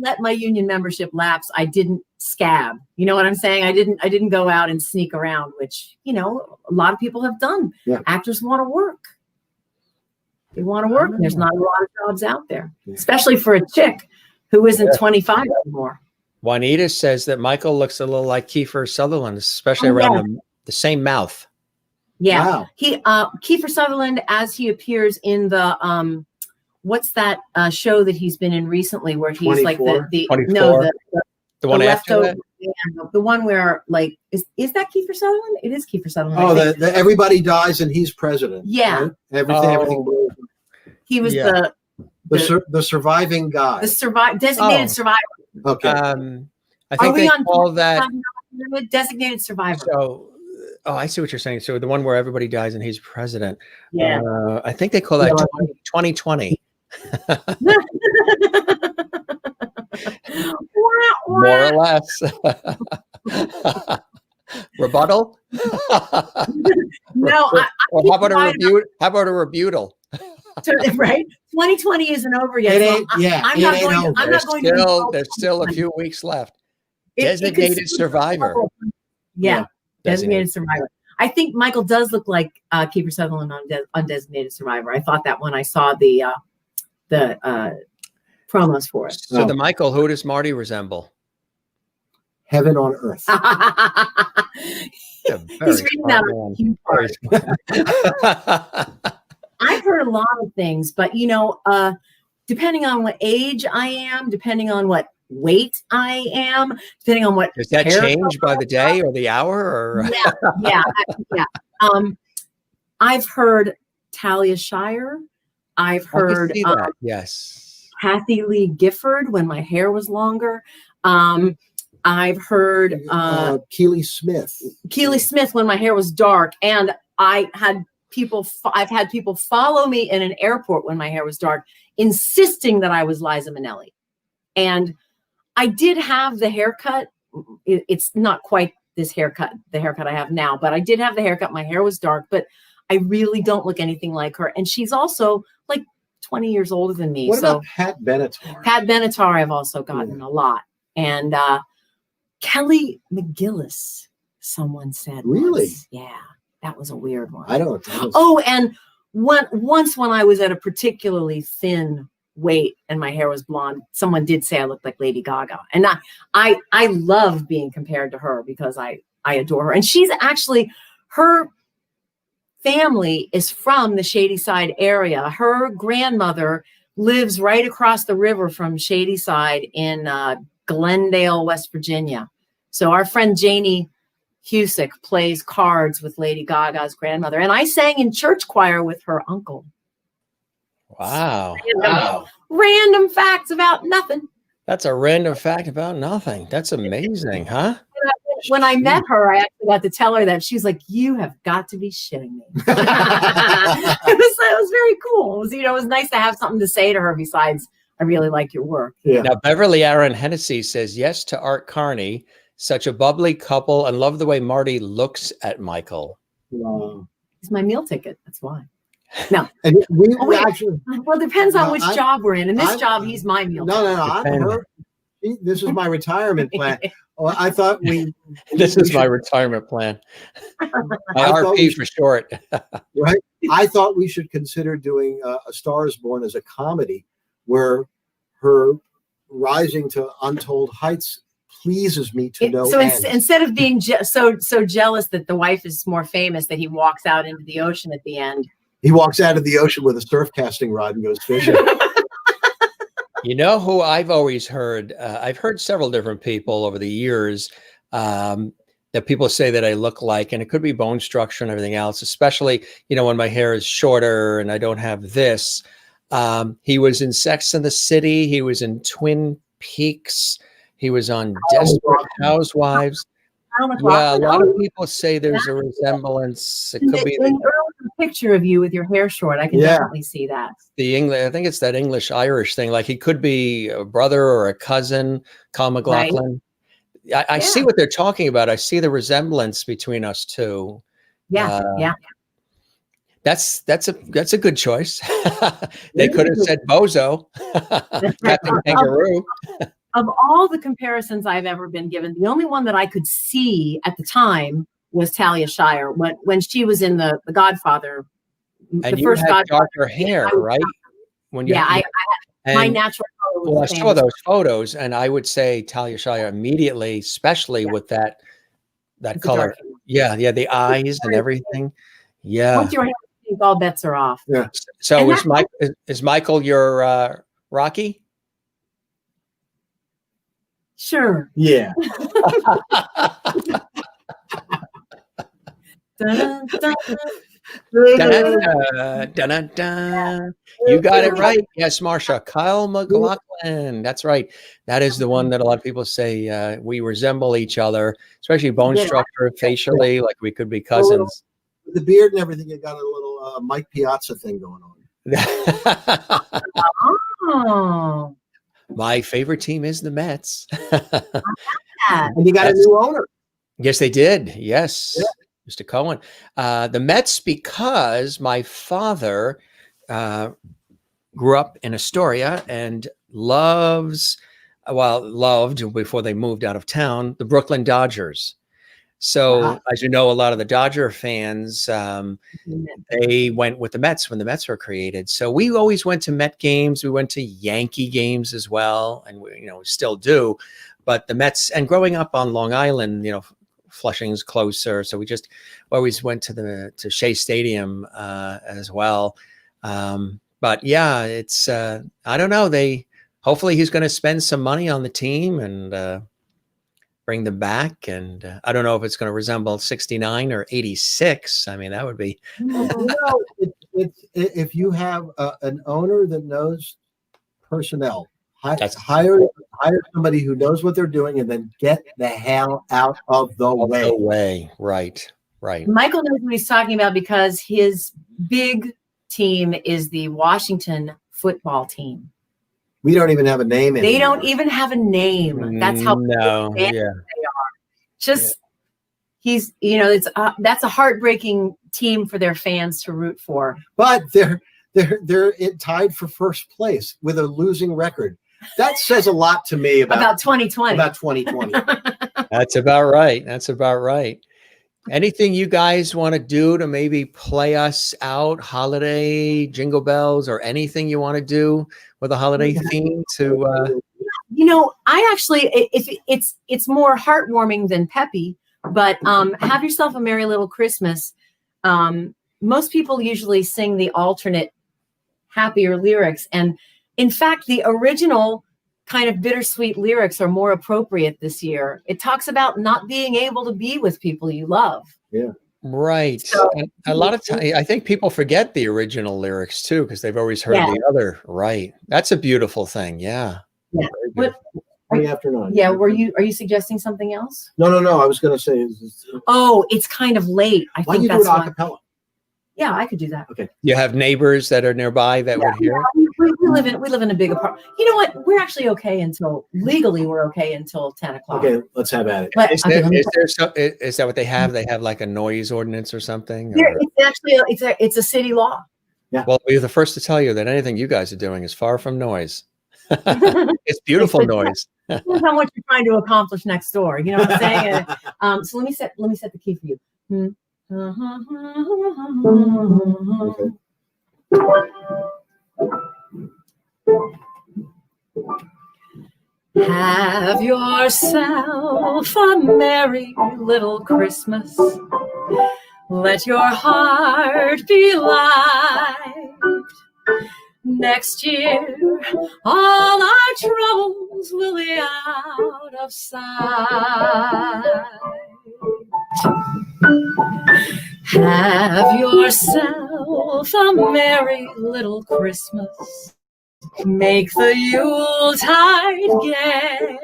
let my union membership lapse. I didn't scab. You know what I'm saying? I didn't go out and sneak around, which, a lot of people have done. Yeah. Actors want to work. They want to work. There's not a lot of jobs out there, especially for a chick who isn't 25 anymore. Juanita says that Michael looks a little like Kiefer Sutherland, especially around the same mouth. Yeah. Wow. Kiefer Sutherland, as he appears in the what's that show that he's been in recently where he's like 24? the 24? no The one after leftover, that? the one where like is that Kiefer Sutherland? It is Kiefer Sutherland. Oh, I think. the everybody dies and he's president. Yeah. Right? Everything. Oh. He was Yeah. The surviving guy. designated Oh. survivor. Okay. I Are think we they on call that. designated survivor? So, oh, I see what you're saying. So the one where everybody dies and he's president. Yeah. I think they call that 2020. More or less. Rebuttal? No, Or how about a rebut? How about a rebuttal? right? 2020 isn't over yet. It so ain't- yeah, I'm it not ain't going. over. I'm not going to. insult There's still a 2020. few weeks left. It could Designated still- survivor. Yeah, Designated. designated survivor. I think Michael does look like Kiefer Sutherland on Designated Survivor. I thought that when I saw the promos for it. So Oh. the Michael, who does Marty resemble? Heaven on earth. A very He's reading that smart on man. cue Very card. smart. I've heard a lot of things, but depending on what age I am, depending on what weight I am, depending on what Does that hair change by the day or the hour? Or yeah. I've heard Talia Shire. I've I can heard see that. Yes. Kathy Lee Gifford when my hair was longer. I've heard Keely Smith. Keely Smith when my hair was dark, and I've had people follow me in an airport when my hair was dark, insisting that I was Liza Minnelli. And I did have the haircut. It's not quite the haircut I have now, but I did have the haircut. My hair was dark, but I really don't look anything like her. And she's also like 20 years older than me. What so about Pat Benatar? Pat Benatar, I've also gotten a lot. And Kelly McGillis, someone said. Really? Once. Yeah, that was a weird one. I don't know. Oh, and once when I was at a particularly thin weight and my hair was blonde, someone did say I looked like Lady Gaga. And I love being compared to her because I adore her. And she's actually, her family is from the Shadyside area. Her grandmother lives right across the river from Shadyside in Glendale, West Virginia. So our friend Janie Husick plays cards with Lady Gaga's grandmother. And I sang in church choir with her uncle. Wow. Random facts about nothing. That's a random fact about nothing. That's amazing, huh? When I met her, I actually got to tell her that. She's like, "You have got to be shitting me." It was very cool. It was nice to have something to say to her besides, "I really like your work." Yeah. Now, Beverly Aaron Hennessy says yes to Art Carney. Such a bubbly couple, and love the way Marty looks at Michael. It's my meal ticket. That's why. No. And we wait. actually. Well, it depends on No, which I- job we're in. In this I- job, he's my meal ticket. No. I'm her. This is my retirement plan. Oh, I thought we. This is my retirement plan. My I thought we RP for short. Right. I thought we should consider doing A Star Is Born as a comedy, where her rising to untold heights pleases me to no So end. instead of being so jealous that the wife is more famous, that he walks out into the ocean at the end. He walks out of the ocean with a surf casting rod and goes fishing. You know who I've always heard? I've heard several different people over the years that people say that I look like, and it could be bone structure and everything else, especially, when my hair is shorter and I don't have this. He was in Sex and the City. He was in Twin Peaks. He was on Desperate Housewives. Yeah, a lot of people say there's a resemblance. It could be an early picture of you with your hair short. I can Yeah. definitely see that. the English. I think it's that English-Irish thing. Like he could be a brother or a cousin, Kyle MacLachlan. I see what they're talking about. I see the resemblance between us two. Yeah, yeah. That's a good choice. They could have said Bozo, Captain Kangaroo. Of all the comparisons I've ever been given, the only one that I could see at the time was Talia Shire when she was in the Godfather. And The you first had Godfather. darker hair, right? When you Yeah, my and- natural color was Well, I the saw same. those photos, and I would say Talia Shire immediately, especially with that It's a color. dark hair. Yeah, the eyes and everything. Yeah. Once your hair think all bets are off. Yeah. So And is Michael your Rocky? Sure. Yeah. Dun, dun. Dun-dun-dun, dun-dun-dun. You got it right. Yes, Marsha. Kyle McLaughlin. That's right. That is the one that a lot of people say we resemble each other, especially bone Yeah. structure, facially, like we could be cousins. The beard and everything, you got a little Mike Piazza thing going on. Oh. My favorite team is the Mets. And you got a new owner. Yes, they did. Yes, Mr. Cohen. The Mets, because my father grew up in Astoria and loved before they moved out of town, the Brooklyn Dodgers. So, Wow. as you know, a lot of the Dodger fans, they went with the Mets when the Mets were created. So we always went to Met games. We went to Yankee games as well, and we still do. But the Mets, and growing up on Long Island, Flushing's closer, so we just always went to Shea Stadium as well. But yeah, it's I don't know. Hopefully he's going to spend some money on the team and bring them back. And I don't know if it's going to resemble 69 or 86. I mean, that would be. If you have an owner that knows personnel, That's- hire somebody who knows what they're doing, and then get the hell out of the way. No way. Right. Michael knows what he's talking about because his big team is the Washington football team. We don't even have a name anymore. They don't even have a name. That's how No. big Yeah. they are. Just he's it's that's a heartbreaking team for their fans to root for. But they're tied for first place with a losing record. That says a lot to me About 2020. About 2020. That's about right. Anything you guys want to do to maybe play us out, holiday jingle bells, or anything you want to do with a holiday theme to I actually, if it's more heartwarming than peppy, but have yourself a merry little Christmas. Most people usually sing the alternate happier lyrics, and in fact, the original kind of bittersweet lyrics are more appropriate this year. It talks about not being able to be with people you love. Yeah. right. So- And a lot of times I think people forget the original lyrics too, because they've always heard Yeah. the other. Right. That's a beautiful thing. Yeah. Yeah. Very good. What- After 9. Yeah, are you suggesting something else? No. I was going to say, Oh, it's kind of late. I why think you do that's it a why. cappella? Yeah, I could do that. You have neighbors that are nearby that would hear it? We live in a big apartment. You know what? We're actually okay legally we're okay until 10 o'clock. Okay, let's have at it. But Is okay, that what they have? They have like a noise ordinance or something? it's actually it's a city law. Well, I'll be the first to tell you that anything you guys are doing is far from noise. It's beautiful noise. Depends on what you're trying to accomplish next door. You know what I'm saying? So let me set the key for you. Have yourself a merry little Christmas. Let your heart be light. Next year, all our troubles will be out of sight. Have yourself a merry little Christmas. Make the Yuletide gay.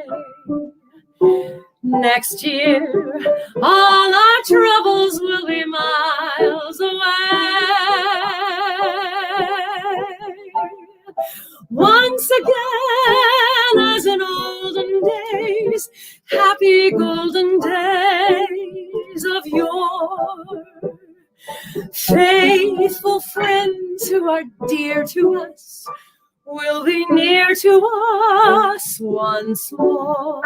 Next year, all our troubles will be miles away. Once again, as in olden days, happy golden days of yore. Faithful friends who are dear to us will be near to us once more.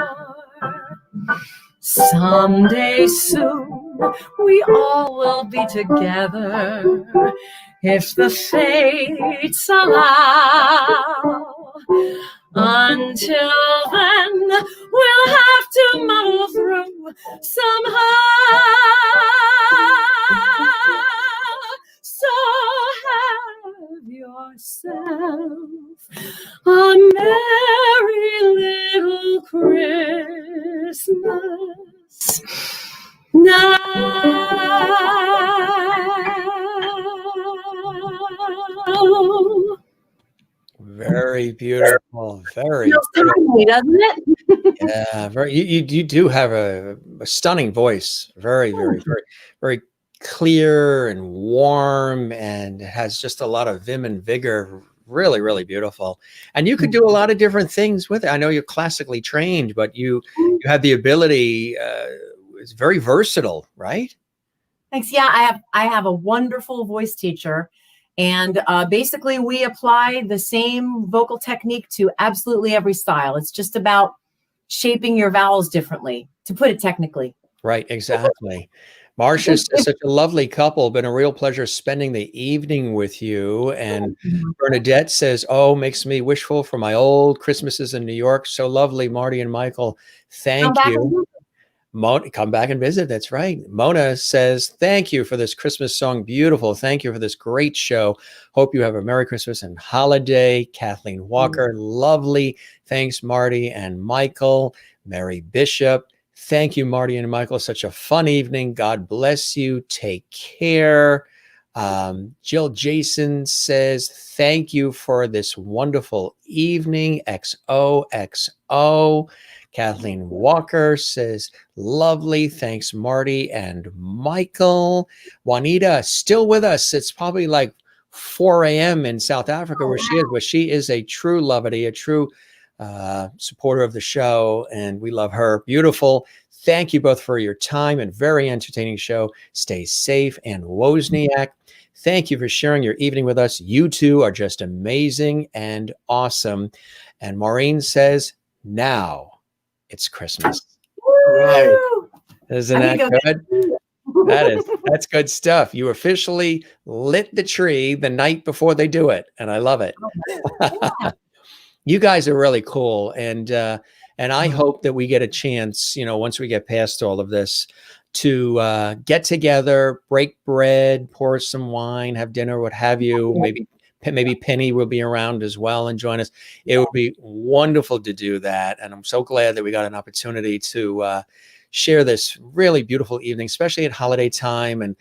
Someday soon we all will be together if the fates allow. Until then, we'll have to muddle through somehow. So Very beautiful. Very Feels timely, doesn't it? yeah. Very. You do have a stunning voice. Very, very, very, very clear and warm, and has just a lot of vim and vigor. Really, really beautiful. And you could do a lot of different things with it. I know you're classically trained, but you have the ability. It's very versatile, right? Thanks. Yeah, I have a wonderful voice teacher, and basically we apply the same vocal technique to absolutely every style. It's just about shaping your vowels differently, to put it technically. Right, exactly. Marcia's such a lovely couple. Been a real pleasure spending the evening with you. And Bernadette says, "Oh, makes me wishful for my old Christmases in New York. So lovely, Marty and Michael. Thank you." Come back and visit. That's right. Mona says, "Thank you for this Christmas song. Beautiful. Thank you for this great show. Hope you have a Merry Christmas and holiday." Kathleen Walker, lovely. Thanks, Marty and Michael. Mary Bishop, thank you, Marty and Michael. Such a fun evening. God bless you. Take care. Jill Jason says, "Thank you for this wonderful evening. XOXO. Kathleen Walker says, "Lovely. Thanks, Marty and Michael." Juanita, still with us. It's probably like 4 a.m. in South Africa where she is, but she is a true levity, a true supporter of the show, and we love her. Beautiful. Thank you both for your time and very entertaining show. Stay safe. And Wozniak, thank you for sharing your evening with us. You two are just amazing and awesome. And Maureen says, "Now it's Christmas." Right. Isn't that good? That's good stuff. You officially lit the tree the night before they do it, and I love it. You guys are really cool, and I hope that we get a chance, once we get past all of this, to get together, break bread, pour some wine, have dinner, what have you. Maybe Penny will be around as well and join us. It would be wonderful to do that, and I'm so glad that we got an opportunity to share this really beautiful evening, especially at holiday time, and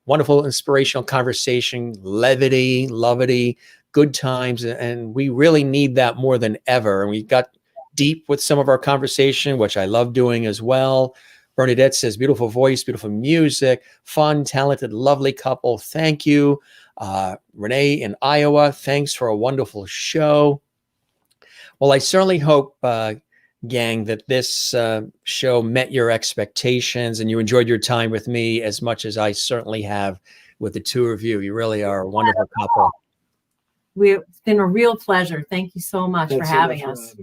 wonderful inspirational conversation, levity, loveity, good times, and we really need that more than ever. And we got deep with some of our conversation, which I love doing as well. Bernadette says, "Beautiful voice, beautiful music, fun, talented, lovely couple. Thank you." Renee in Iowa, thanks for a wonderful show. Well, I certainly hope, gang, that this show met your expectations and you enjoyed your time with me as much as I certainly have with the two of you. You really are a wonderful couple. It's been a real pleasure. Thank you so much for having us.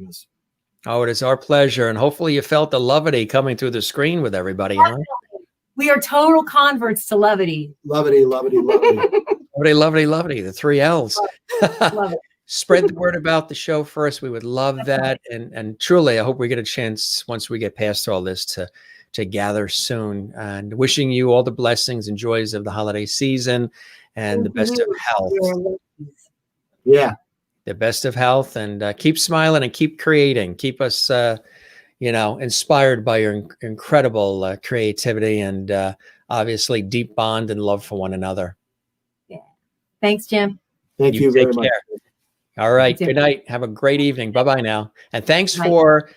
Oh, it is our pleasure. And hopefully you felt the levity coming through the screen with everybody, huh? We are total converts to levity. Levity, levity, levity. Levity, levity, levity, the 3 L's. Love it. Spread the word about the show for us. We would love that. And truly, I hope we get a chance once we get past all this to gather soon. And wishing you all the blessings and joys of the holiday season and the best of health. Yeah. The best of health, and keep smiling and keep creating. Keep us, inspired by your incredible creativity and obviously deep bond and love for one another. Yeah. Thanks, Jim. Thank you very much. All right. Good night. Have a great evening. Bye-bye now. And thanks for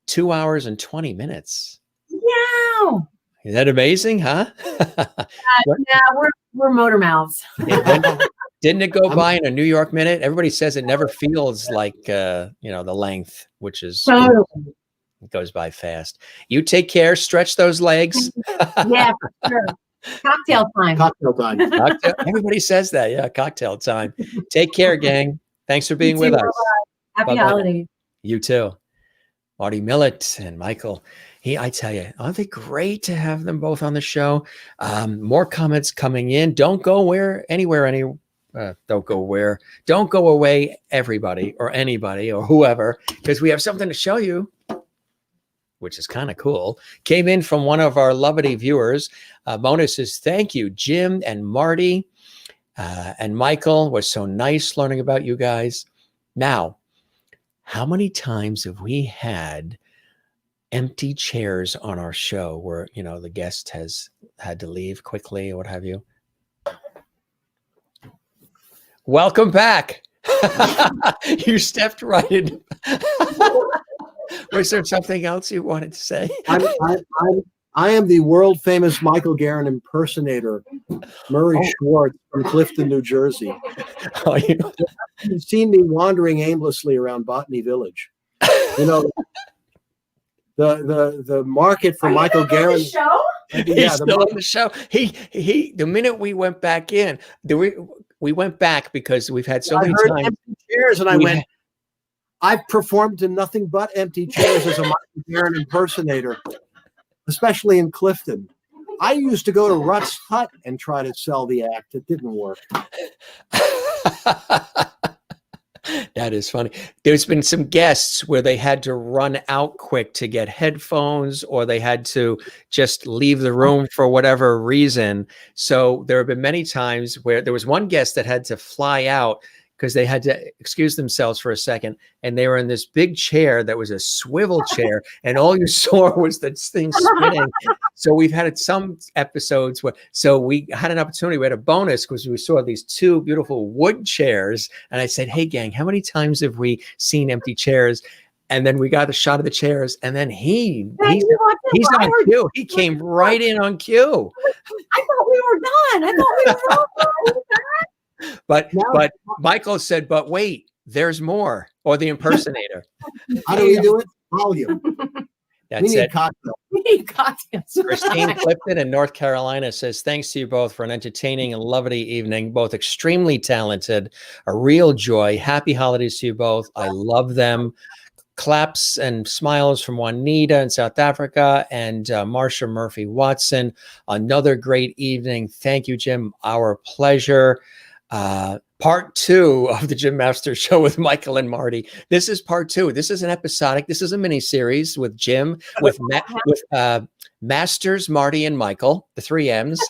2 hours and 20 minutes. Yeah. Is that amazing, huh? Yeah, we're motor mouths. Didn't it go by in a New York minute? Everybody says it never feels like, the length, which is, it goes by fast. You take care. Stretch those legs. Yeah, for sure. Cocktail time. Cocktail time. Everybody says that. Yeah, cocktail time. Take care, gang. Thanks for being with us. Happy holidays. You too. Mardi Millit and Michael. I tell you, aren't they great to have them both on the show? More comments coming in. Don't go Don't go away, everybody or anybody or whoever, because we have something to show you, which is kind of cool. Came in from one of our levity viewers. Mona says, "Thank you, Jim and Marty and Michael. Was so nice learning about you guys." Now, how many times have we had empty chairs on our show where, you know, the guest has had to leave quickly or what have you. Welcome back. You stepped right in. Was there something else you wanted to say? I am the world famous Michael Garin impersonator, Murray Schwartz from Clifton, New Jersey. Oh, you know. You've seen me wandering aimlessly around Botany Village. You know, the market for Michael Garin. He's still on the show. He. The minute we went back in, we went back because we've had so many times empty chairs, and I went. I've performed in nothing but empty chairs as a Michael Garin impersonator, especially in Clifton. I used to go to Rutt's Hut and try to sell the act. It didn't work. That is funny. There's been some guests where they had to run out quick to get headphones, or they had to just leave the room for whatever reason. So there have been many times where there was one guest that had to fly out because they had to excuse themselves for a second, and they were in this big chair that was a swivel chair, and all you saw was that thing spinning. So we've had some episodes where, so we had an opportunity, we had a bonus because we saw these two beautiful wood chairs, and I said, hey gang, how many times have we seen empty chairs? And then we got a shot of the chairs, and then he's on cue. He came right in on cue. I thought we were done. I thought we were done. But Michael said, but wait, there's more. Or the impersonator. How do we do it? Volume. That's it. We need cocktails. Christine Clifton in North Carolina says, thanks to you both for an entertaining and lovely evening. Both extremely talented, a real joy. Happy holidays to you both. I love them. Claps and smiles from Juanita in South Africa and Marsha Murphy Watson. Another great evening. Thank you, Jim. Our pleasure. Part 2 of the Jim Masters Show with Michael and Marty. This is part 2. This is an episodic. This is a mini series with Jim, with Masters, Marty, and Michael, the 3 M's.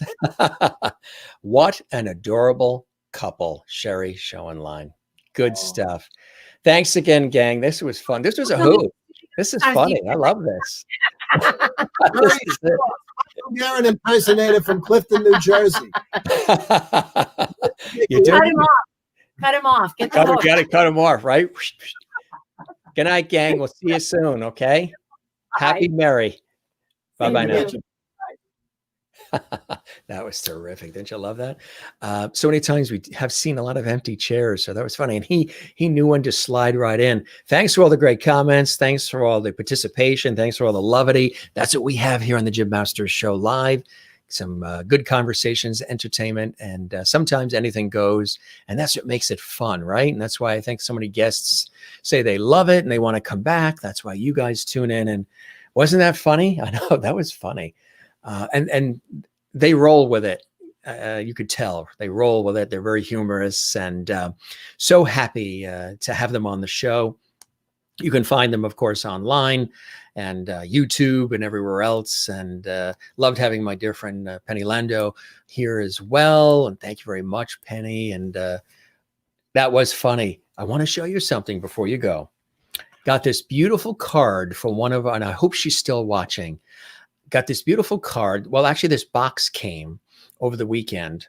What an adorable couple. Sherry Schoenlein. Good stuff. Thanks again, gang. This was fun. This was a hoot. This is funny. I love this. Garin impersonator from Clifton, New Jersey. You do? Cut him off. Cut him off. Get the hook. Gotta cut him off, right? Good night, gang. We'll see you soon, okay? Happy Merry. Bye-bye now. That was terrific. Didn't you love that? So many times we have seen a lot of empty chairs, so that was funny. And he knew when to slide right in. Thanks for all the great comments. Thanks for all the participation. Thanks for all the levity. That's what we have here on the Jim Masters Show Live. Some good conversations, entertainment, and sometimes anything goes. And that's what makes it fun, right? And that's why I think so many guests say they love it and they want to come back. That's why you guys tune in. And wasn't that funny? I know that was funny. And they roll with it. You could tell they roll with it. They're very humorous, and so happy to have them on the show. You can find them, of course, online and YouTube and everywhere else. And loved having my dear friend Penny Lando here as well. And thank you very much, Penny. And that was funny. I want to show you something before you go. Got this beautiful card from one of, and I hope she's still watching. Got this beautiful card. Well, actually, this box came over the weekend,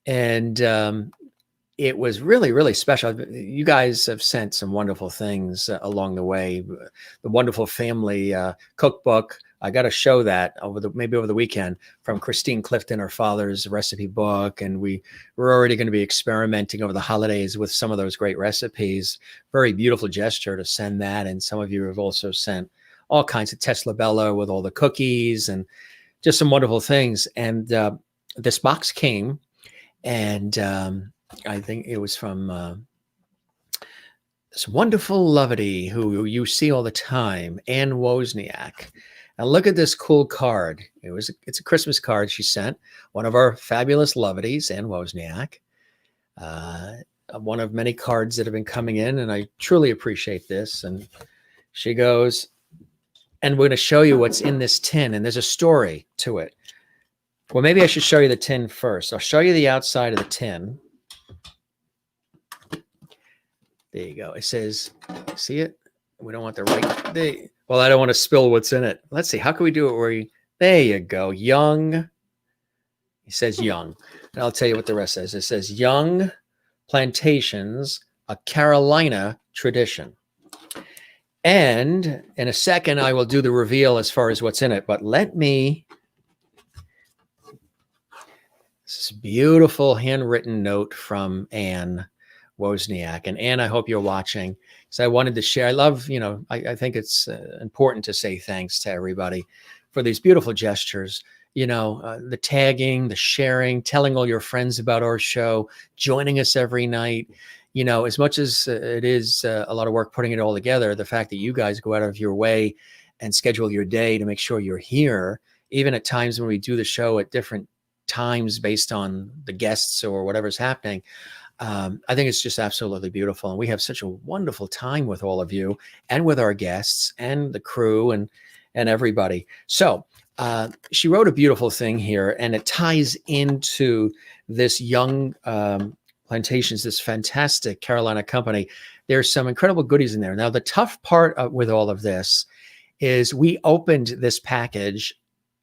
and it was really, really special. You guys have sent some wonderful things along the way. The wonderful family cookbook. I got to show that maybe over the weekend from Christine Clifton, her father's recipe book, and we're already going to be experimenting over the holidays with some of those great recipes. Very beautiful gesture to send that, and some of you have also sent all kinds of Tesla Bella with all the cookies and just some wonderful things. And this box came, and I think it was from this wonderful levity who you see all the time, Ann Wozniak. Now look at this cool card. It's a Christmas card she sent. One of our fabulous levities, Ann Wozniak. One of many cards that have been coming in, and I truly appreciate this. And she goes, and we're going to show you what's in this tin, and there's a story to it. Well, maybe I should show you the tin first. I'll show you the outside of the tin. There you go. It says, see it? We don't want the right. Well, I don't want to spill what's in it. Let's see. How can we do it where you, there you go. Young. He says young. And I'll tell you what the rest says. It says young plantations, a Carolina tradition. And in a second, I will do the reveal as far as what's in it. But let me, this beautiful handwritten note from Anne Wozniak. And Anne, I hope you're watching. So I wanted to share. I love, you know, I think it's important to say thanks to everybody for these beautiful gestures. You know, the tagging, the sharing, telling all your friends about our show, joining us every night. You know, as much as it is a lot of work putting it all together, the fact that you guys go out of your way and schedule your day to make sure you're here, even at times when we do the show at different times based on the guests or whatever's happening, I think it's just absolutely beautiful. And we have such a wonderful time with all of you and with our guests and the crew and everybody. So she wrote a beautiful thing here, and it ties into this young plantations, this fantastic Carolina company. There's some incredible goodies in there. Now, the tough part with all of this is we opened this package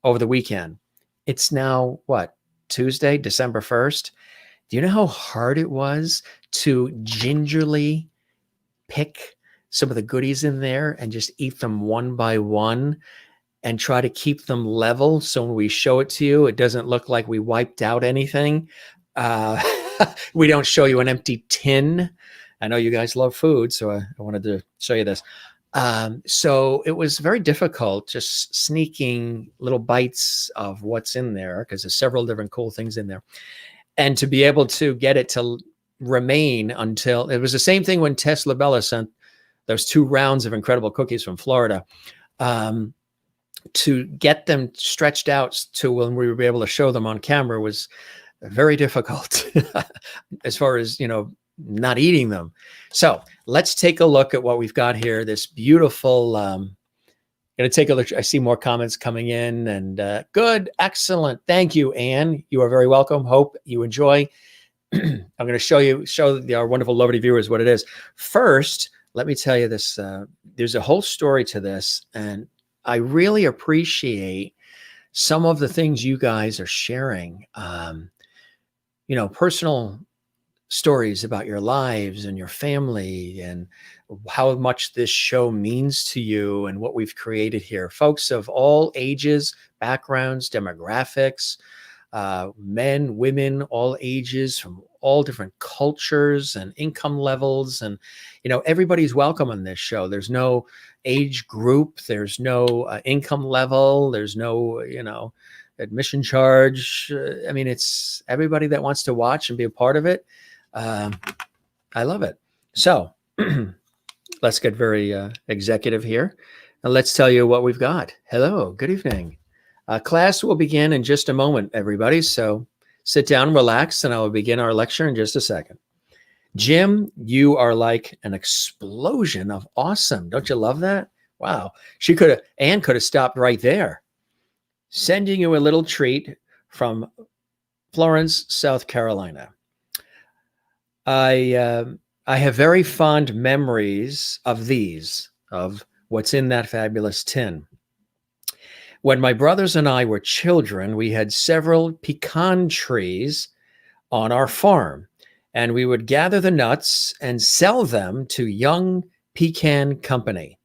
over the weekend. It's now, what, Tuesday, December 1st? Do you know how hard it was to gingerly pick some of the goodies in there and just eat them one by one and try to keep them level so when we show it to you, it doesn't look like we wiped out anything? We don't show you an empty tin. I know you guys love food, so I wanted to show you this. So it was very difficult just sneaking little bites of what's in there because there's several different cool things in there. And to be able to get it to remain until, it was the same thing when Tess LaBella sent those 2 rounds of incredible cookies from Florida. To get them stretched out to when we were able to show them on camera was very difficult as far as, you know, not eating them. So let's take a look at what we've got here. This beautiful, going to take a look. I see more comments coming in and good, excellent. Thank you, Anne. You are very welcome. Hope you enjoy. I'm going to show our wonderful Loveity viewers what it is. First, let me tell you this. There's a whole story to this, and I really appreciate some of the things you guys are sharing. You know, personal stories about your lives and your family and how much this show means to you and what we've created here. Folks of all ages, backgrounds, demographics, men, women, all ages, from all different cultures and income levels. And, you know, everybody's welcome on this show. There's no age group. There's no income level. There's no, you know, admission charge. I mean, it's everybody that wants to watch and be a part of it. I love it. So let's get very executive here. And let's tell you what we've got. Hello, good evening. Class will begin in just a moment, everybody. So sit down, relax, and I will begin our lecture in just a second. Jim, you are like an explosion of awesome. Don't you love that? Wow. Anne could have stopped right there. Sending you a little treat from Florence, South Carolina. I have very fond memories of what's in that fabulous tin. When my brothers and I were children, we had several pecan trees on our farm, and we would gather the nuts and sell them to Young Pecan Company,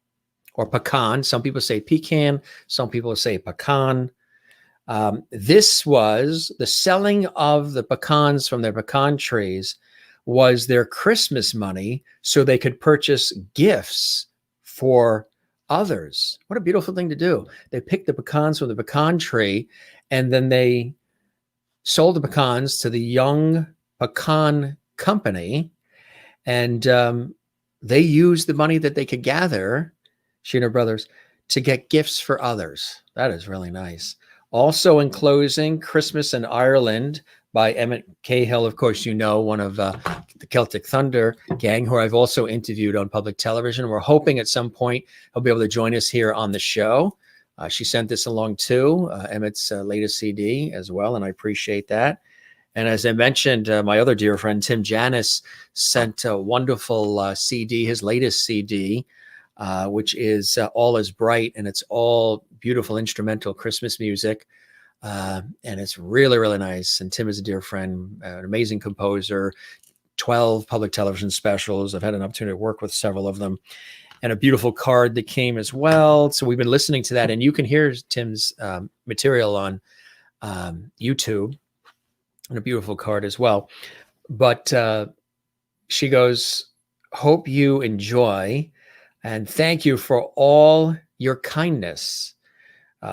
or pecan. Some people say pecan, some people say pecan. This was the selling of the pecans from their pecan trees was their Christmas money so they could purchase gifts for others. What a beautiful thing to do. They picked the pecans from the pecan tree and then they sold the pecans to the Young Pecan Company. And they used the money that they could gather, she and her brothers, to get gifts for others. That is really nice. Also in closing, Christmas in Ireland by Emmett Cahill, of course, you know, one of the Celtic Thunder gang, who I've also interviewed on public television. We're hoping at some point he'll be able to join us here on the show. She sent this along too, Emmett's latest CD as well, and I appreciate that. And as I mentioned, my other dear friend, Tim Janis, sent a wonderful CD, his latest CD, which is All Is Bright, and it's all beautiful instrumental Christmas music. And it's really, really nice. And Tim is a dear friend, an amazing composer, 12 public television specials. I've had an opportunity to work with several of them, and a beautiful card that came as well. So we've been listening to that, and you can hear Tim's material on YouTube, and a beautiful card as well. But she goes, hope you enjoy, and thank you for all your kindness.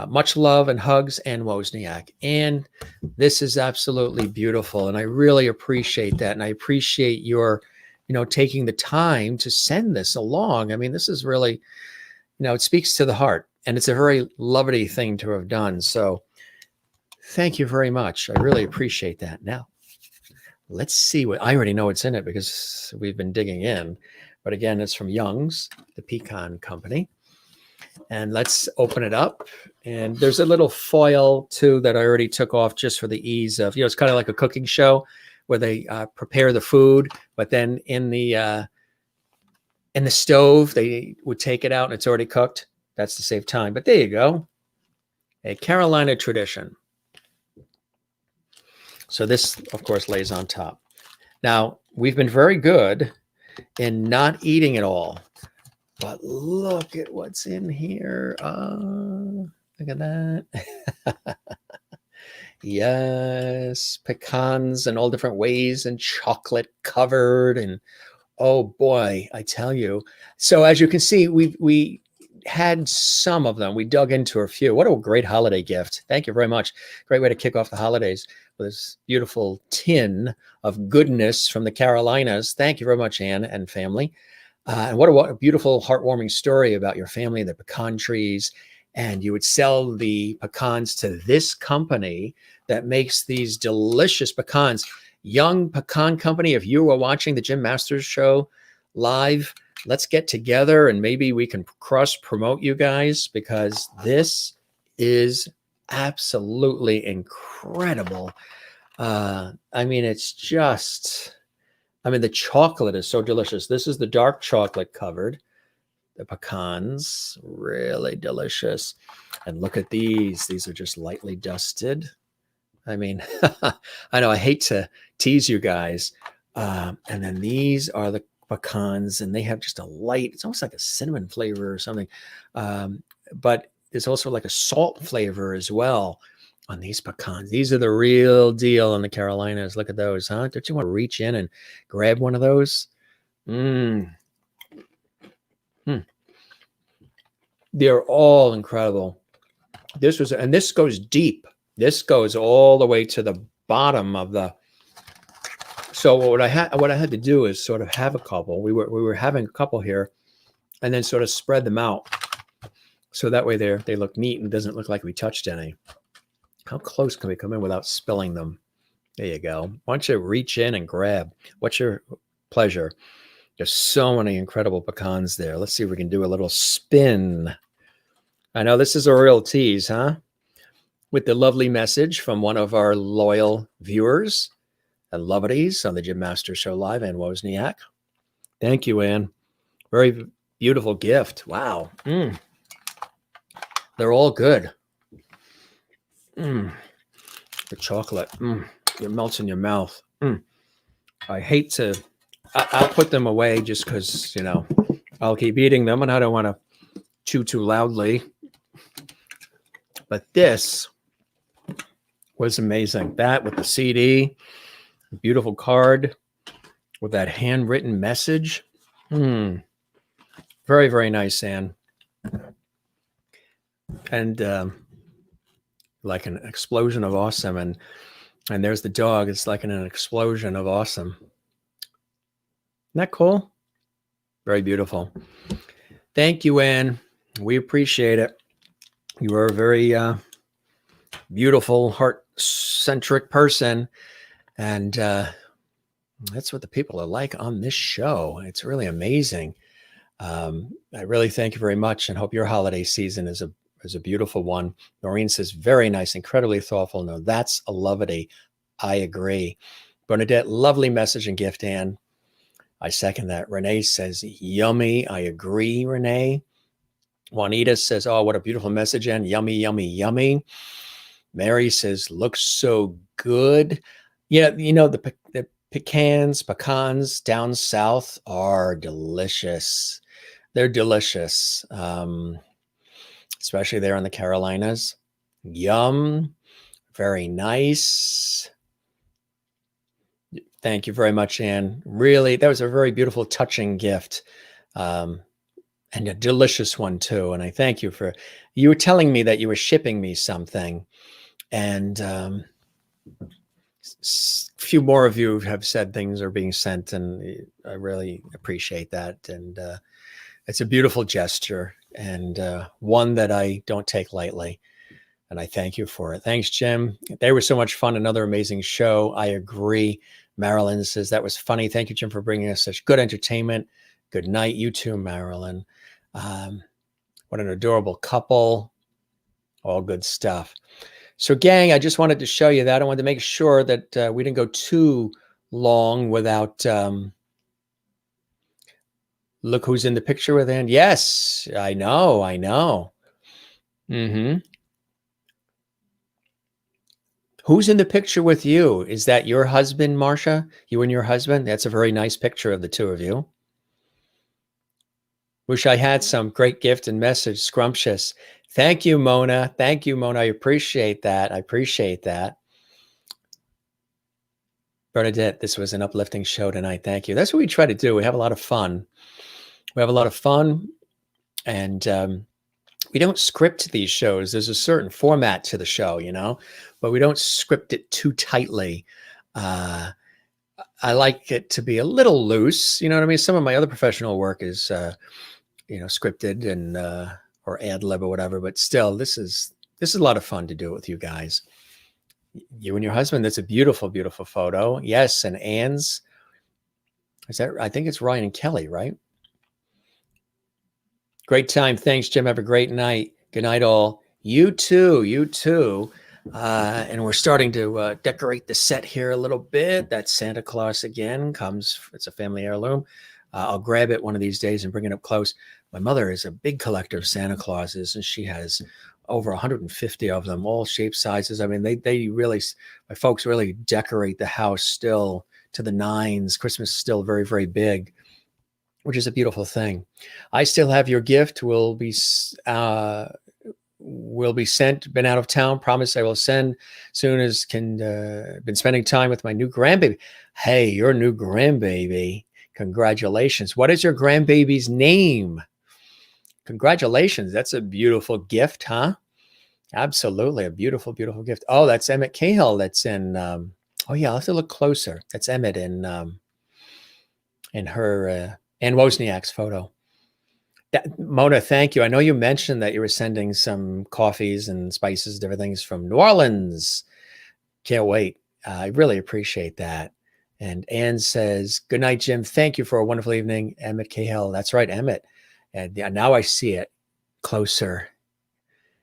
Much love and hugs, Ann Wozniak. And this is absolutely beautiful, and I really appreciate that. And I appreciate your, taking the time to send this along. I mean, this is really, it speaks to the heart, and it's a very levity thing to have done. So thank you very much. I really appreciate that. Now, let's see what, I already know what's in it because we've been digging in. But again, it's from Young's, the pecan company. And let's open it up. And there's a little foil too that I already took off just for the ease of, it's kind of like a cooking show where they prepare the food, but then in the stove, they would take it out and it's already cooked. That's to save time. But there you go. A Carolina tradition. So this, of course, lays on top. Now, we've been very good in not eating it all. But look at what's in here. Look at that. Yes, pecans in all different ways and chocolate covered. And oh boy, I tell you. So as you can see, we had some of them. We dug into a few. What a great holiday gift. Thank you very much. Great way to kick off the holidays with this beautiful tin of goodness from the Carolinas. Thank you very much, Ann and family. And what a beautiful, heartwarming story about your family, the pecan trees. And you would sell the pecans to this company that makes these delicious pecans. Young Pecan Company, if you were watching the Jim Masters show live, let's get together and maybe we can cross-promote you guys, because this is absolutely incredible. I mean, it's just... the chocolate is so delicious. This is the dark chocolate covered. The pecans, really delicious. And look at these. These are just lightly dusted. I mean, I know I hate to tease you guys. And then these are the pecans, and they have just a light, it's almost like a cinnamon flavor or something. But there's also like a salt flavor as well on these pecans. These are the real deal in the Carolinas. Look at those, huh? Don't you want to reach in and grab one of those? They're all incredible. And this goes deep. This goes all the way to the bottom of the. So what I had to do is sort of have a couple. We were having a couple here, and then sort of spread them out, so that way they look neat and doesn't look like we touched any. How close can we come in without spilling them? There you go. Why don't you reach in and grab? What's your pleasure? There's so many incredible pecans there. Let's see if we can do a little spin. I know this is a real tease, huh? With the lovely message from one of our loyal viewers and lovities on the Jim Masters Show Live, Ann Wozniak. Thank you, Ann. Very beautiful gift. Wow. They're all good. The chocolate. It melts in your mouth. I hate to... I'll put them away just because, I'll keep eating them and I don't want to chew too loudly. But this was amazing. That with the CD, beautiful card with that handwritten message. Very, very nice, Ann. And like an explosion of awesome. And there's the dog. It's like an explosion of awesome. Isn't that cool? Very beautiful. Thank you, Ann. We appreciate it. You are a very beautiful, heart-centric person. And that's what the people are like on this show. It's really amazing. I really thank you very much and hope your holiday season is a beautiful one. Noreen says, very nice, incredibly thoughtful. No, that's a levity. I agree. Bernadette, lovely message and gift, Ann. I second that. Renee says, yummy. I agree, Renee. Juanita says, oh, what a beautiful message, and yummy, yummy, yummy. Mary says, looks so good. Yeah, you know, the pecans down south are delicious. They're delicious, especially there in the Carolinas. Yum. Very nice. Thank you very much, Anne. Really, that was a very beautiful, touching gift. And a delicious one too. And I thank you for, you were telling me that you were shipping me something. And few more of you have said things are being sent, and I really appreciate that. And it's a beautiful gesture, and one that I don't take lightly. And I thank you for it. Thanks, Jim. They were so much fun. Another amazing show. I agree. Marilyn says, that was funny. Thank you, Jim, for bringing us such good entertainment. Good night. You too, Marilyn. What an adorable couple. All good stuff. So, gang, I just wanted to show you that. I wanted to make sure that we didn't go too long without... look who's in the picture with Ann. Yes, I know. Mm-hmm. Who's in the picture with you? Is that your husband, Marcia? You and your husband? That's a very nice picture of the two of you. Wish I had some. Great gift and message. Scrumptious. Thank you, Mona. Thank you, Mona. I appreciate that. Bernadette, this was an uplifting show tonight. Thank you. That's what we try to do. We have a lot of fun. And we don't script these shows. There's a certain format to the show, you know, but we don't script it too tightly. I like it to be a little loose. You know what I mean? Some of my other professional work is, scripted and or ad lib or whatever. But still, this is a lot of fun to do it with you guys. You and your husband. That's a beautiful, beautiful photo. Yes, and Ann's. Is that? I think it's Ryan and Kelly, right? Great time. Thanks, Jim. Have a great night. Good night, all. You too. And we're starting to decorate the set here a little bit. That Santa Claus again comes. It's a family heirloom. I'll grab it one of these days and bring it up close. My mother is a big collector of Santa Clauses, and she has over 150 of them, all shapes, sizes. I mean, they really, my folks really decorate the house still to the nines. Christmas is still very, very big, which is a beautiful thing. I still have your gift. Will be sent. Been out of town. Promise I will send soon as can. Been spending time with my new grandbaby. Hey, your new grandbaby. Congratulations. What is your grandbaby's name? Congratulations. That's a beautiful gift, huh? Absolutely. A beautiful, beautiful gift. Oh, that's Emmett Cahill. That's in, oh yeah, I'll have to look closer. That's Emmett in her, Ann Wozniak's photo. Mona, thank you. I know you mentioned that you were sending some coffees and spices and different things from New Orleans. Can't wait. I really appreciate that. And Ann says, good night, Jim. Thank you for a wonderful evening. Emmett Cahill. That's right, Emmett. And yeah, now I see it closer.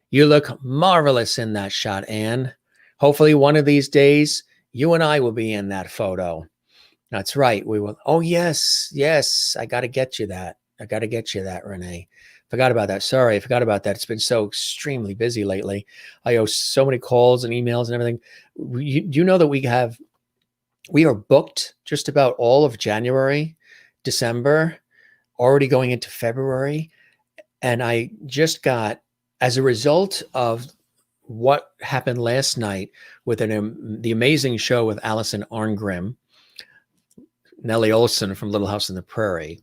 You look marvelous in that shot, Ann. Hopefully one of these days, you and I will be in that photo. That's right. We will. Oh, yes. I got to get you that. Renee. Forgot about that. Sorry, I forgot about that. It's been so extremely busy lately. I owe so many calls and emails and everything. You know that we are booked just about all of January, December, already going into February. And I just got, as a result of what happened last night with the amazing show with Allison Arngrim, Nellie Olson from Little House on the Prairie,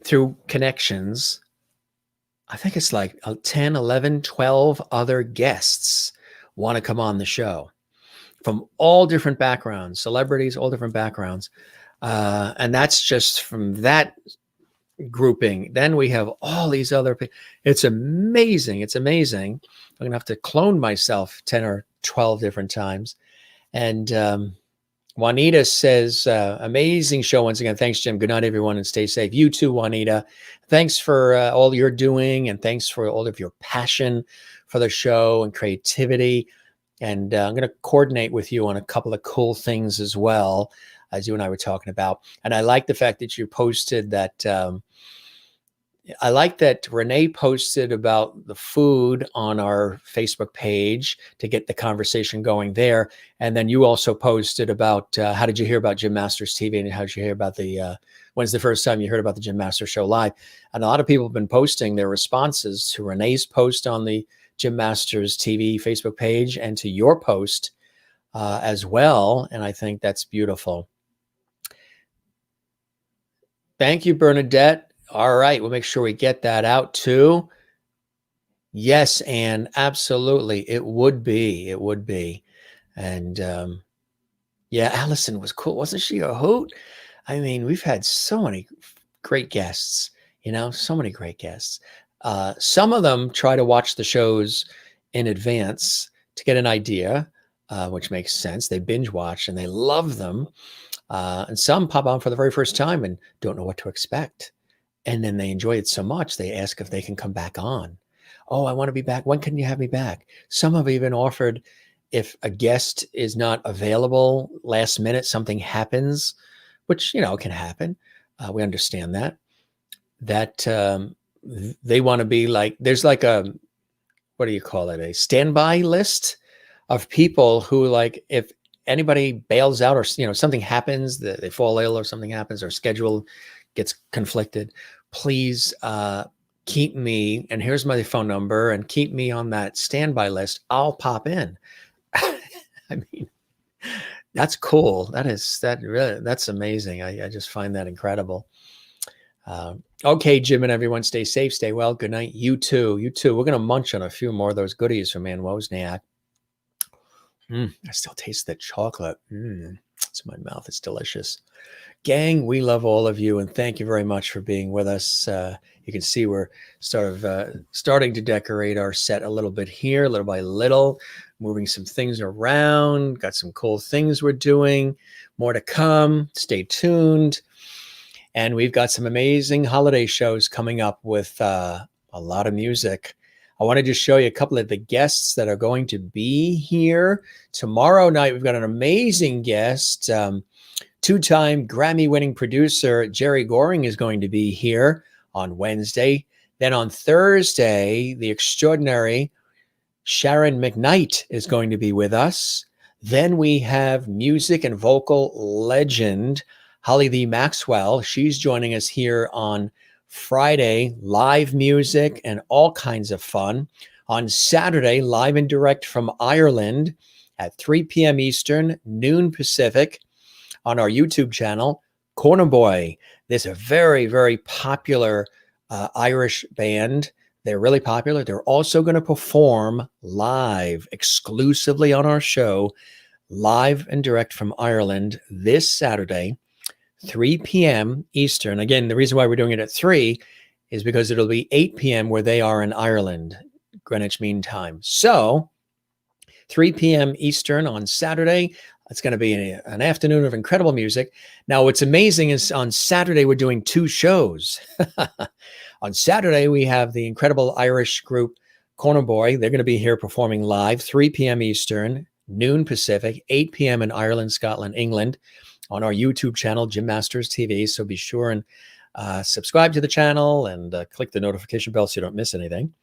through connections, I think it's like 10, 11, 12 other guests want to come on the show from all different backgrounds, celebrities, all different backgrounds. And that's just from that grouping. Then we have all these other people. It's amazing. I'm going to have to clone myself 10 or 12 different times. And Juanita says, amazing show once again. Thanks, Jim. Good night, everyone, and stay safe. You too, Juanita. Thanks for all you're doing, and thanks for all of your passion for the show and creativity. And I'm going to coordinate with you on a couple of cool things as well. as you and I were talking about. And I like the fact that you posted that. I like that Renee posted about the food on our Facebook page to get the conversation going there. And then you also posted about how did you hear about Jim Masters TV, and how did you hear about when's the first time you heard about the Jim Masters Show live? And a lot of people have been posting their responses to Renee's post on the Jim Masters TV Facebook page and to your post as well. And I think that's beautiful. Thank you, Bernadette. All right, we'll make sure we get that out too. Yes, and absolutely, it would be. It would be. And yeah, Allison was cool. Wasn't she a hoot? I mean, we've had so many great guests, so many great guests. Some of them try to watch the shows in advance to get an idea, which makes sense. They binge watch and they love them. And some pop on for the very first time and don't know what to expect. And then they enjoy it so much, they ask if they can come back on. Oh, I want to be back. When can you have me back? Some have even offered, if a guest is not available last minute, something happens, which, can happen. We understand that they want to be like, there's like a, what do you call it? A standby list of people who, like, if anybody bails out or, something happens, they fall ill or something happens, or schedule gets conflicted, please keep me, and here's my phone number, and keep me on that standby list. I'll pop in. I mean, that's cool. That's amazing. I just find that incredible. Okay, Jim and everyone, stay safe, stay well. Good night. You too. We're going to munch on a few more of those goodies from Ann Wozniak. I still taste that chocolate. It's in my mouth. It's delicious. Gang, we love all of you, and thank you very much for being with us. You can see we're starting to decorate our set a little bit here, little by little, moving some things around. Got some cool things we're doing. More to come. Stay tuned. And we've got some amazing holiday shows coming up with a lot of music. I wanted to show you a couple of the guests that are going to be here. Tomorrow night, we've got an amazing guest. Two-time Grammy-winning producer Jerry Goring is going to be here on Wednesday. Then on Thursday, the extraordinary Sharon McKnight is going to be with us. Then we have music and vocal legend Holly Lee Maxwell. She's joining us here on Friday, live music and all kinds of fun. On Saturday, live and direct from Ireland at 3 p.m. Eastern, noon Pacific, on our YouTube channel, Corner Boy. There's a very, very popular Irish band. They're really popular. They're also going to perform live exclusively on our show, live and direct from Ireland this Saturday, 3 p.m. Eastern. Again, the reason why we're doing it at 3 is because it'll be 8 p.m. where they are in Ireland, Greenwich Mean Time. So 3 p.m. Eastern on Saturday. It's going to be an afternoon of incredible music. Now, what's amazing is on Saturday, we're doing 2 shows. On Saturday, we have the incredible Irish group Corner Boy. They're going to be here performing live, 3 p.m. Eastern, noon Pacific, 8 p.m. in Ireland, Scotland, England, on our YouTube channel, Jim Masters TV. So be sure and subscribe to the channel and click the notification bell so you don't miss anything.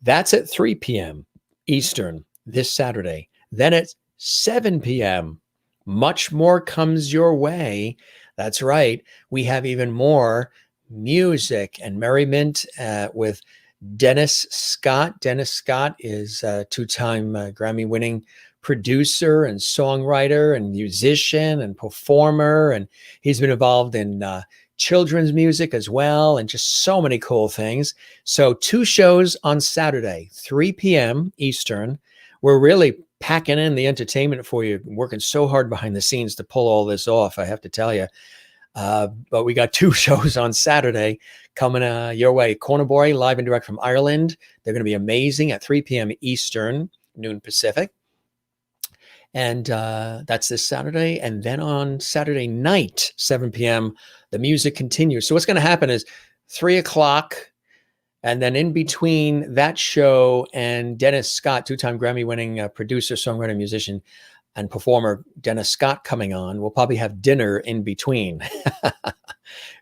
That's at 3 p.m. Eastern this Saturday. Then at 7 p.m., much more comes your way. That's right. We have even more music and merriment with Dennis Scott. Dennis Scott is a 2-time Grammy-winning producer and songwriter and musician and performer. And he's been involved in children's music as well, and just so many cool things. So 2 shows on Saturday, 3 p.m. Eastern. We're really packing in the entertainment for you, working so hard behind the scenes to pull all this off, I have to tell you. But we got 2 shows on Saturday coming your way. Corner Boy, live and direct from Ireland. They're going to be amazing at 3 p.m. Eastern, noon Pacific. And that's this Saturday. And then on Saturday night, 7 p.m., the music continues. So what's going to happen is 3 o'clock, and then in between that show and Dennis Scott, 2-time Grammy-winning producer, songwriter, musician, and performer Dennis Scott coming on. We'll probably have dinner in between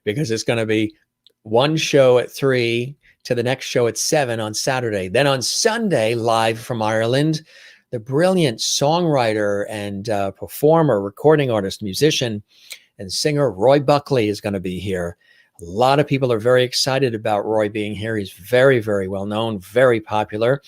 because it's going to be one show at 3 to the next show at 7 on Saturday. Then on Sunday, live from Ireland, the brilliant songwriter and performer, recording artist, musician, and singer Roy Buckley is going to be here. A lot of people are very excited about Roy being here. He's very, very well known, very popular.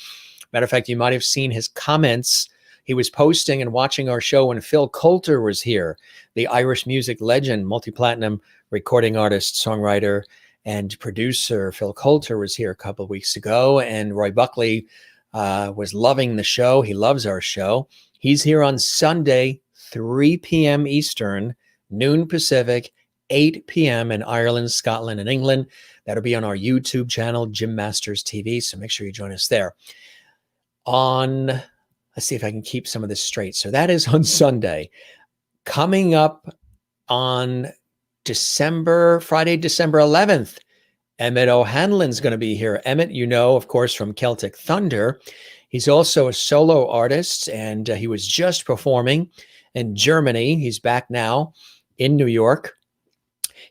Matter of fact, you might have seen his comments. He was posting and watching our show when Phil Coulter was here, the Irish music legend, multi-platinum recording artist, songwriter, and producer. Phil Coulter was here a couple of weeks ago, and Roy Buckley was loving the show. He loves our show. He's here on Sunday, 3 p.m. Eastern, noon Pacific, 8 p.m. in Ireland, Scotland, and England. That'll be on our YouTube channel, Jim Masters TV, so make sure you join us there. Let's see if I can keep some of this straight. So that is on Sunday. Coming up on Friday, December 11th, Emmett O'Hanlon's going to be here. Emmett, you know, of course, from Celtic Thunder. He's also a solo artist, and he was just performing in Germany. He's back now in New York.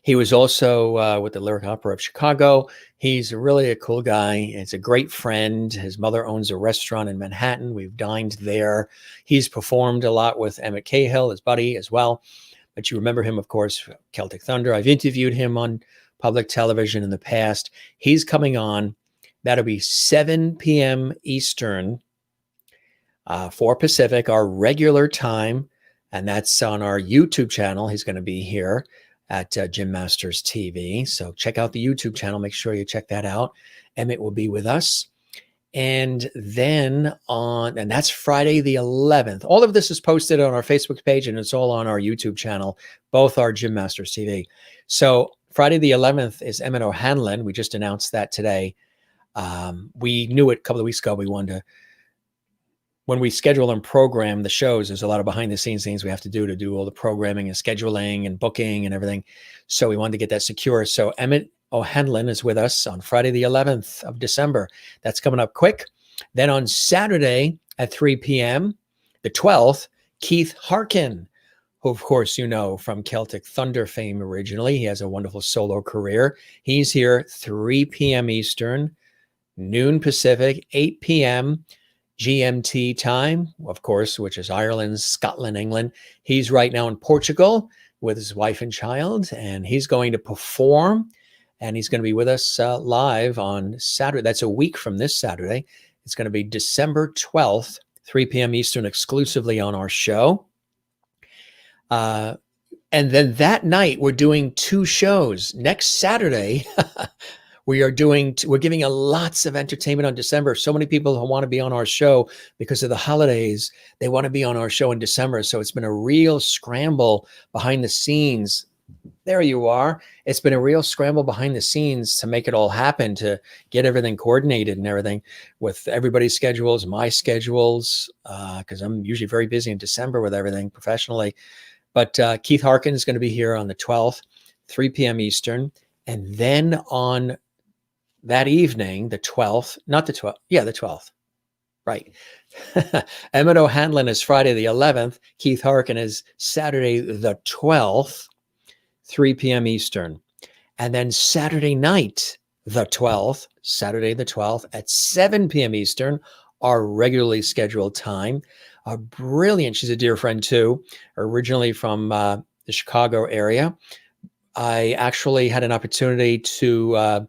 He was also with the Lyric Opera of Chicago. He's really a cool guy. He's a great friend. His mother owns a restaurant in Manhattan. We've dined there. He's performed a lot with Emmett Cahill, his buddy, as well. But you remember him, of course, from Celtic Thunder. I've interviewed him on public television in the past. He's coming on. That'll be 7 p.m. Eastern, 4 Pacific, our regular time. And that's on our YouTube channel. He's going to be here at Jim Masters TV. So check out the YouTube channel. Make sure you check that out. Emmett will be with us. And then and that's Friday the 11th. All of this is posted on our Facebook page, and it's all on our YouTube channel. Both are Jim Masters TV. So Friday the 11th is Emmett O'Hanlon. We just announced that today. We knew it a couple of weeks ago. We wanted to, when we schedule and program the shows, there's a lot of behind the scenes things we have to do all the programming and scheduling and booking and everything. So we wanted to get that secure. So Emmett O'Hanlon is with us on Friday, the 11th of December. That's coming up quick. Then on Saturday at 3 p.m., the 12th, Keith Harkin, who, of course, you know from Celtic Thunder fame originally. He has a wonderful solo career. He's here 3 p.m. Eastern, noon Pacific, 8 p.m. GMT time, of course, which is Ireland, Scotland, England. He's right now in Portugal with his wife and child, and he's going to perform, and he's going to be with us live on Saturday. That's a week from this Saturday. It's going to be December 12th, 3 p.m. Eastern, exclusively on our show. And then that night, we're doing 2 shows. Next Saturday, we're giving you lots of entertainment on December. So many people who want to be on our show because of the holidays, they want to be on our show in December. So it's been a real scramble behind the scenes. There you are. It's been a real scramble behind the scenes to make it all happen, to get everything coordinated and everything with everybody's schedules, my schedules, because I'm usually very busy in December with everything professionally. But Keith Harkin is going to be here on the 12th, 3 p.m. Eastern. And then on that evening, the 12th, not the 12th. Yeah, the 12th. Right. Emmett O'Hanlon is Friday the 11th. Keith Harkin is Saturday the 12th, 3 p.m. Eastern. And then Saturday night, the 12th, Saturday the 12th at 7 p.m. Eastern, our regularly scheduled time. Brilliant. She's a dear friend too, originally from the Chicago area. I actually had an opportunity to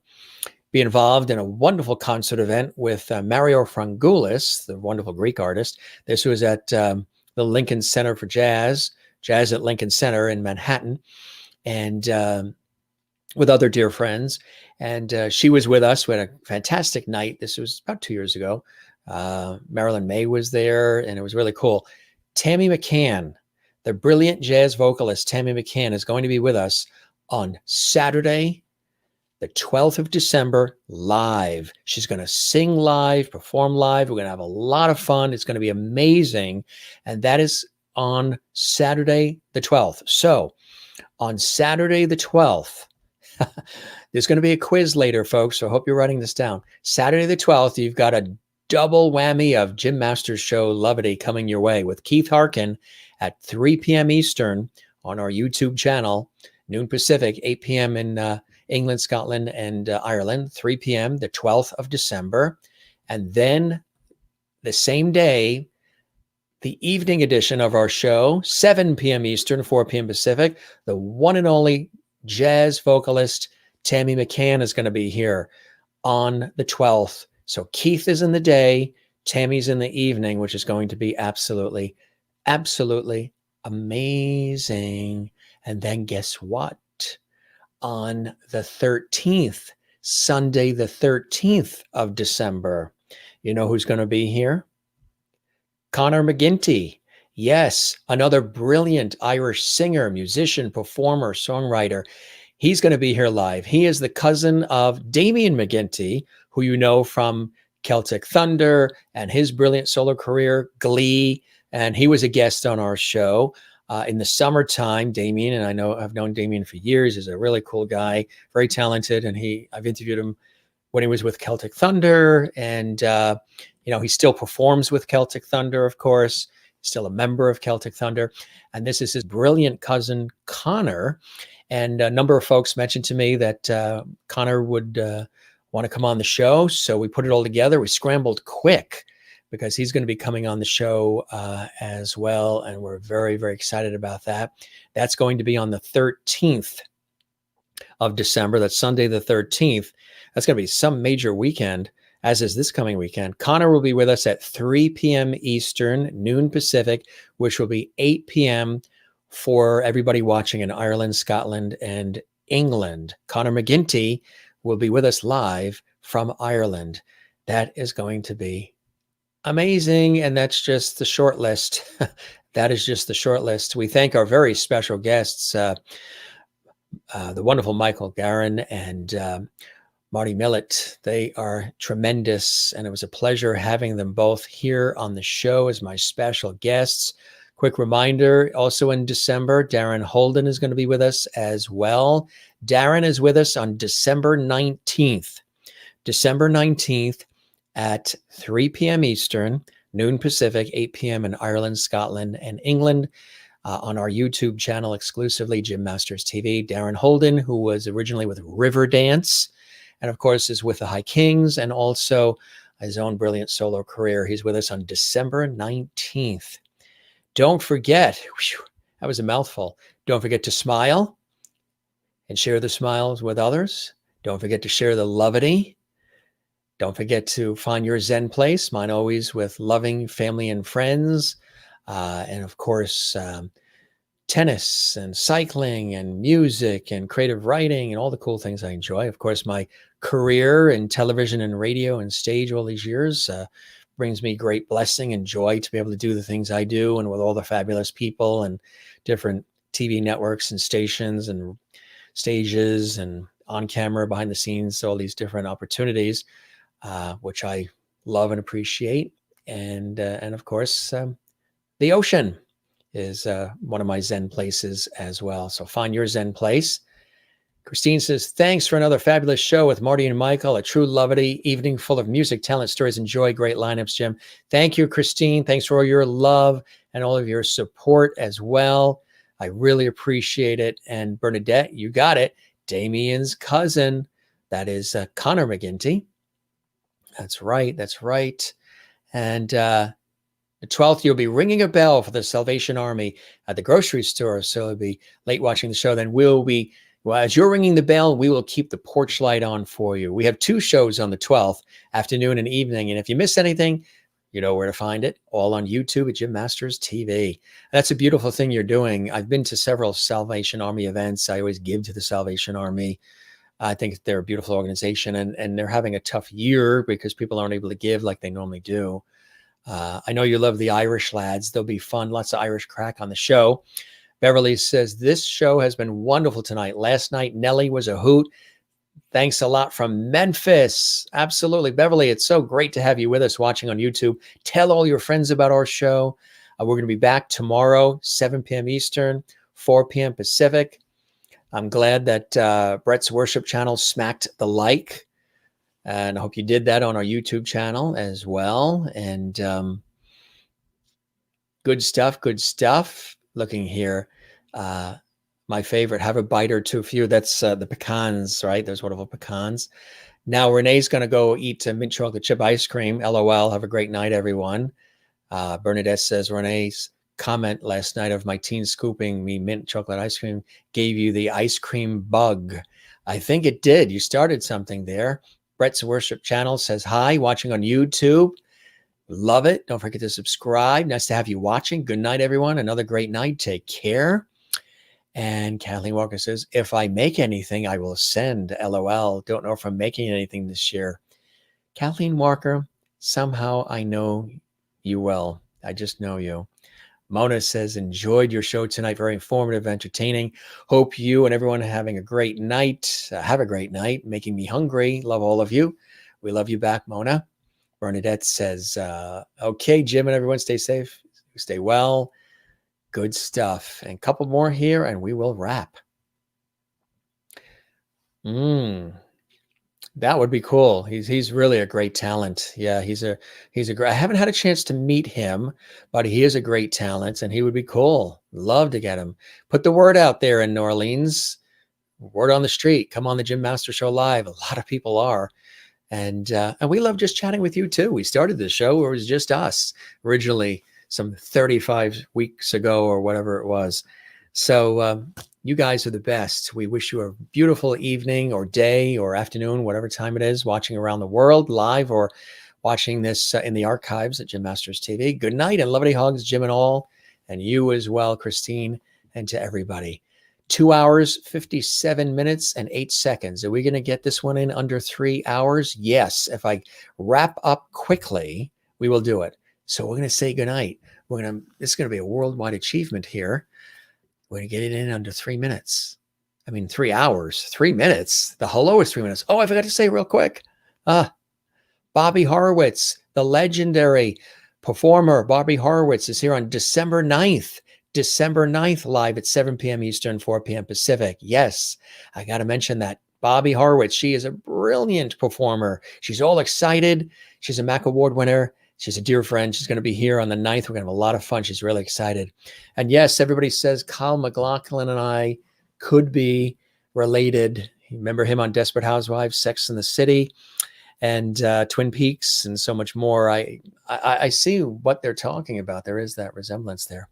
be involved in a wonderful concert event with Mario Frangoulis, the wonderful Greek artist. This was at the Lincoln Center for Jazz at Lincoln Center in Manhattan, and with other dear friends. And she was with us. We had a fantastic night. This was about 2 years ago. Marilyn May was there, and it was really cool. Tammy McCann, the brilliant jazz vocalist Tammy McCann, is going to be with us on Saturday, the 12th of December, live. She's going to sing live, perform live. We're going to have a lot of fun. It's going to be amazing. And that is on Saturday, the 12th. So on Saturday, the 12th, there's going to be a quiz later, folks. So I hope you're writing this down. Saturday, the 12th, you've got a double whammy of Jim Masters Show Levity coming your way with Keith Harkin at 3 p.m. Eastern on our YouTube channel, noon Pacific, 8 p.m. in England, Scotland, and Ireland, 3 p.m., the 12th of December. And then the same day, the evening edition of our show, 7 p.m. Eastern, 4 p.m. Pacific, the one and only jazz vocalist Tammy McCann is going to be here on the 12th. So Keith is in the day, Tammy's in the evening, which is going to be absolutely, absolutely amazing. And then guess what? On the 13th, Sunday, the 13th of December, you know who's going to be here? Conor McGinty. Yes, another brilliant Irish singer, musician, performer, songwriter. He's going to be here live. He is the cousin of Damien McGinty, who you know from Celtic Thunder and his brilliant solo career, Glee. And he was a guest on our show in the summertime. Damien, and I've known Damien for years, is a really cool guy, very talented. And I've interviewed him when he was with Celtic Thunder, and he still performs with Celtic Thunder, of course. He's still a member of Celtic Thunder. And this is his brilliant cousin, Conor. And a number of folks mentioned to me that Conor would want to come on the show. So we put it all together. We scrambled quick because he's going to be coming on the show as well. And we're very, very excited about that. That's going to be on the 13th of December. That's Sunday, the 13th. That's going to be some major weekend, as is this coming weekend. Conor will be with us at 3 p.m. Eastern, noon Pacific, which will be 8 p.m. for everybody watching in Ireland, Scotland, and England. Conor McGinty will be with us live from Ireland. That is going to be amazing. And that's just the short list. That is just the short list. We thank our very special guests, the wonderful MICHAEL GARIN and MARDIE MILLIT. They are tremendous, and it was a pleasure having them both here on the show as my special guests. Quick reminder, also in December, Darren Holden is going to be with us as well. Darren is with us on December 19th. December 19th at 3 p.m. Eastern, noon Pacific, 8 p.m. in Ireland, Scotland, and England. On our YouTube channel exclusively, Jim Masters TV. Darren Holden, who was originally with Riverdance, and of course is with the High Kings, and also his own brilliant solo career. He's with us on December 19th. Don't forget, that was a mouthful. Don't forget to smile and share the smiles with others. Don't forget to share the levity. Don't forget to find your Zen place. Mine always with loving family and friends. And of course, tennis and cycling and music and creative writing and all the cool things I enjoy. Of course, my career in television and radio and stage all these years brings me great blessing and joy to be able to do the things I do, and with all the fabulous people and different TV networks and stations and stages and on camera, behind the scenes, all these different opportunities, which I love and appreciate. And of course, the ocean is one of my Zen places as well. So find your Zen place. Christine says, thanks for another fabulous show with Mardi and Michael, a true levity evening full of music, talent, stories, and joy. Great lineups, Jim. Thank you, Christine. Thanks for all your love and all of your support as well. I really appreciate it. And Bernadette, you got it. Damien's cousin. That is Conor McGinty. That's right. That's right. And the 12th, you'll be ringing a bell for the Salvation Army at the grocery store. So it'll be late watching the show. Then as you're ringing the bell, we will keep the porch light on for you. We have 2 shows on the 12th, afternoon and evening. And if you miss anything, you know where to find it. All on YouTube at Jim Masters TV. That's a beautiful thing you're doing. I've been to several Salvation Army events. I always give to the Salvation Army. I think they're a beautiful organization, and they're having a tough year because people aren't able to give like they normally do. I know you love the Irish lads. They'll be fun. Lots of Irish crack on the show. Beverly says, this show has been wonderful tonight. Last night, Nelly was a hoot. Thanks a lot from Memphis. Absolutely. Beverly, it's so great to have you with us watching on YouTube. Tell all your friends about our show. We're going to be back tomorrow, 7 p.m. Eastern, 4 p.m. Pacific. I'm glad that Brett's worship channel smacked the like. And I hope you did that on our YouTube channel as well. And good stuff, good stuff. Looking here. My favorite, have a bite or two for you. That's the pecans, right? Those wonderful pecans. Now, Renee's going to go eat mint chocolate chip ice cream. LOL. Have a great night, everyone. Bernadette says, Renee's comment last night of my teen scooping me mint chocolate ice cream gave you the ice cream bug. I think it did. You started something there. Brett's Worship Channel says, hi, watching on YouTube. Love it. Don't forget to subscribe. Nice to have you watching. Good night, everyone. Another great night. Take care. And Kathleen Walker says, if I make anything, I will send. LOL. Don't know if I'm making anything this year. Kathleen Walker, somehow I know you well. I just know you. Mona says, enjoyed your show tonight. Very informative, entertaining. Hope you and everyone are having a great night. Have a great night. Making me hungry. Love all of you. We love you back, Mona. Bernadette says, okay, Jim and everyone, stay safe. Stay well. Good stuff. And a couple more here and we will wrap. That would be cool. He's really a great talent. Yeah, he's a great. I haven't had a chance to meet him, but he is a great talent and he would be cool. Love to get him. Put the word out there in New Orleans. Word on the street. Come on the Jim Master Show Live. A lot of people are. And we love just chatting with you too. We started the show where it was just us originally, some 35 weeks ago or whatever it was. So you guys are the best. We wish you a beautiful evening or day or afternoon, whatever time it is, watching around the world live or watching this in the archives at Jim Masters TV. Good night and levity hugs, Jim and all, and you as well, Christine, and to everybody. 2 hours, 57 minutes, and 8 seconds. Are we going to get this one in under 3 hours? Yes. If I wrap up quickly, we will do it. So we're going to say goodnight. This is going to be a worldwide achievement here. We're going to get it in under 3 minutes. 3 hours, 3 minutes. The hello is 3 minutes. Oh, I forgot to say real quick. Bobby Horowitz, the legendary performer, Bobby Horowitz, is here on December 9th. December 9th, live at 7 p.m. Eastern, 4 p.m. Pacific. Yes, I got to mention that. Bobby Horowitz, she is a brilliant performer. She's all excited. She's a MAC Award winner. She's a dear friend. She's going to be here on the 9th. We're going to have a lot of fun. She's really excited. And yes, everybody says Kyle MacLachlan and I could be related. You remember him on Desperate Housewives, Sex and the City, and Twin Peaks, and so much more. I see what they're talking about. There is that resemblance there.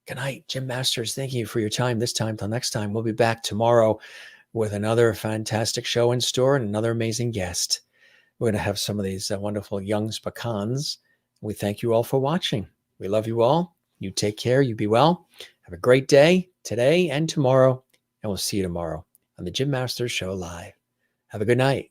Good night, Jim Masters. Thank you for your time this time. Till next time, we'll be back tomorrow with another fantastic show in store and another amazing guest. We're going to have some of these wonderful Young's pecans. We thank you all for watching. We love you all. You take care. You be well. Have a great day today and tomorrow. And we'll see you tomorrow on the Jim Masters Show Live. Have a good night.